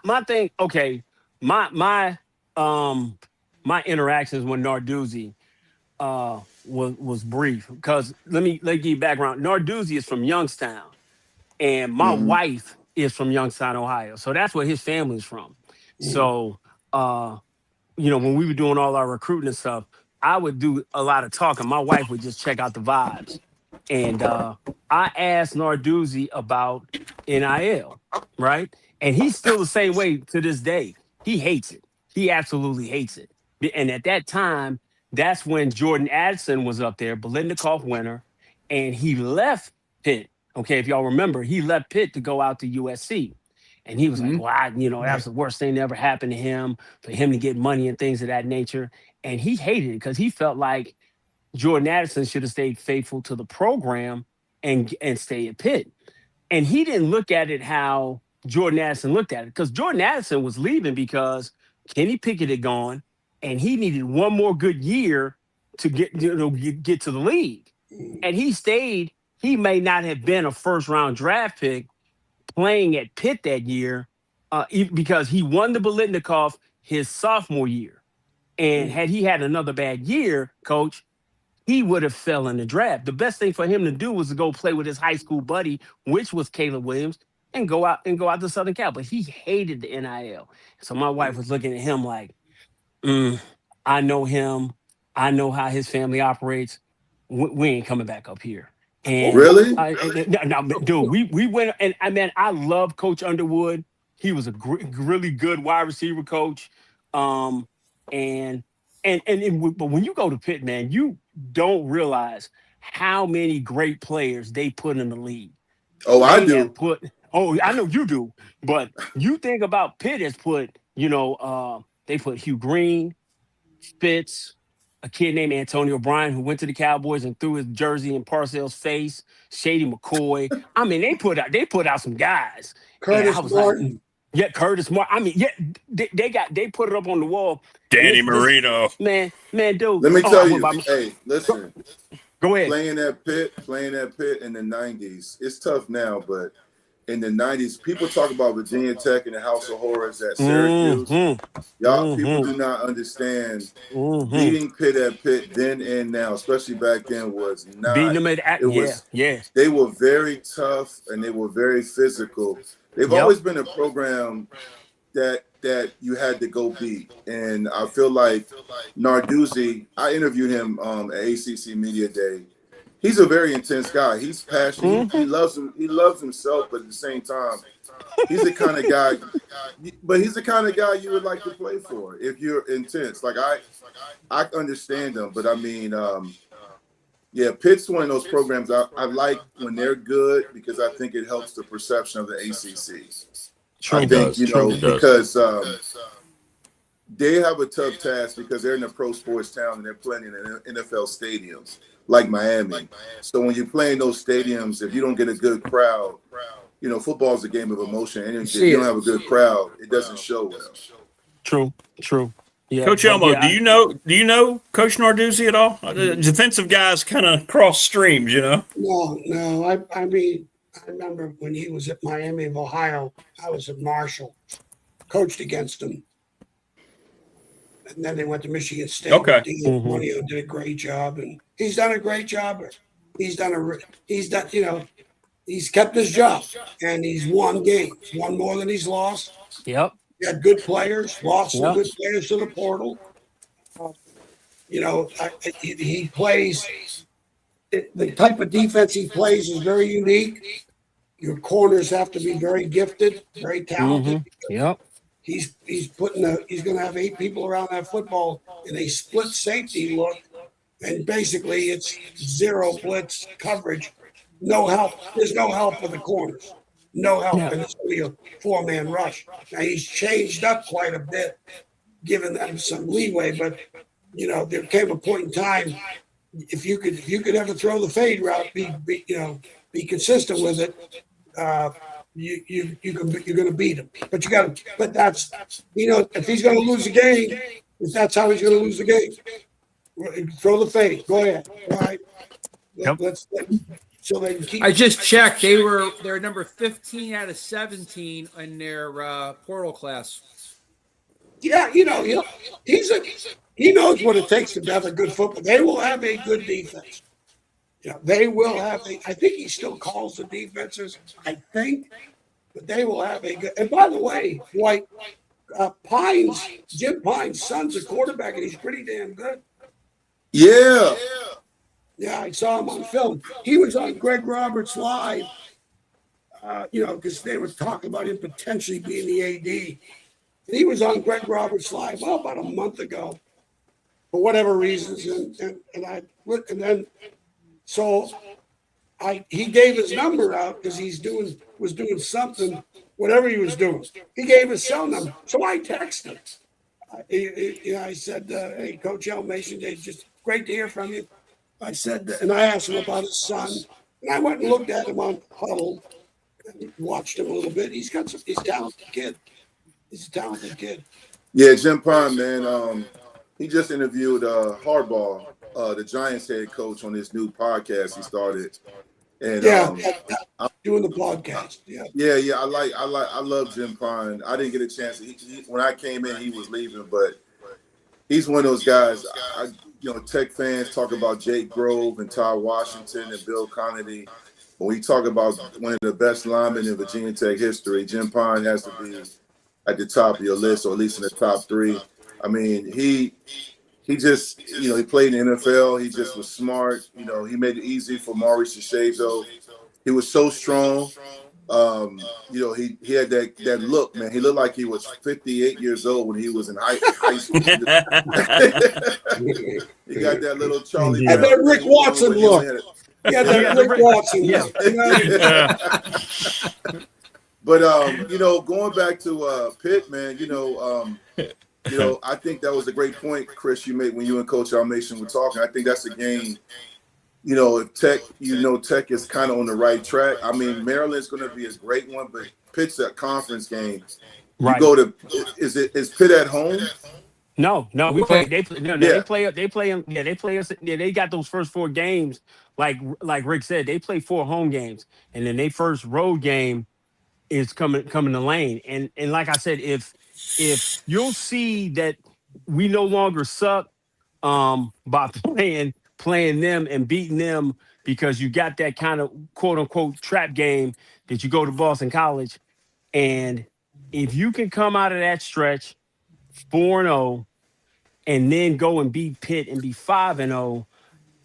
My thing. Okay, my interactions with Narduzzi was brief, because let me give you background. Narduzzi is from Youngstown, and my wife is from Youngstown, Ohio. So that's where his family's from. So, when we were doing all our recruiting and stuff, I would do a lot of talking. My wife would just check out the vibes. And I asked Narduzzi about NIL, right? And he's still the same way to this day. He hates it. He absolutely hates it. And at that time, that's when Jordan Addison was up there, Biletnikoff winner, and he left Pitt. Okay, if y'all remember, he left Pitt to go out to USC. And he was like, well, that's the worst thing that ever happened to him, for him to get money and things of that nature. And he hated it because he felt like Jordan Addison should have stayed faithful to the program and stay at Pitt. And he didn't look at it how Jordan Addison looked at it, because Jordan Addison was leaving because Kenny Pickett had gone, and he needed one more good year to get to the league. And he stayed. He may not have been a first-round draft pick playing at Pitt that year, because he won the Biletnikoff his sophomore year. And had he had another bad year, Coach, he would have fell in the draft. The best thing for him to do was to go play with his high school buddy, which was Caleb Williams, and go out to Southern Cal. But he hated the NIL. So my wife was looking at him like, I know him. I know how his family operates. We ain't coming back up here. And really? Dude, we went, and I love Coach Underwood. He was a really good wide receiver coach. But when you go to Pitt, man, you don't realize how many great players they put in the league. Oh, I do. I know you do. But you think about Pitt has put, they put Hugh Green, Spitz, a kid named Antonio Bryan, who went to the Cowboys and threw his jersey in Parcells' face, Shady McCoy. I mean, they put out some guys. Curtis Martin. Curtis Martin. They put it up on the wall. Danny Marino. Man, dude. Let me tell you. Hey, listen. Go ahead. Playing at Pitt in the 90s. It's tough now, but in the 90s, people talk about Virginia Tech and the House of Horrors at Syracuse. People do not understand beating Pitt at Pitt then and now, especially back then, was not. Beating them at They were very tough and they were very physical. They've always been a program that you had to go beat. And I feel like Narduzzi, I interviewed him at ACC Media Day, he's a very intense guy. He's passionate. He loves him. He loves himself, but at the same time, he's the kind of guy. But he's the kind of guy you would like to play for if you're intense. Like I understand him, but I mean, yeah, Pitt's one of those programs I like when they're good because I think it helps the perception of the ACC. True. I think because they have a tough task because they're in a pro sports town and they're playing in NFL stadiums like Miami. So when you play in those stadiums, if you don't get a good crowd, you know, football is a game of emotion, and if you don't have a good crowd, it doesn't show well. True. Yeah, Coach Elmo, do you know Coach Narduzzi at all? The defensive guys kind of cross streams, you know. No. I mean, I remember when he was at Miami of Ohio, I was at Marshall, coached against him, and then they went to Michigan State. Okay, Monio did a great job, and he's done a great job. He's kept his job, and he's won games, won more than he's lost. Yep. He had good players, lost some good players to the portal. He plays the type of defense he plays is very unique. Your corners have to be very gifted, very talented. Yep. He's going to have 8 people around that football in a split safety look, and basically it's 0 blitz coverage. No help. There's no help for the corners. No help, and it's only a 4-man rush. Now he's changed up quite a bit, giving them some leeway. But there came a point in time if you could ever throw the fade route, be consistent with it. You're going to beat him. But that's if he's going to lose the game, if that's how he's going to lose the game, throw the fade. Go ahead. All right. Yep. So they can keep. I just checked. They're number 15 out of 17 in their portal class. Yeah, he knows what it takes to have a good football. They will have a good defense. They will have I think he still calls the defenses. I think, but they will have a good. And by the way, White Jim Pine's son's a quarterback, and he's pretty damn good. Yeah. Yeah, I saw him on film. He was on Greg Roberts Live, because they were talking about him potentially being the AD. And he was on Greg Roberts Live about a month ago, for whatever reasons. He gave his number out because was doing something, whatever he was doing. He gave his cell number, so I texted him. I said, "Hey, Coach El Mason, it's just great to hear from you." I said, and I asked him about his son, and I went and looked at him on Huddle and watched him a little bit. He's a talented kid. He's a talented kid. Yeah, Jim Pine, man. He just interviewed Harbaugh, the Giants head coach, on his new podcast he started. And I'm doing the podcast. Yeah. I love Jim Pine. I didn't get a chance. When I came in, he was leaving, but he's one of those guys. Tech fans talk about Jake Grove and Todd Washington and Bill Connolly. When we talk about one of the best linemen in Virginia Tech history, Jim Pine has to be at the top of your list, or at least in the top 3. I mean, he just, he played in the NFL. He just was smart. He made it easy for Maurice DeShazo. He was so strong. He had that look, man. He looked like he was 58 years old when he was in high school. He got that little Charlie. And that Rick Watson look. Yeah, that Rick Watson look. But going back to Pitt, man, I think that was a great point, Chris, you made when you and Coach Almation were talking. I think that's a game. If Tech, Tech is kind of on the right track. I mean, Maryland's going to be a great one, but Pitt's a conference game. Right. You go to is Pitt at home? No, we play. They play them. Yeah, they play us. Yeah, they got those first 4 games. Like Rick said, they play 4 home games, and then their first road game is coming to Lane. And like I said, if you'll see that we no longer suck by playing them and beating them, because you got that kind of quote unquote trap game that you go to Boston College. And if you can come out of that stretch 4-0 and then go and beat Pitt and be 5-0,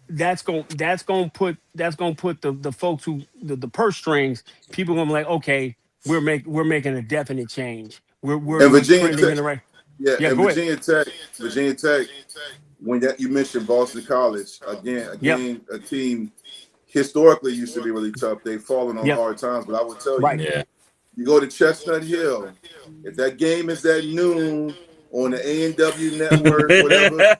that's going to put the folks who the purse strings, people going to be like, okay, we're making a definite change. We're trending in the right. Yeah, Yeah, and go ahead. Virginia Tech. When you mentioned Boston College again, a team historically used to be really tough. They've fallen on hard times, but I will tell you, you go to Chestnut Hill, if that game is at noon on the A&W network, whatever,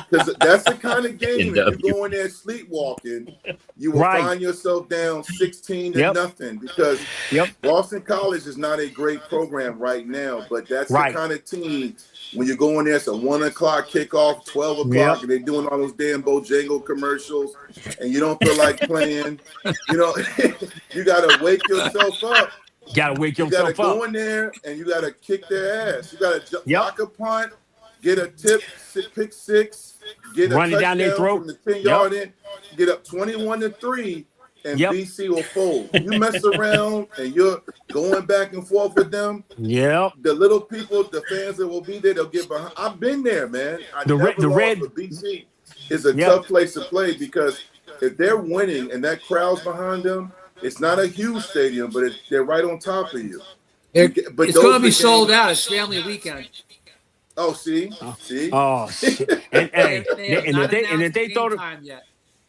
because that's the kind of game, if you go in there sleepwalking, you will find yourself down 16-0 because Boston College is not a great program right now, but that's the kind of team when you go in there, it's a 1 o'clock kickoff, 12 o'clock, and they're doing all those damn Bojangles commercials, and you don't feel like playing. You know, you got to wake yourself up. You got to wake yourself up. You got to go in there, and you got to kick their ass. You got to block a punt, get a tip, pick six, get run a it down their throat from the 10-yard in, get up 21-3, and BC will fold. You mess around, and you're going back and forth with them. The little people, the fans that will be there, they'll get behind. I've been there, man. But BC is a tough place to play because if they're winning and that crowd's behind them, it's not a huge stadium, but they're right on top of you. But it's going to be sold out. It's family weekend. Oh, see? Oh, shit. And if they throw them,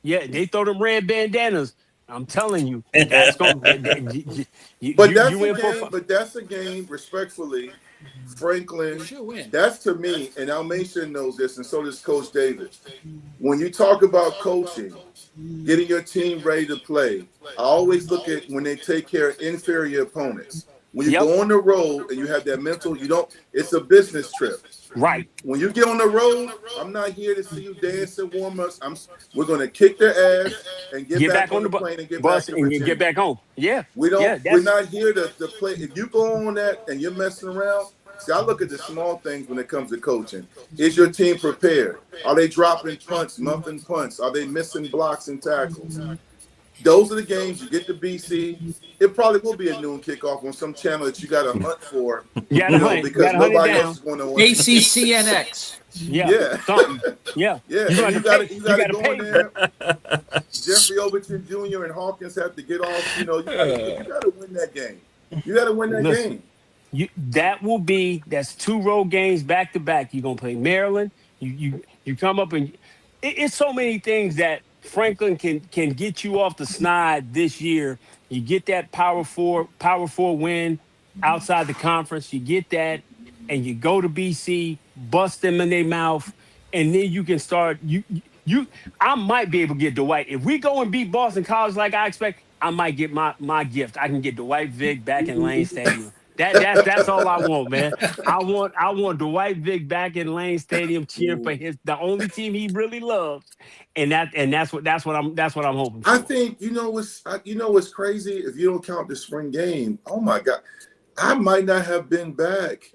they throw them red bandanas. I'm telling you, that's going. But that's a game. Respectfully, Franklin. That's to me, and Almation knows this, and so does Coach David. When you talk about coaching, getting your team ready to play, I always look at when they take care of inferior opponents. When you go on the road and you have that mental, it's a business trip. Right. When you get on the road, I'm not here to see you dance and warm us. We're going to kick their ass and get back on the plane and get bus back and get back home. Yeah. We're not here to play. If you go on that and you're messing around, see, I look at the small things when it comes to coaching. Is your team prepared? Are they dropping punts, muffing punts? Are they missing blocks and tackles? Those are the games you get to BC. It probably will be a noon kickoff on some channel that you got to hunt for. Because nobody else is going to watch. ACCNX. Yeah. You got to go in there. Jeffrey Overton Jr. and Hawkins have to get off. You got to win that game. You got to win that game. That's 2 road games back to back. You're gonna play Maryland. You come up and it's so many things that Franklin can get you off the snide this year. You get that Power Four win outside the conference. You get that, and you go to BC, bust them in their mouth, and then you can start. I might be able to get Dwight if we go and beat Boston College like I expect. I might get my gift. I can get Dwight Vick back in Lane Stadium. That's all I want, man. I want Dwight Vick back in Lane Stadium cheering for the only team he really loves, and that's what I'm hoping for. I think what's crazy if you don't count the spring game. Oh my God, I might not have been back.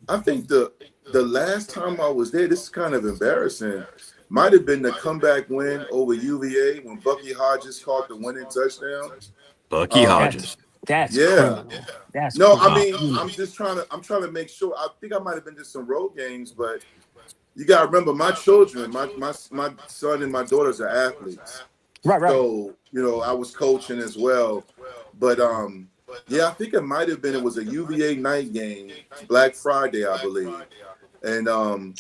I think the last time I was there, this is kind of embarrassing. Might have been the comeback win over UVA when Bucky Hodges caught the winning touchdown. Bucky Hodges. That's criminal. That's no, criminal. I mean, I'm trying to make sure. I think I might have been just some road games, but you gotta remember my children, my son and my daughters are athletes. Right. So, I was coaching as well. But I think it might have been it was a UVA night game, Black Friday, I believe. And the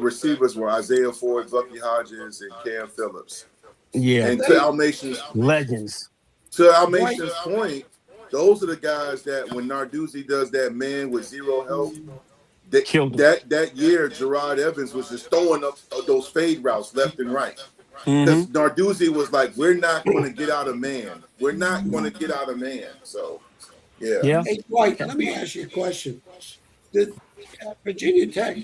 receivers were Isaiah Ford, Bucky Hodges, and Cam Phillips. Yeah. And to Almation's legends. To Almation's point, those are the guys that when Narduzzi does that man with zero help, that year Gerard Evans was just throwing up those fade routes left and right. Because Narduzzi was like, we're not going to get out of man. We're not going to get out of man. So, yeah. Hey, Dwight, let me ask you a question. Did Virginia Tech,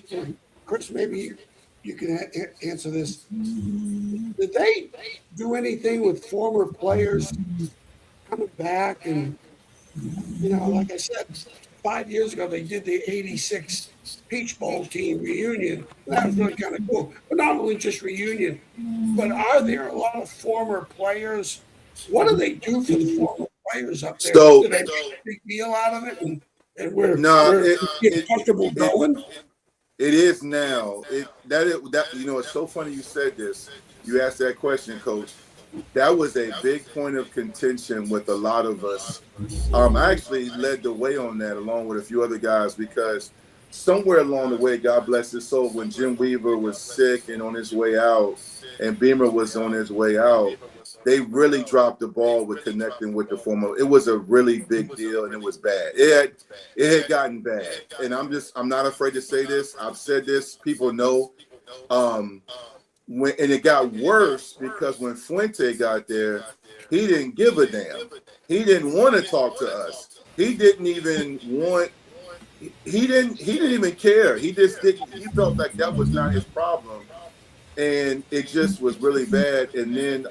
Chris, maybe you can answer this. Did they do anything with former players coming back? And, like I said, 5 years ago, they did the 86 Peach Bowl team reunion. That was really kind of cool. But not only just reunion, but are there a lot of former players? What do they do for the former players up there? So, do they make a big deal out of it? And we're comfortable going? It is now. That you know, it's so funny you said this. You asked that question, Coach. That was a big point of contention with a lot of us. I actually led the way on that along with a few other guys because somewhere along the way, God bless his soul, when Jim Weaver was sick and on his way out and Beamer was on his way out, they really dropped the ball with connecting with the former. It was a really big deal and it was bad. It had gotten bad. And I'm not afraid to say this. I've said this. People know. And it got worse because when Fuente got there, he didn't give a damn. He didn't want to talk to us. He didn't even want. He didn't even care. He just didn't. He felt like that was not his problem, and it just was really bad. And then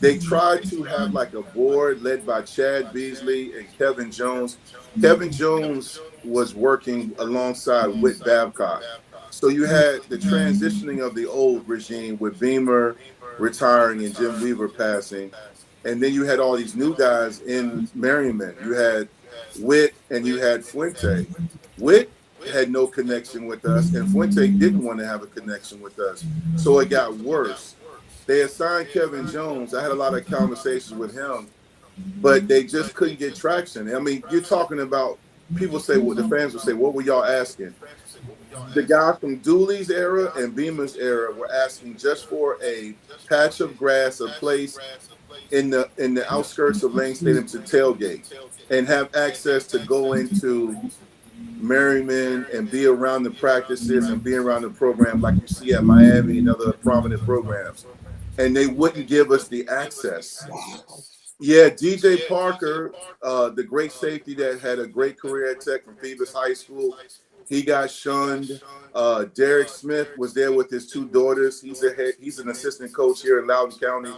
they tried to have like a board led by Chad Beasley and Kevin Jones. Kevin Jones was working alongside Whit Babcock. So you had the transitioning of the old regime with Beamer retiring and Jim Weaver passing. And then you had all these new guys in Merriman. You had Whit and you had Fuente. Whit had no connection with us, and Fuente didn't want to have a connection with us. So it got worse. They assigned Kevin Jones. I had a lot of conversations with him, but they just couldn't get traction. I mean, you're talking about, people say, well, the fans would say, what were y'all asking? The guys from Dooley's era and Beamer's era were asking just for a patch of grass, a place in the outskirts of Lane Stadium to tailgate and have access to go into Merriman and be around the practices and be around the program like you see at Miami and other prominent programs. And they wouldn't give us the access. Yeah, DJ Parker, the great safety that had a great career at Tech from Phoebus High School, he got shunned. Derek Smith was there with his two daughters. He's an assistant coach here in Loudoun County.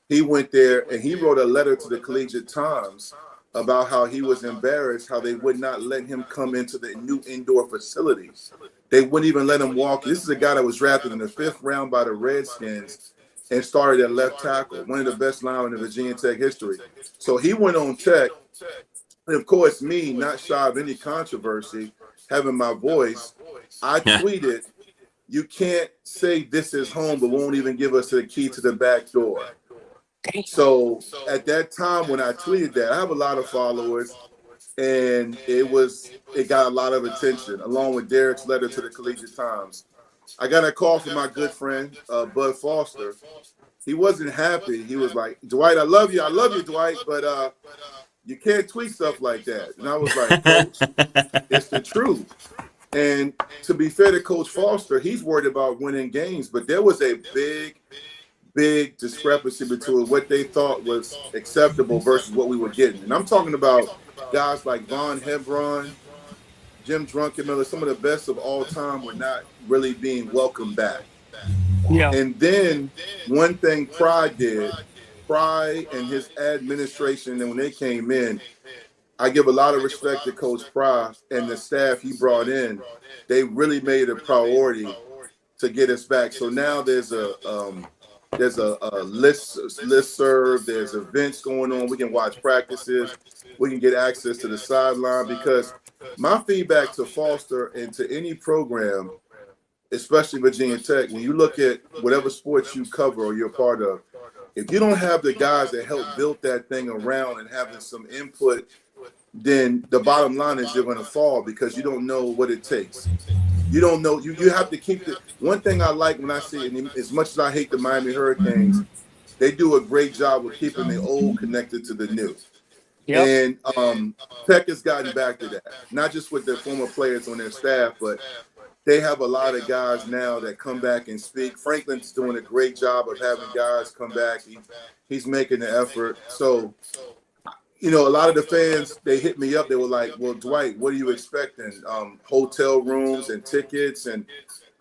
He went there and he wrote a letter to the Collegiate Times about how he was embarrassed, how they would not let him come into the new indoor facilities. They wouldn't even let him walk. This is a guy that was drafted in the 5th round by the Redskins and started at left tackle, one of the best linemen in Virginia Tech history. So he went on Tech. And of course, me, not shy of any controversy, having my voice, I tweeted, you can't say this is home, but won't even give us the key to the back door. So at that time when I tweeted that, I have a lot of followers, and it got a lot of attention, along with Derek's letter to the Collegiate Times. I got a call from my good friend, Bud Foster. He wasn't happy. He was like, Dwight, I love you, Dwight, but you can't tweet stuff like that. And I was like, Coach, it's the truth. And to be fair to Coach Foster, he's worried about winning games, but there was a big discrepancy between what they thought was acceptable versus what we were getting. And I'm talking about guys like Von Hebron, Jim Druckenmiller, some of the best of all time were not really being welcomed back. Yeah. And then one thing Pry and his administration, and when they came in, I give a lot of respect to Coach Pry and the staff he brought in. They really made it a priority to get us back. So now there's a listserv, there's events going on. We can watch practices. We can get access to the sideline, because my feedback to Foster and to any program, especially Virginia Tech, when you look at whatever sports you cover or you're part of, if you don't have the guys that help build that thing around and having some input, then the bottom line is you're going to fall, because you don't know what it takes. You don't know. You have to keep the one thing I like when I see it, and as much as I hate the Miami Hurricanes, they do a great job of keeping the old connected to the new. Yep. And Tech has gotten back to that, not just with their former players on their staff, but they have a lot of guys now that come back and speak. Franklin's doing a great job of having guys come back. He's making the effort. So, you know, a lot of the fans, they hit me up. They were like, well, Dwight, what are you expecting? Hotel rooms and tickets? And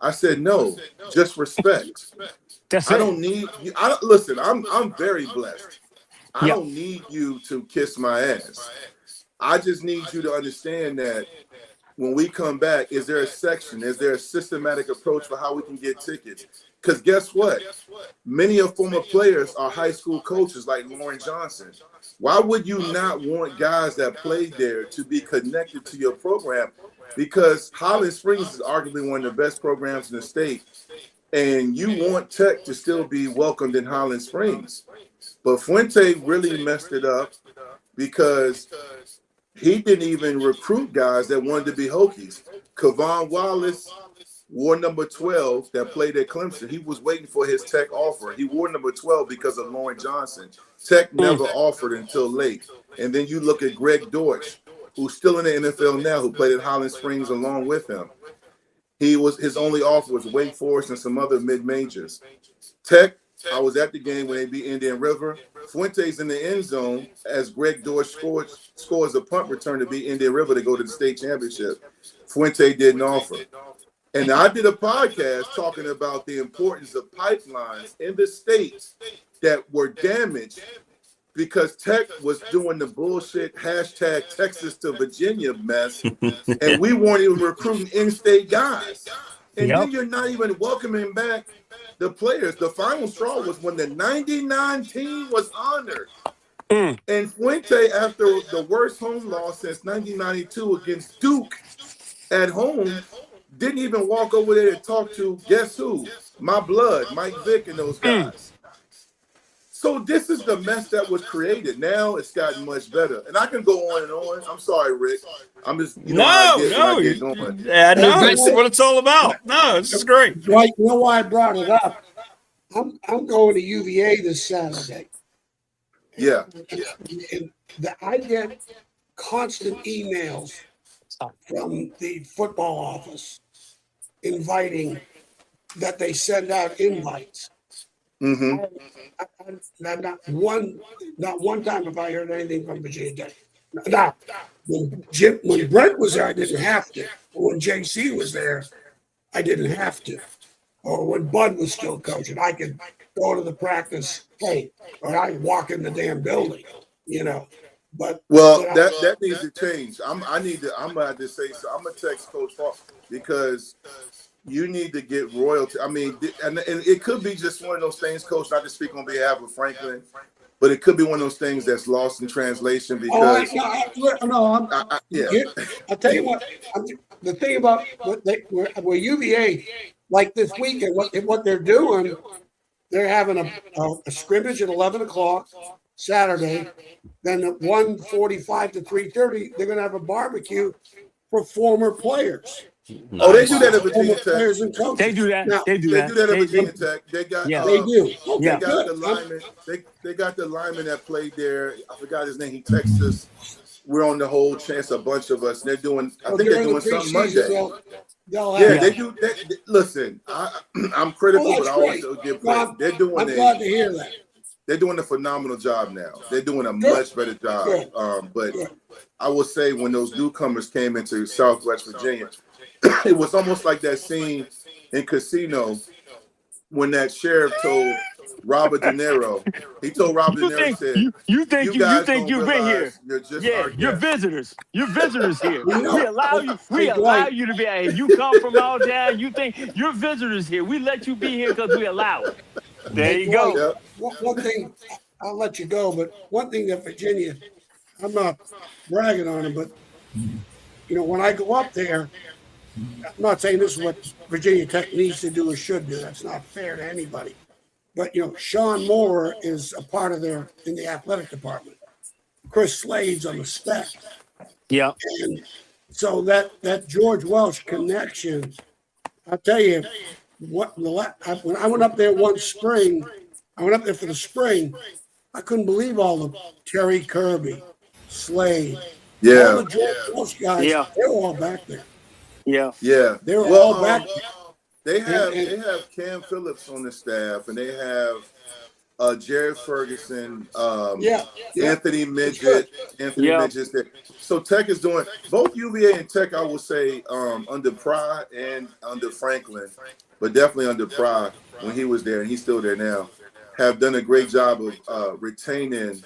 I said, no, just respect. I don't need you. Listen, I'm very blessed. I don't need you to kiss my ass. I just need you to understand that when we come back, is there a section? Is there a systematic approach for how we can get tickets? Because guess what? Many of former players are high school coaches like Lauren Johnson. Why would you not want guys that played there to be connected to your program? because Highland Springs is arguably one of the best programs in the state, and you want Tech to still be welcomed in Highland Springs. But Fuente really messed it up because he didn't even recruit guys that wanted to be Hokies. Kevon Wallace wore number 12 that played at Clemson. He was waiting for his Tech offer. He wore number 12 because of Lauren Johnson. Tech never offered until late. And then you look at Greg Dortch, who's still in the NFL now, who played at Highland Springs along with him. His only offer was Wake Forest and some other mid-majors. Tech, I was at the game when they beat Indian River. Fuente's in the end zone as Greg Dortch scores a punt return to beat Indian River to go to the state championship. Fuente didn't offer. And I did a podcast talking about the importance of pipelines in the states that were damaged because Tech was doing the bullshit hashtag Texas to Virginia mess, and we weren't even recruiting in-state guys. And then you're not even welcoming back the players. The final straw was when the 99 team was honored. And Fuente, after the worst home loss since 1992 against Duke at home, didn't even walk over there to talk to, guess who? My blood, Mike Vick and those guys. So this is the mess that was created. Now it's gotten much better. And I can go on and on. I'm sorry, Rick. I'm just, No, that's what it's all about. No, this is great. Right, you know why I brought it up? I'm going to UVA this Saturday. Yeah. And I get constant emails from the football office inviting that they send out invites. Mm-hmm. Not one time have I heard anything from Virginia Tech. Now, when Brent was there, I didn't have to. When JC was there, I didn't have to. Or when Bud was still coaching, I could go to the practice, or I could walk in the damn building, But that needs to change. I'm gonna have to say so. I'm gonna text Coach Paul because you need to get royalty. I mean, and it could be just one of those things, Coach, not to speak on behalf of Franklin, but it could be one of those things that's lost in translation because. I'll tell you what. The thing about where UVA, like this weekend, what they're doing, they're having a scrimmage at 11 o'clock Saturday. Then at 1:45 to 3:30, they're going to have a barbecue for former players. Nice. Oh, they do that at Virginia Tech. They do that. Now, they do that at Virginia Tech. They got. They do. They got the lineman. They got the lineman that played there. I forgot his name. He texted us. We're on the whole chance. A bunch of us. They're doing. I think they're doing something Monday. They do. Listen, I'm critical, but I always give credit. They're doing. I'm glad to hear that. They're doing a phenomenal job now. They're doing a much better job. But I will say when those newcomers came into Southwest Virginia, it was almost like that scene in Casino when that sheriff told Robert De Niro. He told Robert De Niro, he said, "You think you've been here? You're visitors. You're visitors here. We allow you to be here. You come from out there. You think you're visitors here. We let you be here because we allow it. There you go." Yep. One thing, I'll let you go, but one thing that Virginia, I'm not bragging on them, but when I go up there, I'm not saying this is what Virginia Tech needs to do or should do. That's not fair to anybody. But Sean Moore is a part of in the athletic department. Chris Slade's on the spec. Yeah. And so that George Welsh connection, I'll tell you, when I went up there one spring, I went up there for the spring. I couldn't believe all of Terry Kirby, Slade, all the George Welsh guys. Yeah. They're all back there. Yeah. They're all back there. They have Cam Phillips on the staff, and they have Jared Ferguson, Anthony Midget, Midget's there. So Tech is doing both UVA and Tech. I will say under Pry and under Franklin, but definitely under Pry when he was there, and he's still there now. Have done a great job of retaining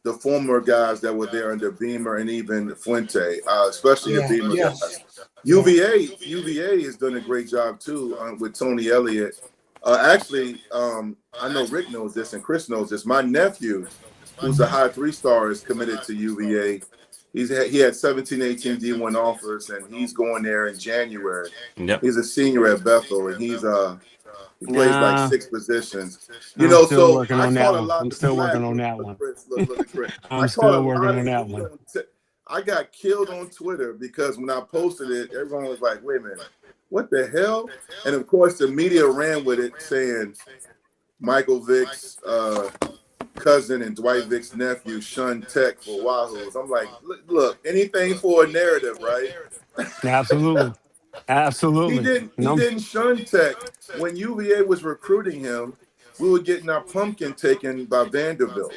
the former guys that were there under Beamer and even Fuente, especially the Beamer guys. UVA has done a great job too with Tony Elliott. Actually, I know Rick knows this and Chris knows this. My nephew, who's a high 3-star, is committed to UVA. he had 17, 18 D1 offers, and he's going there in January. Yep. He's a senior at Bethel, and he plays like 6 positions. I'm So still working I on caught that a one. lot I'm of still slack. working on that one. Look at Chris. I'm I still caught a working lot on of that heat one. I got killed on Twitter because when I posted it, everyone was like, wait a minute, what the hell? And of course, the media ran with it saying Michael Vick's cousin and Dwight Vick's nephew shunned Tech for Wahoos. I'm like, look, anything for a narrative, right? Absolutely. He didn't shun Tech. When UVA was recruiting him, we were getting our pumpkin taken by Vanderbilt.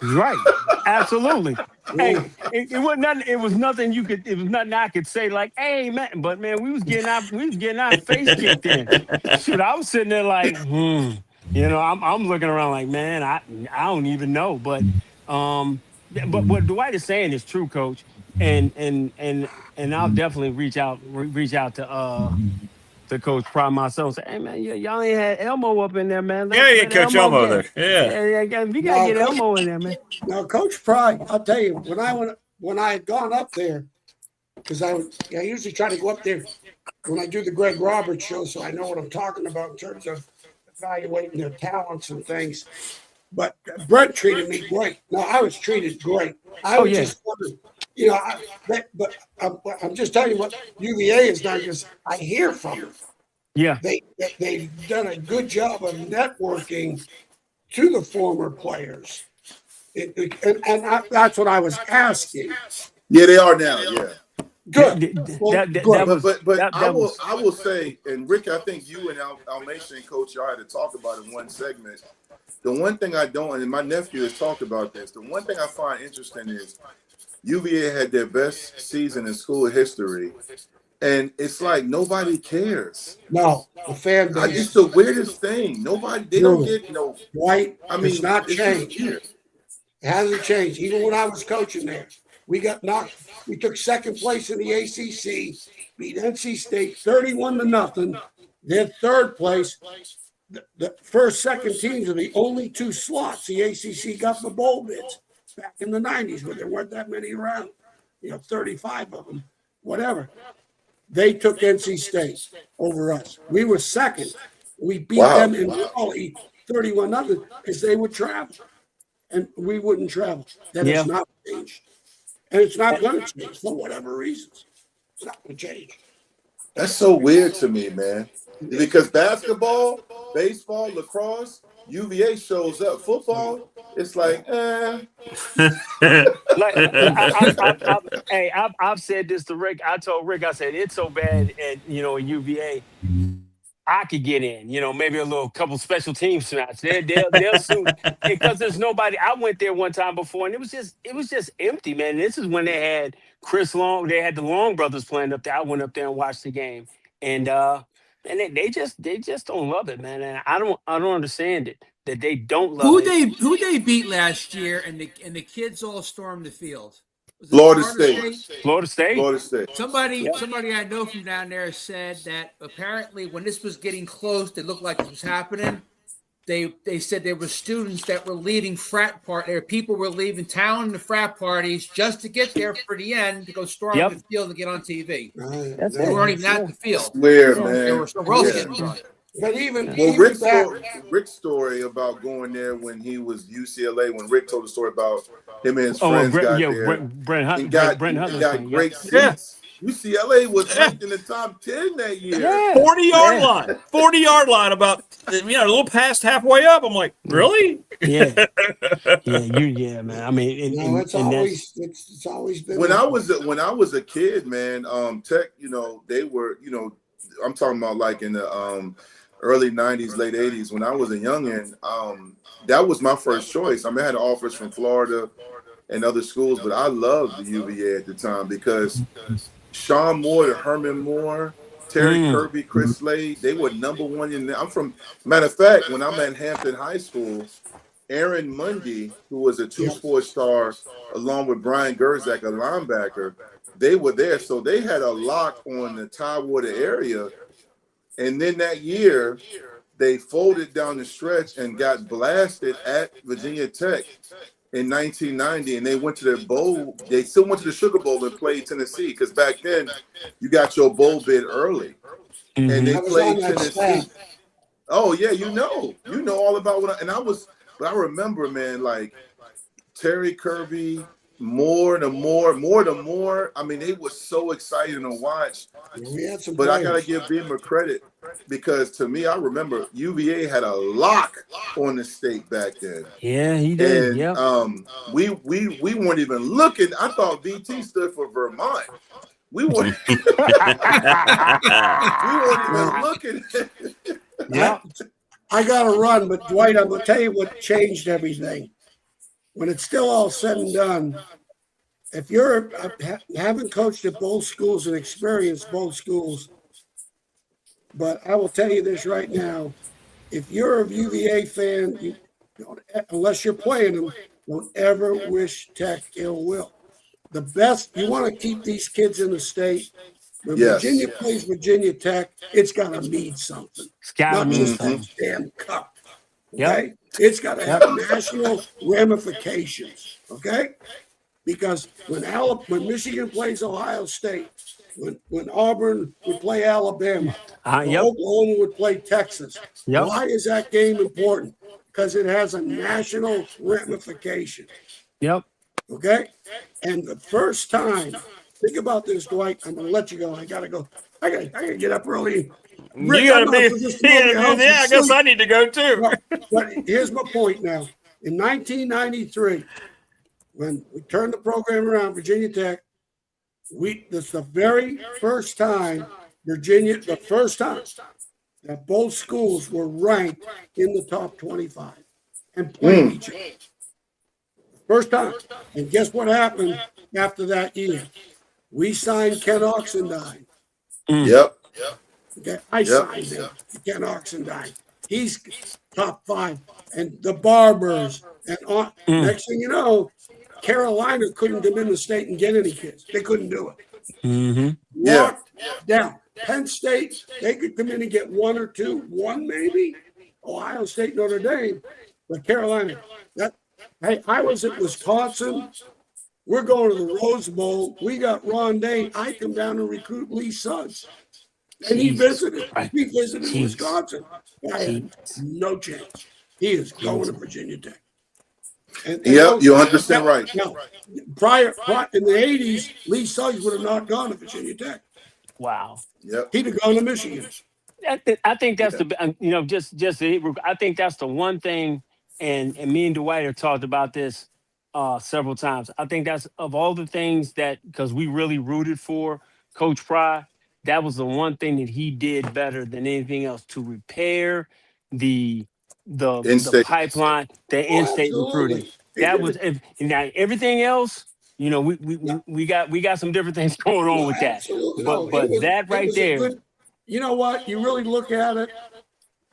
Right. Absolutely. Hey, it was nothing. It was nothing you could. It was nothing I could say like, "Hey, man," but man, we was getting our face kicked in. Shoot, I was sitting there like, I'm looking around like, man, I don't even know. But what Dwight is saying is true, Coach, and I'll definitely reach out to Coach Prime myself. Say, hey man, y'all ain't had Elmo up in there, man. Let Coach Elmo there. Yeah. We gotta get Elmo in there, man. Now, Coach Pry, I'll tell you, when I had gone up there, because I usually try to go up there when I do the Greg Roberts show, so I know what I'm talking about in terms of evaluating their talents and things. But Brent treated me great. No, I was treated great. I was just wondering, I'm just telling you what UVA has done because I hear from them. Yeah, they've done a good job of networking to the former players, that's what I was asking. Yeah, they are now. Yeah, good. I will say, and Rick, I think you and Almation Coach, y'all had to talk about in one segment. The one thing I don't, and my nephew has talked about this. The one thing I find interesting is UVA had their best season in school history. And it's like nobody cares. No, the fan base. It's the weirdest thing. They don't get no White. I mean, it's not changed. It hasn't changed. Even when I was coaching there, we got knocked. We took second place in the ACC, beat NC State 31-0. Then third place. The first, second teams are the only 2 slots the ACC got the bowl bids back in the 90s, where there weren't that many around. 35 of them, whatever. They took NC State over us. We were second. We beat them in Raleigh 31-0 because they would travel and we wouldn't travel. That has not changed. And it's not going to change for whatever reasons. It's not going to change. That's so weird to me, man. Because basketball, baseball, lacrosse, UVA shows up. Football, it's like, I've said this to Rick. I told Rick, I said it's so bad at UVA. I could get in, maybe a couple special team snaps. They'll soon, because there's nobody. I went there one time before, and it was just empty, man. And this is when they had Chris Long. They had the Long brothers playing up there. I went up there and watched the game, and they just don't love it, man. And I don't understand it that they don't love it. Who they beat last year, and the kids all stormed the field. Florida State. Florida State. Somebody I know from down there said that apparently when this was getting close, it looked like it was happening. They said there were students that were leaving people were leaving town and the frat parties just to get there for the end to go storm the field and get on TV. They weren't even at the field. Weird, man. They were somewhere else getting done. But even Rick's story about going there when he was UCLA, when Rick told the story about him and his friends got there. Brent got great seats. UCLA was ranked in the top 10 that year. 40-yard line. 40-yard line, about a little past halfway up. I'm like, really? Yeah, man. I mean, it's always been. When I was a kid, man, Tech, they were, I'm talking about like in the early 90s, late 80s, when I was a youngin', that was my first choice. I mean, I had offers from Florida and other schools, but I loved the UVA at the time because Sean Moore, Herman Moore, Terry Kirby, Chris Slade, they were number one in there. Matter of fact, when I'm at Hampton High School, Aaron Mundy, who was a 2-sport star, along with Brian Gerzak, a linebacker, they were there. So they had a lock on the Tidewater area. And then that year, they folded down the stretch and got blasted at Virginia Tech. in 1990, and they went to the bowl. They still went to the Sugar Bowl and played Tennessee because back then you got your bowl bid early, and they played Tennessee. Oh yeah, you know all about what. But I remember, man, like Terry Kirby, more. I mean, they were so exciting to watch. But I gotta give Beamer credit because to me, I remember UVA had a lock on the state back then. Yeah, he did. And we weren't even looking. I thought VT stood for Vermont. We weren't even looking. Yeah. I gotta run, but Dwight, I'm gonna tell you what changed everything. When it's still all said and done, if you're haven't coached at both schools and experienced both schools, but I will tell you this right now: if you're a UVA fan, you don't, unless you're playing them, don't ever wish Tech ill will. The best you want to keep these kids in the state. When Virginia plays Virginia Tech, it's got to mean something. It's got to mean something. Damn cup. Okay, it's got to have national ramifications. Okay, because when Michigan plays Ohio State, when Auburn would play Alabama, Oklahoma would play Texas. Why is that game important? Because it has a national ramification. Okay, and the first time. Think about this, Dwight. I'm gonna let you go. I gotta go. I gotta get up early. Rick, you gotta be. I guess I need to go too. But here's my point now. In 1993, when we turned the program around, Virginia Tech, this is the very first time that both schools were ranked in the top 25 and played each other. First time. And guess what happened after that year? We signed Ken Oxendine. Yep. Okay, I signed him, Ken Oxendine. He's top 5. And the Barbers. And next thing you know, Carolina couldn't come in the state and get any kids. They couldn't do it. Locked down. Penn State, they could come in and get one or two. One maybe. Ohio State, Notre Dame. But Carolina, I was at Wisconsin. We're going to the Rose Bowl. We got Ron Dane. I come down and recruit Lee Suggs. And he visited. Wisconsin. I had no chance. He is going to Virginia Tech. And you're 100% right. Now, prior in the 80s, Lee Suggs would have not gone to Virginia Tech. Wow. Yep. He'd have gone to Michigan. I think that's I think that's the one thing, and me and Dwight have talked about this several times. I think that's of all the things that, because we really rooted for Coach Fry, that was the one thing that he did better than anything else to repair the pipeline, the in-state recruiting. That was now everything else. You know, we got some different things going on with that. But that right there. You know what? You really look at it.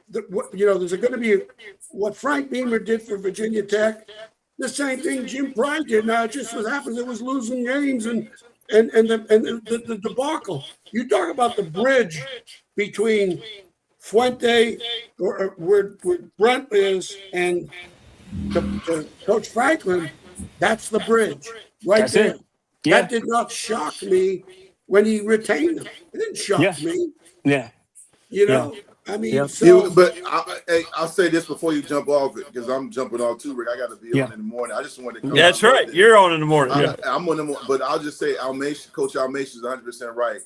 There's going to be what Frank Beamer did for Virginia Tech. The same thing Jim Pride did. Now, it just what happens. It was losing games and the debacle. You talk about the bridge between Fuente, where Brent is, and to Coach Franklin. That's the bridge right there. Yeah. That did not shock me when he retained him. It didn't shock me. Yeah. You know. Yeah. I mean, but I'll say this before you jump off it, because I'm jumping off too, Rick. I got to be on in the morning. I just wanted to come. That's right. You're on in the morning. I'm on the morning, but I'll just say Coach Almation is 100% right.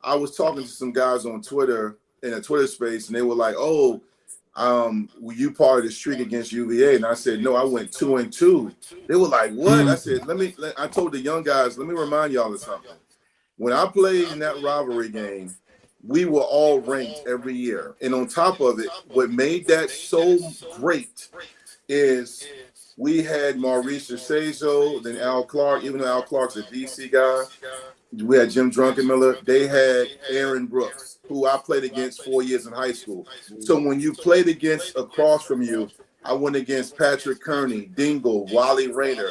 I was talking to some guys on Twitter in a Twitter space, and they were like, "Oh, were you part of the streak against UVA?" And I said, "No, I went 2-2." They were like, "What?" I said, I told the young guys, let me remind y'all of something. When I played in that rivalry game, we were all ranked every year. And on top of it, what made that so great is we had Maurice Cesazo, then Al Clark, even though Al Clark's a DC guy. We had Jim Druckenmiller. They had Aaron Brooks, who I played against 4 years in high school. So when you played across from you, I went against Patrick Kearney, Dingle, Wally Rayner.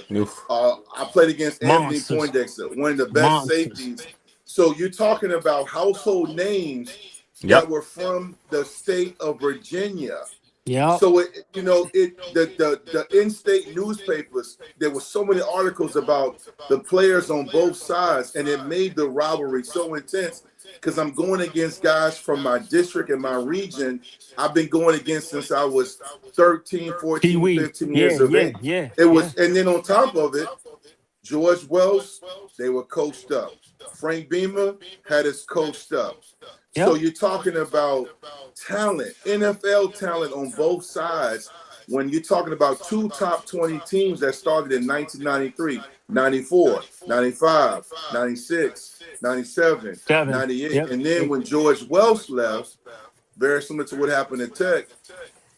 I played against Anthony Poindexter, one of the best safeties. So you're talking about household names that were from the state of Virginia. Yeah. So the in-state newspapers, there were so many articles about the players on both sides, and it made the rivalry so intense because I'm going against guys from my district and my region. I've been going against since I was 13, 14, 15 years of age. It was, and then on top of it, George Wells, they were coached up. Frank Beamer had us coached up. Yep. So you're talking about talent, NFL talent on both sides. When you're talking about two top 20 teams that started in 1993, 94, 95, 96, 97, 98. Yep. And then when George Wells left, very similar to what happened at Tech,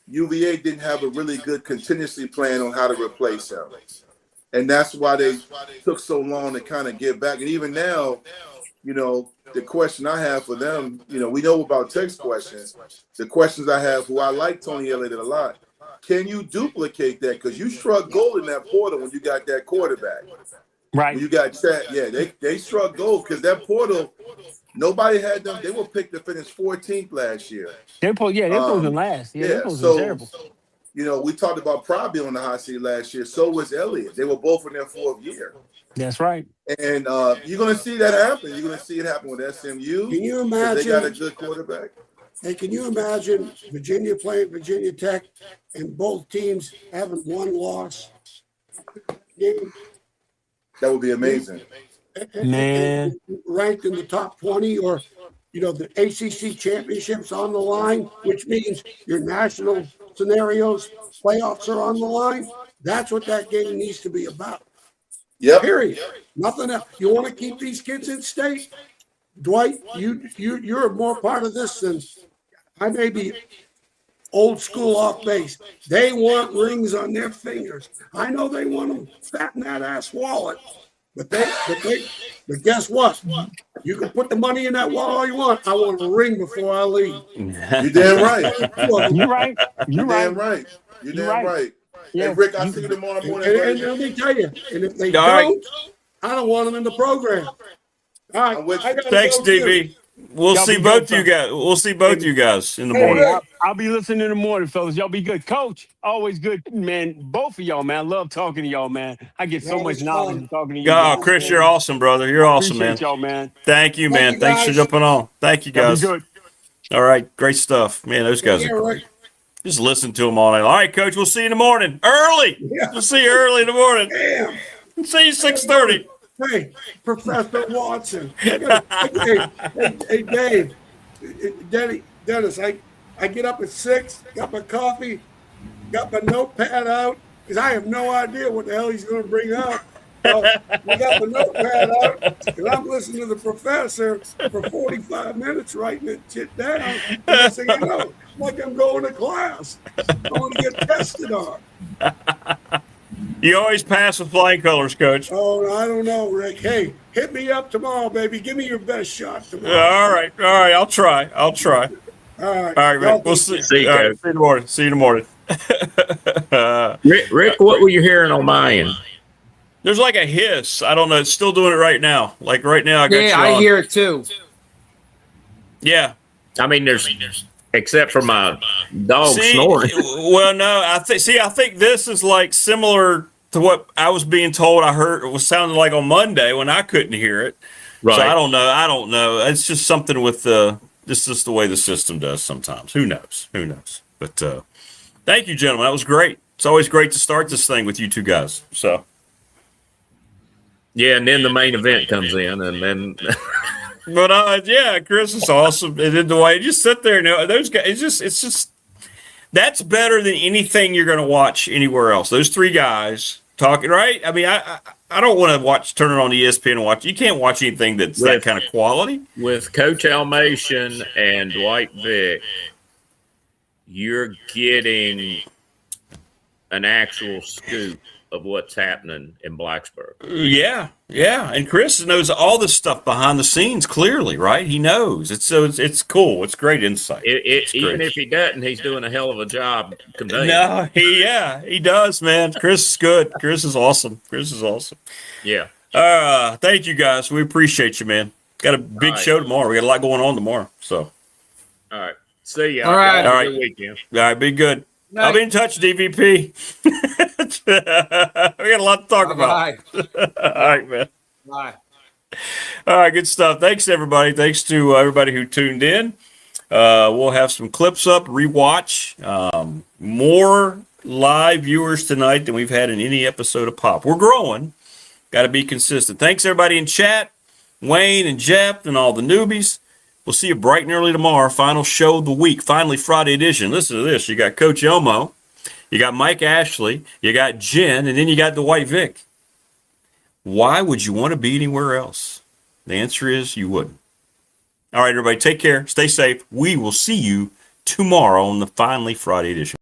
UVA didn't have a really good contingency plan on how to replace him. And that's why they took so long to kind of get back. And even now, the question I have for them, we know about Tech's questions. The questions I have, who I like Tony Elliott a lot, can you duplicate that? Because you struck gold in that portal when you got that quarterback. Right. When you got Chad, they struck gold because that portal, nobody had them. They were picked to finish 14th last year. They're supposed to last. They're supposed to be terrible. We talked about Pryor on the hot seat last year. So was Elliott. They were both in their fourth year. That's right. And you're going to see that happen. You're going to see it happen with SMU. Can you imagine? They got a good quarterback. Hey, can you imagine Virginia playing Virginia Tech and both teams having one loss game? That would be amazing. Man. Ranked in the top 20 or, the ACC championships on the line, which means your national scenarios, playoffs are on the line. That's what that game needs to be about. Yeah. Period. Nothing else. You want to keep these kids in state? Dwight, you're more part of this than I may be old school off base. They want rings on their fingers. I know they want them fat in that ass wallet, but guess what? You can put the money in that wallet all you want. I want a ring before I leave. You're damn right. You're right. You're damn right. You're damn right. Yeah. Hey, Rick, I'll see you tomorrow morning. And let me tell you, and if they don't, I don't want them in the program. All right. Thanks, DB. We'll see both you guys. We'll see both you guys in the morning. I'll be listening in the morning, fellas. Y'all be good. Coach, always good, man. Both of y'all, man. I love talking to y'all, man. I get so much knowledge from talking to you. Oh, Chris, you're awesome, brother. You're awesome, man. Y'all, man. Thank you, man. Thanks for jumping on. Thank you, guys. Good. All right, great stuff, man. Those guys are great. Just listen to them all night. All right, Coach. We'll see you in the morning. Early. Yeah. We'll see you early in the morning. Damn. See you 6:30. Hey, Professor Watson. Hey, Dave. Dennis, I get up at 6, got my coffee, got my notepad out, because I have no idea what the hell he's going to bring up. So I got the notepad out, and I'm listening to the professor for 45 minutes writing it shit down. And I say, like I'm going to class. I want to get tested on. You always pass with flying colors, Coach. Oh, I don't know, Rick. Hey, hit me up tomorrow, baby. Give me your best shot tomorrow. All right. I'll try. All right, man. We'll see. See you, Coach. See you in the morning. See you in the morning. Rick, what were you hearing on my end? There's like a hiss. I don't know. It's still doing it right now. Like right now, I got you on. I hear it too. Yeah. I mean, there's except for my dog snoring. Well, no, I think this is like similar to what I was being told. I heard it was sounding like on Monday when I couldn't hear it. Right. So I don't know. It's just something with this is just the way the system does sometimes. Who knows? But thank you, gentlemen. That was great. It's always great to start this thing with you two guys. So. Yeah, and then the main event comes in, and then. But yeah, Chris is awesome. And then the way just sit there and those guys, it's just that's better than anything you're going to watch anywhere else. Those three guys talking, right? I mean, I don't want to turn it on ESPN and watch. You can't watch anything that's that kind of quality. With Coach Almation and Dwight Vick, you're getting an actual scoop of what's happening in Blacksburg. Yeah. And Chris knows all this stuff behind the scenes clearly, right? He knows. It's cool. It's great insight. Even if he doesn't, he's doing a hell of a job conveying. No, he does, man. Chris is good. Chris is awesome. Yeah. Thank you guys. We appreciate you, man. Got a big show tomorrow. We got a lot going on tomorrow. So. All right. See ya. All right. Good weekend. All right. Be good. Night. I'll be in touch, DVP. We got a lot to talk about. All right, man. Bye. All right, good stuff. Thanks, everybody. Thanks to everybody who tuned in. We'll have some clips up, rewatch. More live viewers tonight than we've had in any episode of Pop. We're growing. Got to be consistent. Thanks, everybody in chat, Wayne and Jeff and all the newbies. We'll see you bright and early tomorrow. Final show of the week. Finally, Friday edition. Listen to this. You got Coach Elmo. You got Mike Ashley. You got Jen. And then you got Dwight Vick. Why would you want to be anywhere else? The answer is you wouldn't. All right, everybody. Take care. Stay safe. We will see you tomorrow on the Finally Friday edition.